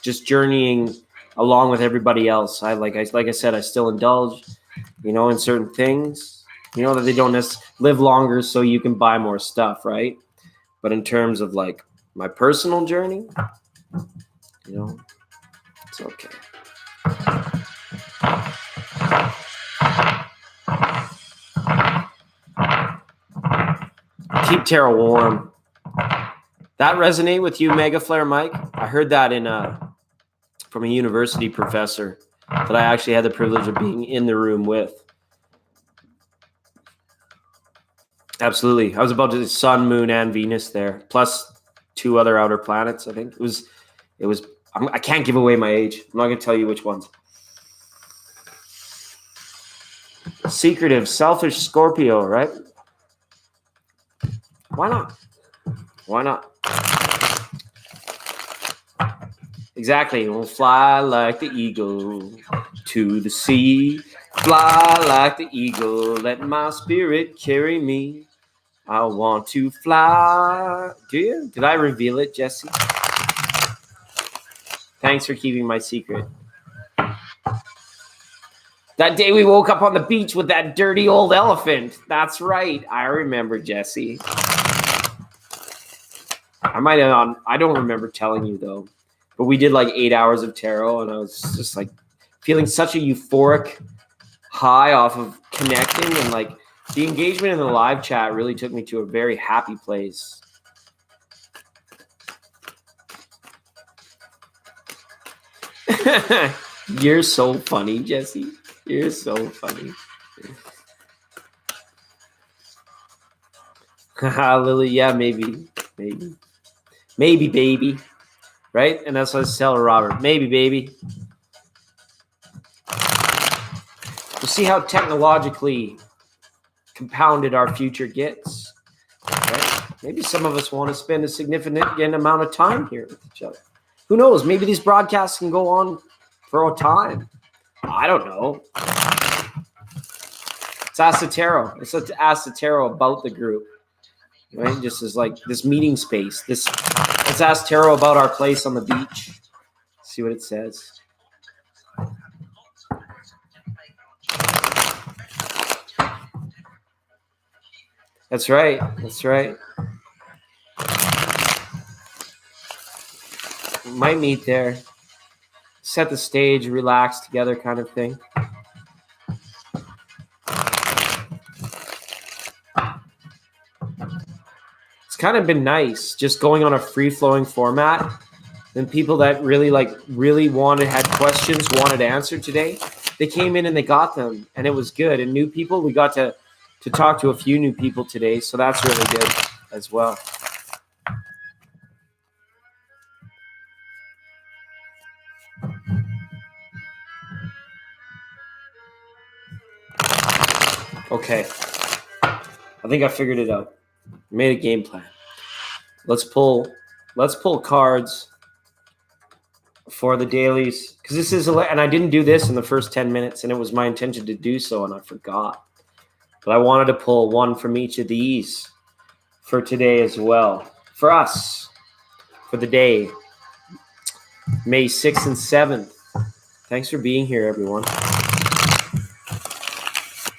just journeying along with everybody else. Like I said, I still indulge, in certain things. That they don't live longer so you can buy more stuff, right? But in terms of like my personal journey, it's okay. Keep Tara warm. That resonate with you, Mega Flare Mike? I heard that from a university professor that I actually had the privilege of being in the room with. Absolutely. I was about to Sun, Moon, and Venus there, plus 2 other outer planets. I think it was. I can't give away my age. I'm not going to tell you which ones. Secretive, selfish Scorpio, right? Why not? Why not? Exactly. We'll fly like the eagle to the sea. Fly like the eagle. Let my spirit carry me. I want to fly. Do you? Did I reveal it, Jesse? Thanks for keeping my secret. That day we woke up on the beach with that dirty old elephant. That's right. I remember, Jesse. I don't remember telling you, though. But we did like 8 hours of tarot, and I was just like feeling such a euphoric high off of connecting, and like the engagement in the live chat really took me to a very happy place. You're so funny, Jesse. You're so funny. Lily, yeah, maybe, baby. Right? And that's what I was telling Robert. Maybe, baby. We'll see how technologically compounded our future gets. Right? Maybe some of us want to spend a significant amount of time here with each other. Who knows? Maybe these broadcasts can go on for a time. I don't know. It's Ask the Tarot. It's Ask the Tarot about the group. Right? Just as like this meeting space. Let's ask Tarot about our place on the beach. See what it says. That's right. That's right. We might meet there. Set the stage, relax together kind of thing. It's kind of been nice just going on a free-flowing format. And people that really had questions, wanted answered today, they came in and they got them, and it was good. And new people, we got to talk to a few new people today, so that's really good as well. Okay. I think I figured it out. I made a game plan. Let's pull cards for the dailies, because this is and I didn't do this in the first 10 minutes, and it was my intention to do so, and I forgot. But I wanted to pull one from each of these for today as well. For us, for the day, May 6th and 7th. Thanks for being here, everyone.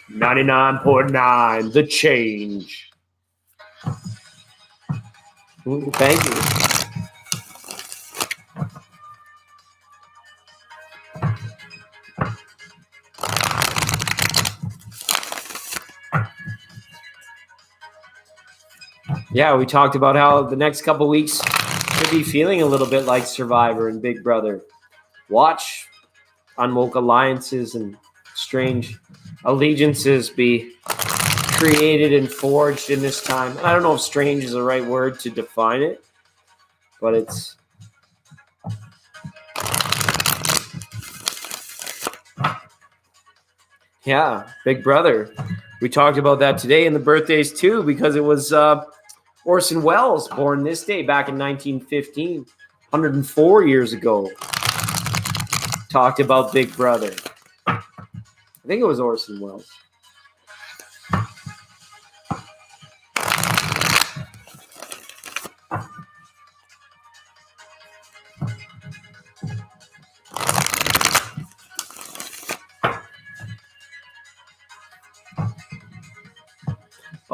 99.9, the change. Thank you. Yeah, we talked about how the next couple weeks could be feeling a little bit like Survivor and Big Brother. Watch unwoke alliances and strange allegiances be created and forged in this time. And I don't know if strange is the right word to define it, but it's... Yeah, Big Brother. We talked about that today in the birthdays too, because it was Orson Welles born this day back in 1915, 104 years ago. Talked about Big Brother. I think it was Orson Welles.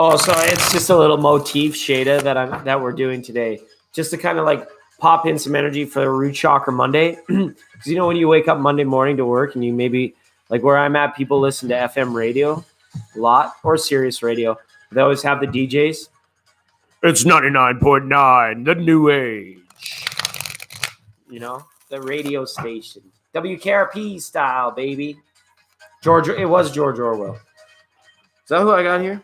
Oh, so it's just a little motif Shada that we're doing today, just to kind of like pop in some energy for the Root Chakra Monday. Because you know when you wake up Monday morning to work and you maybe like where I'm at, people listen to FM radio a lot or Sirius radio. They always have the DJs. It's 99.9, the new age. You know, the radio station, WKRP style, baby. It was George Orwell. Is that who I got here?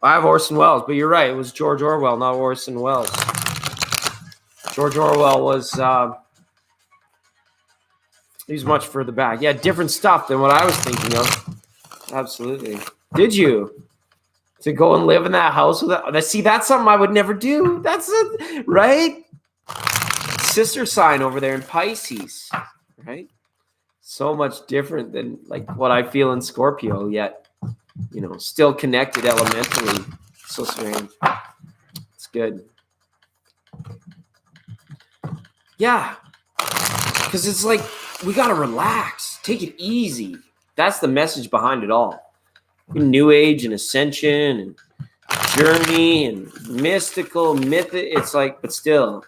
I have Orson Welles, but you're right. It was George Orwell, not Orson Welles. George Orwell was, he was much further back. Yeah, different stuff than what I was thinking of. Absolutely. Did you? To go and live in that house with that? See, that's something I would never do. That's it, right? Sister sign over there in Pisces, right? So much different than like what I feel in Scorpio, yet. You know, still connected elementally. So strange. It's good. Yeah. Because it's like, we got to relax. Take it easy. That's the message behind it all. New Age and Ascension and Journey and mystical, it's like, but still,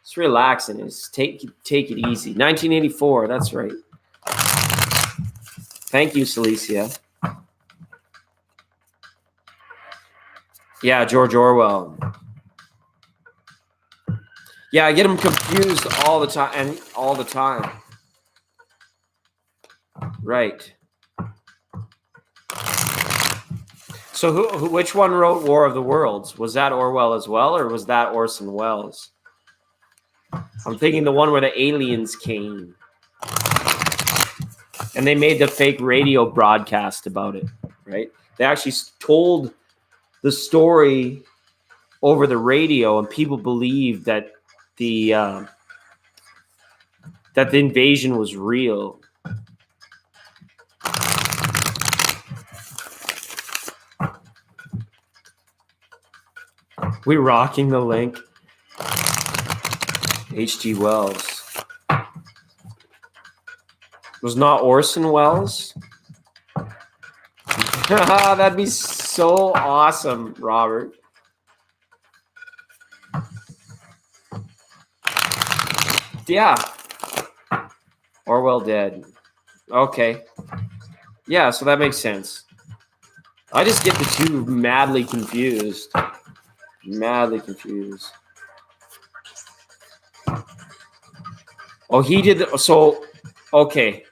it's relaxing. It's take it easy. 1984, that's right. Thank you, Celicia. Yeah, George Orwell. Yeah, I get them confused all the time. Right. So which one wrote War of the Worlds? Was that Orwell as well, or was that Orson Welles? I'm thinking the one where the aliens came. And they made the fake radio broadcast about it, right? They actually told the story over the radio, and people believed that the invasion was real. We rocking the link. H.G. Wells. Was not Orson Welles? That'd be so awesome, Robert. Yeah. Orwell dead. Okay. Yeah, so that makes sense. I just get the two madly confused. Oh, he did. Okay.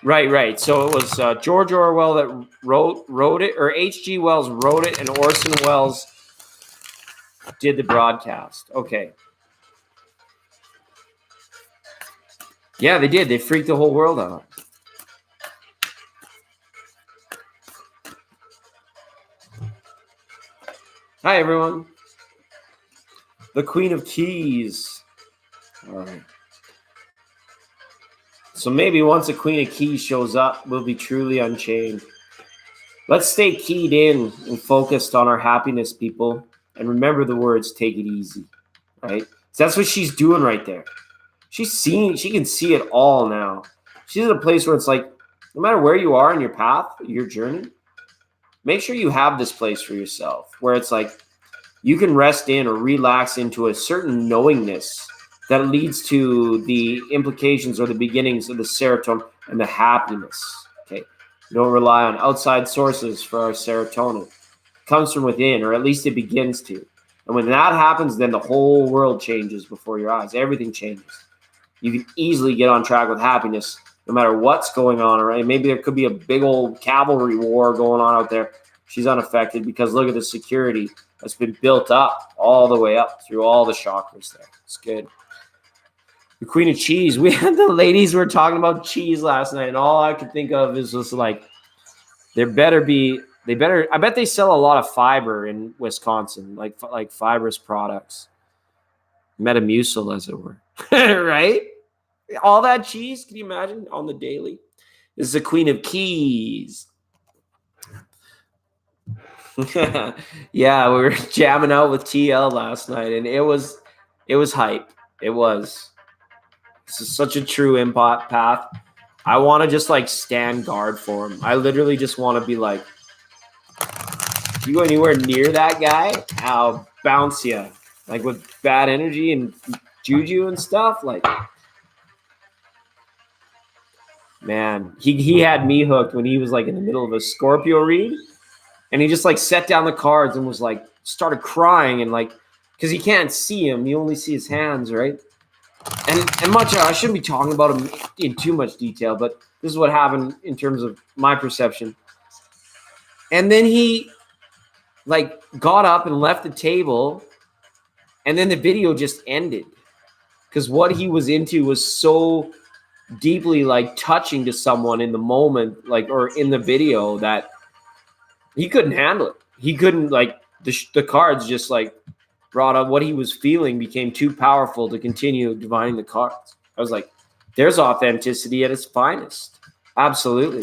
Right. So it was George Orwell that wrote it, or H.G. Wells wrote it, and Orson Welles did the broadcast. Okay. Yeah, they did. They freaked the whole world out. Hi, everyone. The Queen of Keys. All right. So maybe once a Queen of Keys shows up, we'll be truly unchained. Let's stay keyed in and focused on our happiness, people. And remember the words, take it easy, right? So that's what she's doing right there. She can see it all now. She's at a place where it's like, no matter where you are in your path, your journey, make sure you have this place for yourself where it's like you can rest in or relax into a certain knowingness that leads to the implications or the beginnings of the serotonin and the happiness. Okay, we don't rely on outside sources for our serotonin. It comes from within, or at least it begins to. And when that happens, then the whole world changes before your eyes. Everything changes. You can easily get on track with happiness no matter what's going on. Right? Maybe there could be a big old cavalry war going on out there. She's unaffected because look at the security that's been built up all the way up through all the chakras there. It's good. The Queen of Cheese. We had the ladies were talking about cheese last night, and all I could think of is just like They better. I bet they sell a lot of fiber in Wisconsin, like fibrous products, Metamucil, as it were, right? All that cheese. Can you imagine on the daily? This is the Queen of Keys. Yeah, we were jamming out with TL last night, and it was hype. It was. This is such a true impact path. I want to just like stand guard for him. I literally just want to be like, if you go anywhere near that guy, I'll bounce you. Like with bad energy and juju and stuff. Like, man, he had me hooked when he was like in the middle of a Scorpio read. And he just like set down the cards and was like, started crying and like, because he can't see him. You only see his hands, right? And much, I shouldn't be talking about him in too much detail, but this is what happened in terms of my perception. And then he like got up and left the table, and then the video just ended because what he was into was so deeply like touching to someone in the moment, like, or in the video, that he couldn't handle it. He couldn't, like, the cards just like brought up what he was feeling, became too powerful to continue divining the cards. I was like, there's authenticity at its finest. Absolutely.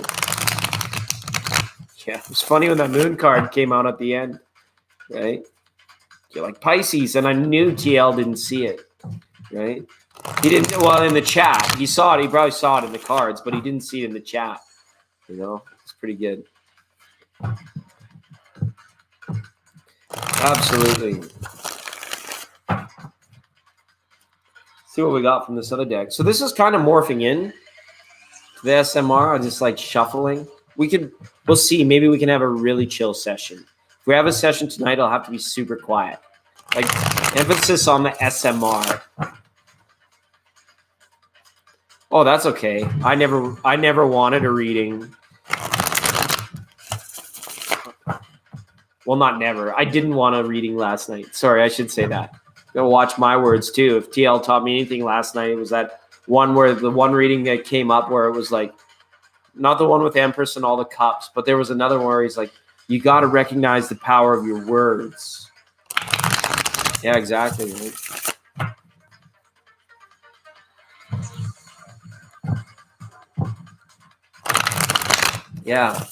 Yeah, it was funny when that moon card came out at the end, right? You're like Pisces, and I knew TL didn't see it, right? He didn't, well, in the chat. He saw it. He probably saw it in the cards, but he didn't see it in the chat. You know, it's pretty good. Absolutely. See what we got from this other deck. So this is kind of morphing in to the SMR. I'm just like shuffling. We'll see. Maybe we can have a really chill session. If we have a session tonight, it'll have to be super quiet. Like, emphasis on the SMR. Oh, that's okay. I never wanted a reading. Well, not never. I didn't want a reading last night. Sorry, I should say that. You gotta watch my words too. If TL taught me anything last night, it was that one where the one reading that came up where it was like, not the one with Empress and all the cups, but there was another one where he's like, you got to recognize the power of your words. Yeah, exactly. Right? Yeah.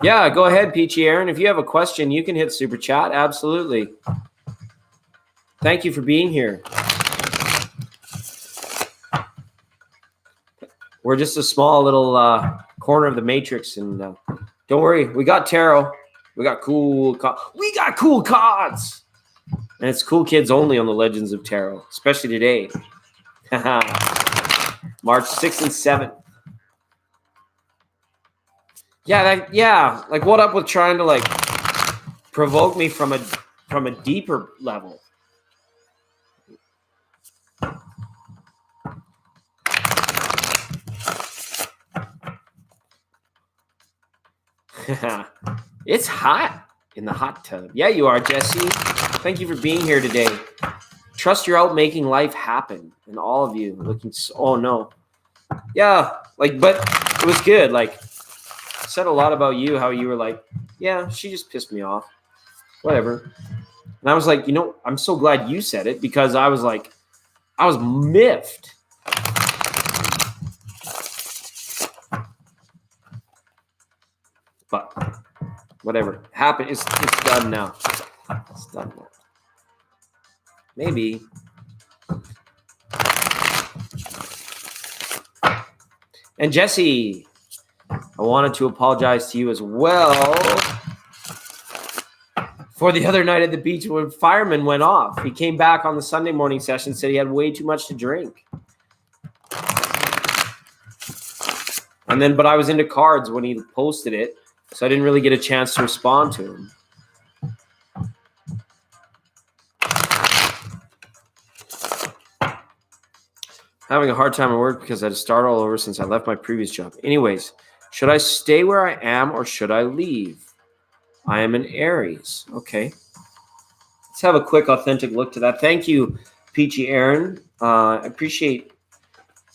Yeah, go ahead, Peachy Aaron. If you have a question, you can hit Super Chat. Absolutely. Thank you for being here. We're just a small little corner of the matrix, and don't worry, we got tarot. We got cool cards. And it's cool kids only on the Legends of Tarot, especially today. March 6th and 7th. Yeah, like what up with trying to like provoke me from a deeper level? It's hot in the hot tub. Yeah, you are, Jesse. Thank you for being here today. Trust you're out making life happen, and all of you looking. Oh no, yeah, like, but it was good. Like, said a lot about you. How you were like, yeah, she just pissed me off. Whatever. And I was like, you know, I'm so glad you said it, because I was like, I was miffed. But whatever happened, it's done now. It's done now. Maybe. And Jesse, I wanted to apologize to you as well for the other night at the beach when fireman went off. He came back on the Sunday morning session, said he had way too much to drink. And then, but I was into cards when he posted it, so I didn't really get a chance to respond to him. Having a hard time at work because I had to start all over since I left my previous job. Anyways, should I stay where I am or should I leave? I am an Aries. Okay. Let's have a quick, authentic look to that. Thank you, Peachy Aaron. I appreciate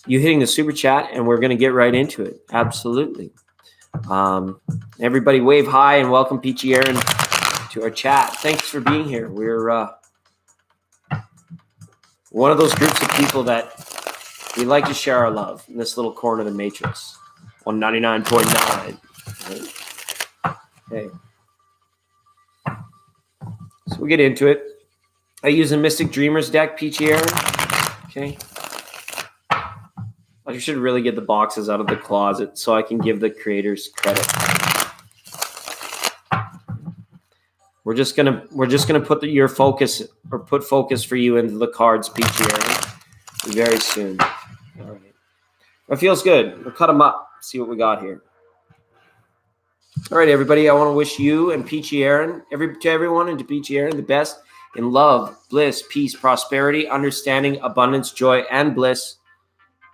you hitting the super chat, and we're going to get right into it. Absolutely. Everybody wave hi and welcome Peachy Aaron to our chat. Thanks for being here. We're one of those groups of people that we like to share our love in this little corner of the matrix. 199.9. Okay. So we'll get into it. I use a Mystic Dreamers deck, Peachy Aaron. Okay. I should really get the boxes out of the closet so I can give the creators credit. We're just gonna put your focus or put focus for you into the cards, Peachy Aaron, very soon. All right. It feels good. We'll cut them up. See what we got here. All right, everybody. I want to wish you and Peachy Aaron, to everyone and to Peachy Aaron, the best in love, bliss, peace, prosperity, understanding, abundance, joy, and bliss.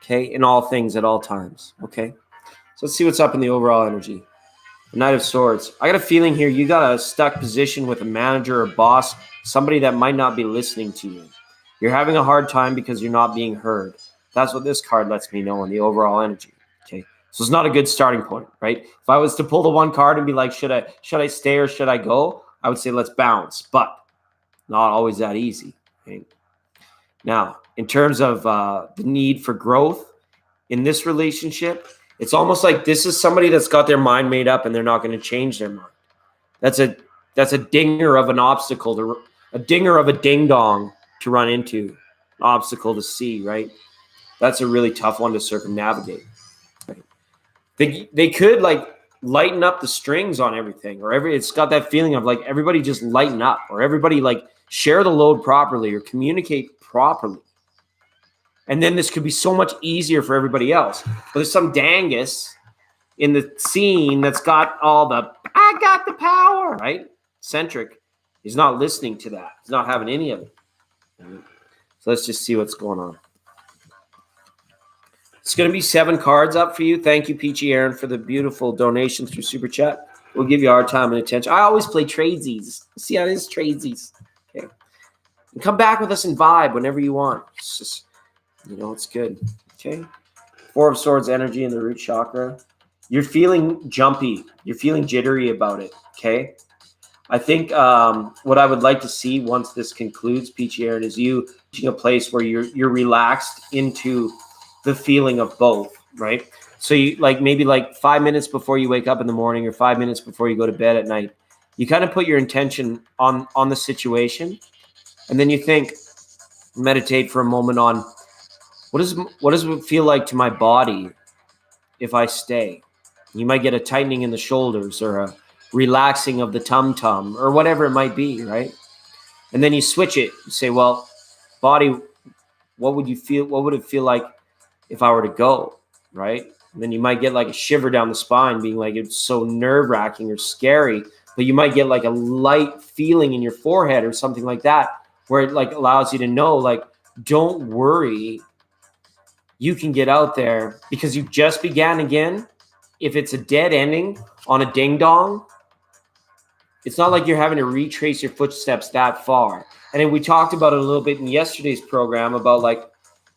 Okay, in all things at all times. Okay, so let's see what's up in the overall energy. The Knight of Swords. I got a feeling here you got a stuck position with a manager or boss, somebody that might not be listening to you. You're having a hard time because you're not being heard. That's what this card lets me know in the overall energy. Okay, so it's not a good starting point, right? If I was to pull the one card and be like, should I stay or should I go? I would say let's bounce, but not always that easy. Okay? Now, in terms of the need for growth in this relationship, it's almost like this is somebody that's got their mind made up and they're not going to change their mind. That's a dinger of an obstacle, a dinger of a ding dong to run into, an obstacle to see, right? That's a really tough one to circumnavigate. Right? They could like lighten up the strings on everything, or it's got that feeling of like everybody just lighten up, or everybody like share the load properly or communicate properly. And then this could be so much easier for everybody else. But there's some dangus in the scene that's got all the, I got the power, right? Centric. He's not listening to that. He's not having any of it. So let's just see what's going on. It's going to be 7 cards up for you. Thank you, Peachy Aaron, for the beautiful donation through Super Chat. We'll give you our time and attention. I always play tradesies. See how it is, tradesies. Okay. And come back with us and vibe whenever you want. It's just, it's good. Okay. 4 of Swords energy in the root chakra. You're feeling jumpy. You're feeling jittery about it. Okay. I think what I would like to see once this concludes, Peachy Aaron, is you reaching a place where you're relaxed into the feeling of both, right? So you maybe 5 minutes before you wake up in the morning or 5 minutes before you go to bed at night, you kind of put your intention on the situation, and then you think, meditate for a moment on what does it feel like to my body if I stay? You might get a tightening in the shoulders or a relaxing of the tum-tum or whatever it might be, right? And then you switch it. You say, well, body, what would you feel? What would it feel like if I were to go, right? And then you might get like a shiver down the spine, being like it's so nerve-wracking or scary, but you might get like a light feeling in your forehead or something like that, where it like allows you to know, like, don't worry. You can get out there because you just began again. If it's a dead ending on a ding dong, it's not like you're having to retrace your footsteps that far. And then we talked about it a little bit in yesterday's program about like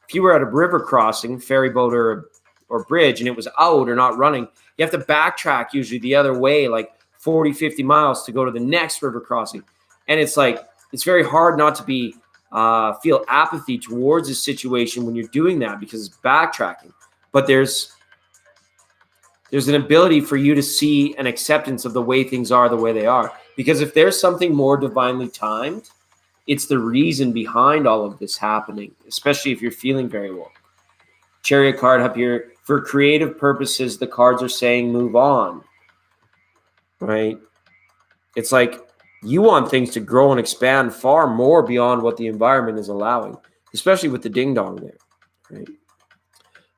if you were at a river crossing, ferry boat or bridge, and it was out or not running, you have to backtrack usually the other way, like 40, 50 miles to go to the next river crossing. And it's like, it's very hard not to be feel apathy towards a situation when you're doing that because it's backtracking. But there's an ability for you to see an acceptance of the way things are the way they are. Because if there's something more divinely timed, it's the reason behind all of this happening, especially if you're feeling very well. Chariot card up here. For creative purposes, the cards are saying move on, right? It's like you want things to grow and expand far more beyond what the environment is allowing, especially with the ding-dong there, right?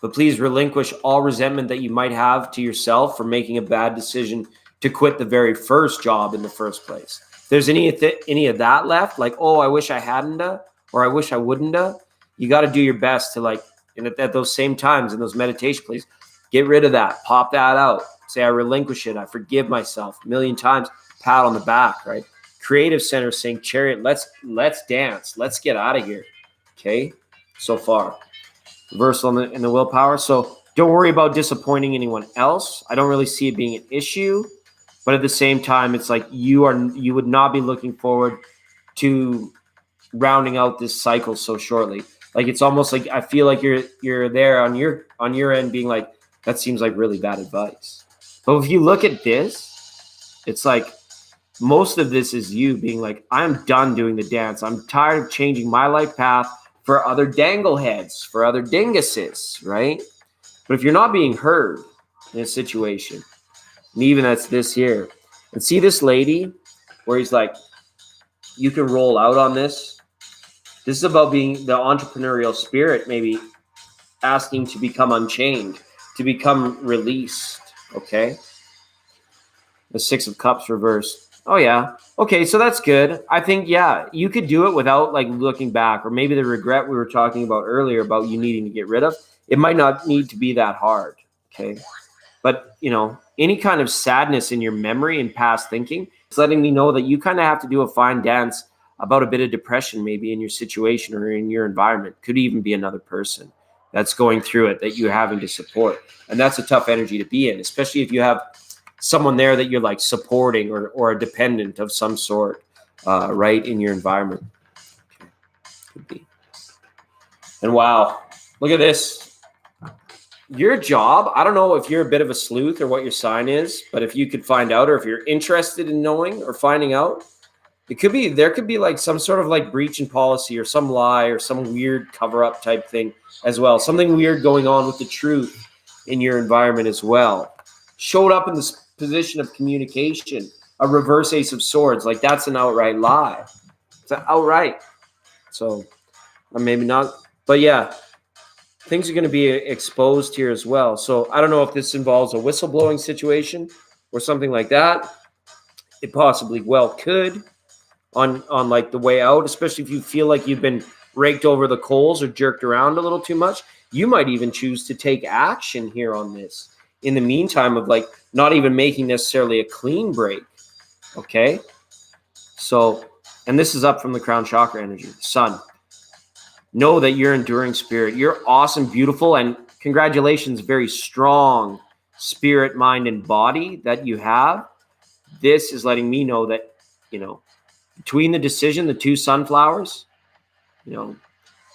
But please relinquish all resentment that you might have to yourself for making a bad decision to quit the very first job in the first place. If there's any of that left, like, oh, I wish I hadn't, or I wish I wouldn't, you got to do your best to like, and at those same times in those meditation places, get rid of that, pop that out, say I relinquish it, I forgive myself a million times, pat on the back, right? Creative center saying, Chariot, let's dance, let's get out of here. Okay, so far. Reversal in the willpower. So Don't worry about disappointing anyone else. I don't really see it being an issue, but at the same time, it's like you would not be looking forward to rounding out this cycle so shortly. Like it's almost like I feel like you're there on your end being like, that seems like really bad advice. But if you look at this, it's like most of this is you being like, I'm done doing the dance. I'm tired of changing my life path for other dangle heads, for other dinguses, right? But if you're not being heard in a situation, and even that's this here, and see this lady where he's like, you can roll out on this. This is about being the entrepreneurial spirit, maybe asking to become unchained, to become released, okay? The Six of Cups reversed. Oh, yeah. Okay, so that's good. I think, yeah, you could do it without like looking back, or maybe the regret we were talking about earlier about you needing to get rid of. It might not need to be that hard, okay? But, any kind of sadness in your memory and past thinking, it's letting me know that you kind of have to do a fine dance about a bit of depression maybe in your situation or in your environment. Could even be another person that's going through it that you're having to support. And that's a tough energy to be in, especially if you have someone there that you're like supporting or a dependent of some sort, right, in your environment. Okay. Could be. And wow, look at this. Your job, I don't know if you're a bit of a sleuth or what your sign is, but if you could find out, or if you're interested in knowing or finding out, there could be like some sort of like breach in policy or some lie or some weird cover up type thing as well. Something weird going on with the truth in your environment as well. Showed up in this position of communication, a reverse Ace of Swords. Like that's an outright lie. It's outright. So maybe not, but yeah. Things are going to be exposed here as well. So I don't know if this involves a whistleblowing situation or something like that. It possibly well could on like the way out, especially if you feel like you've been raked over the coals or jerked around a little too much. You might even choose to take action here on this in the meantime of like not even making necessarily a clean break. Okay. So, and this is up from the crown chakra energy, the sun. Know that you're enduring spirit. You're awesome, beautiful, and congratulations, very strong spirit, mind, and body that you have. This is letting me know that, between the decision, the two sunflowers,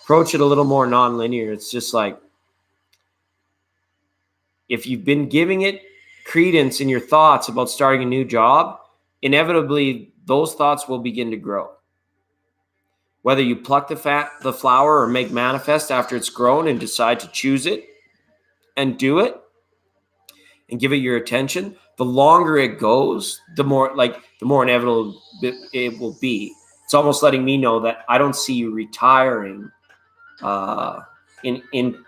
approach it a little more non-linear. It's just like, if you've been giving it credence in your thoughts about starting a new job, inevitably those thoughts will begin to grow. Whether you pluck the flower or make manifest after it's grown and decide to choose it and do it and give it your attention, the longer it goes, the more inevitable it will be. It's almost letting me know that I don't see you retiring in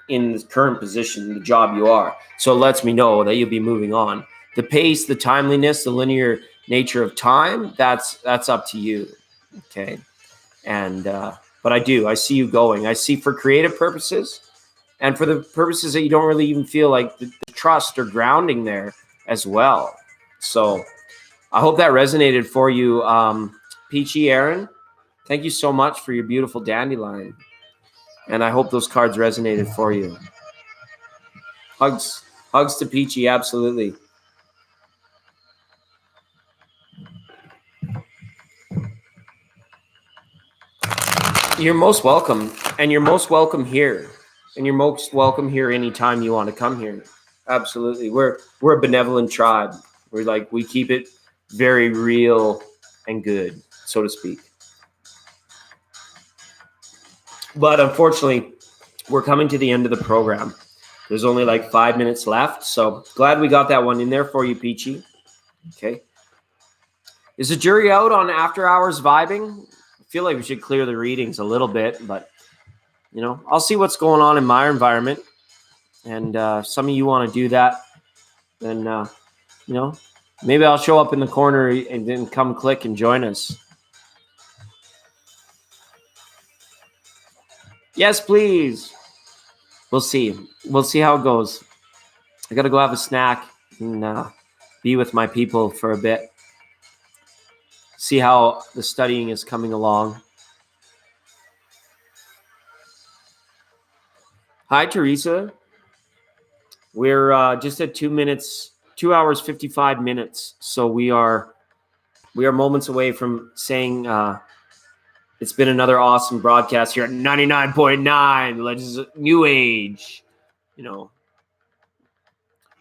the current position, the job you are. So it lets me know that you'll be moving on. The pace, the timeliness, the linear nature of time, that's up to you. Okay. And but I see you going. I see for creative purposes and for the purposes that you don't really even feel like the trust or grounding there as well. So I hope that resonated for you, Peachy Aaron. Thank you so much for your beautiful dandelion. And I hope those cards resonated for you. Hugs to Peachy, absolutely. You're most welcome, and you're most welcome here. And you're most welcome here anytime you want to come here. Absolutely. We're a benevolent tribe. We keep it very real and good, so to speak. But unfortunately, we're coming to the end of the program. There's only like 5 minutes left. So glad we got that one in there for you, Peachy. Okay. Is the jury out on after hours vibing? I feel like we should clear the readings a little bit, but I'll see what's going on in my environment. And some of you want to do that, then maybe I'll show up in the corner and then come click and join us. Yes, please. We'll see. We'll see how it goes. I got to go have a snack and be with my people for a bit. See how the studying is coming along. Hi, Teresa. We're just at 2 hours 55 minutes. So we are moments away from saying it's been another awesome broadcast here at 99.9 Legends of New Age.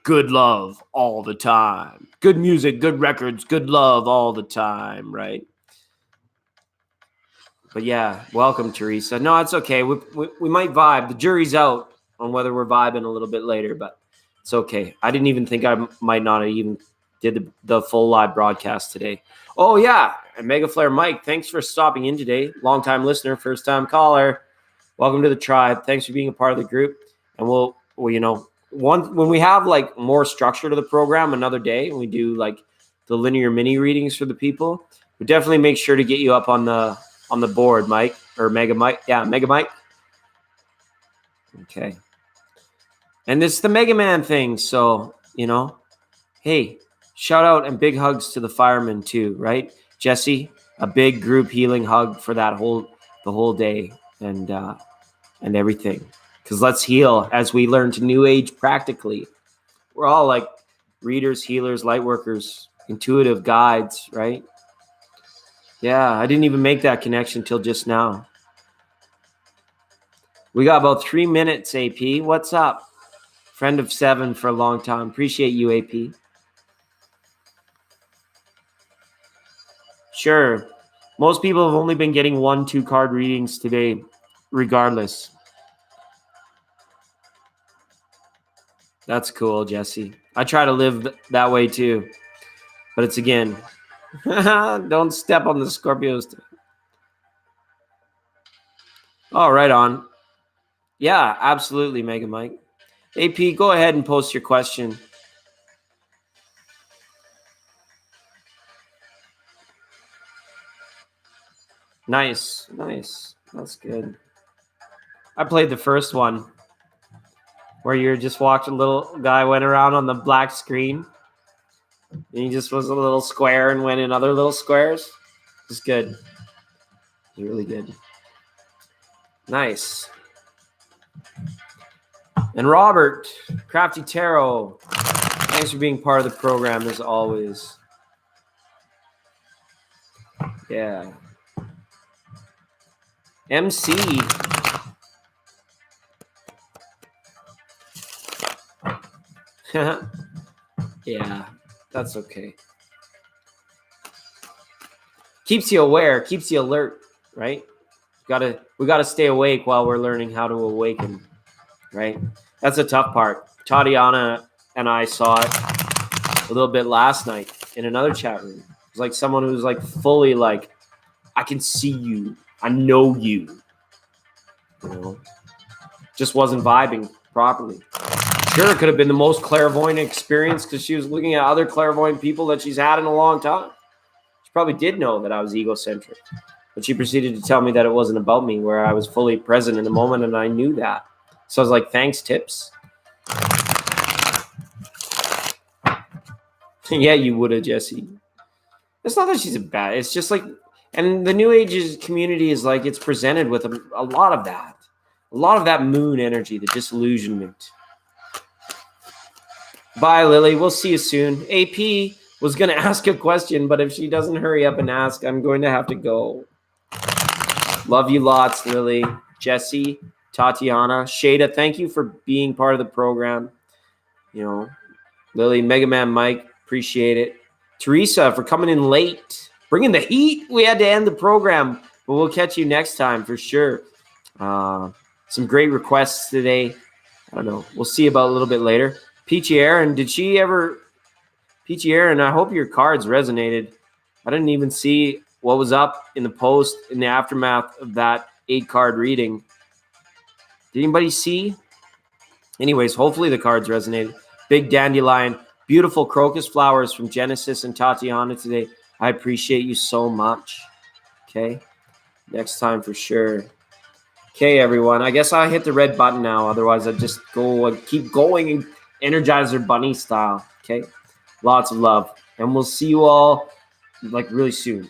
Good love all the time. Good music, good records, good love all the time, right? But yeah, welcome, Teresa. No, it's okay. We might vibe. The jury's out on whether we're vibing a little bit later, but it's okay. I didn't even think I might not have even did the full live broadcast today. Oh, yeah. And Mega Flare Mike, thanks for stopping in today. Long-time listener, first-time caller. Welcome to the tribe. Thanks for being a part of the group. And we'll when we have like more structure to the program another day, and we do like the linear mini readings for the people, we definitely make sure to get you up on the board, Mike, or Mega Mike. Yeah, Mega Mike. Okay. And it's the Mega Man thing. So, hey, shout out and big hugs to the firemen too, right? Jesse, a big group healing hug for the whole day and everything. Because let's heal as we learn to New Age practically. We're all like readers, healers, light workers, intuitive guides, right? Yeah, I didn't even make that connection till just now. We got about 3 minutes, AP. What's up? Friend of 7 for a long time. Appreciate you, AP. Sure. Most people have only been getting 1-2 card readings today, regardless. That's cool, Jesse. I try to live that way too. But it's again, don't step on the Scorpios. Oh, right on. Yeah, absolutely, Mega Mike. AP, go ahead and post your question. Nice. That's good. I played the first one where you just watched a little guy went around on the black screen. And he just was a little square and went in other little squares. It's good. It's really good. Nice. And Robert, Crafty Tarot, thanks for being part of the program as always. Yeah. MC. Yeah, that's okay. Keeps you aware, keeps you alert, right? We gotta stay awake while we're learning how to awaken, right? That's the tough part. Tatiana and I saw it a little bit last night in another chat room. It was like someone who's like fully like, I can see you, I know you. Just wasn't vibing properly. Sure, it could have been the most clairvoyant experience because she was looking at other clairvoyant people that she's had in a long time. She probably did know that I was egocentric, but she proceeded to tell me that it wasn't about me, where I was fully present in the moment, and I knew that. So I was like, thanks, tips. Yeah, you would have, Jesse. It's not that she's a bad. It's just like, and the New Age community is like, it's presented with a lot of that. A lot of that moon energy, the disillusionment. Bye, Lily. We'll see you soon. AP was going to ask a question, but if she doesn't hurry up and ask, I'm going to have to go. Love you lots, Lily. Jesse, Tatiana, Shada, thank you for being part of the program. Lily, Mega Man Mike, appreciate it. Teresa, for coming in late. Bringing the heat. We had to end the program, but we'll catch you next time for sure. Some great requests today. I don't know. We'll see about a little bit later. Peachy Aaron, Peachy Aaron, I hope your cards resonated. I didn't even see what was up in the post in the aftermath of that 8-card reading. Did anybody see? Anyways, hopefully the cards resonated. Big dandelion, beautiful crocus flowers from Genesis and Tatiana today. I appreciate you so much. Okay. Next time for sure. Okay, everyone. I guess I hit the red button now. Otherwise, I'd just go and keep going and Energizer Bunny style. Okay. Lots of love. And we'll see you all like really soon.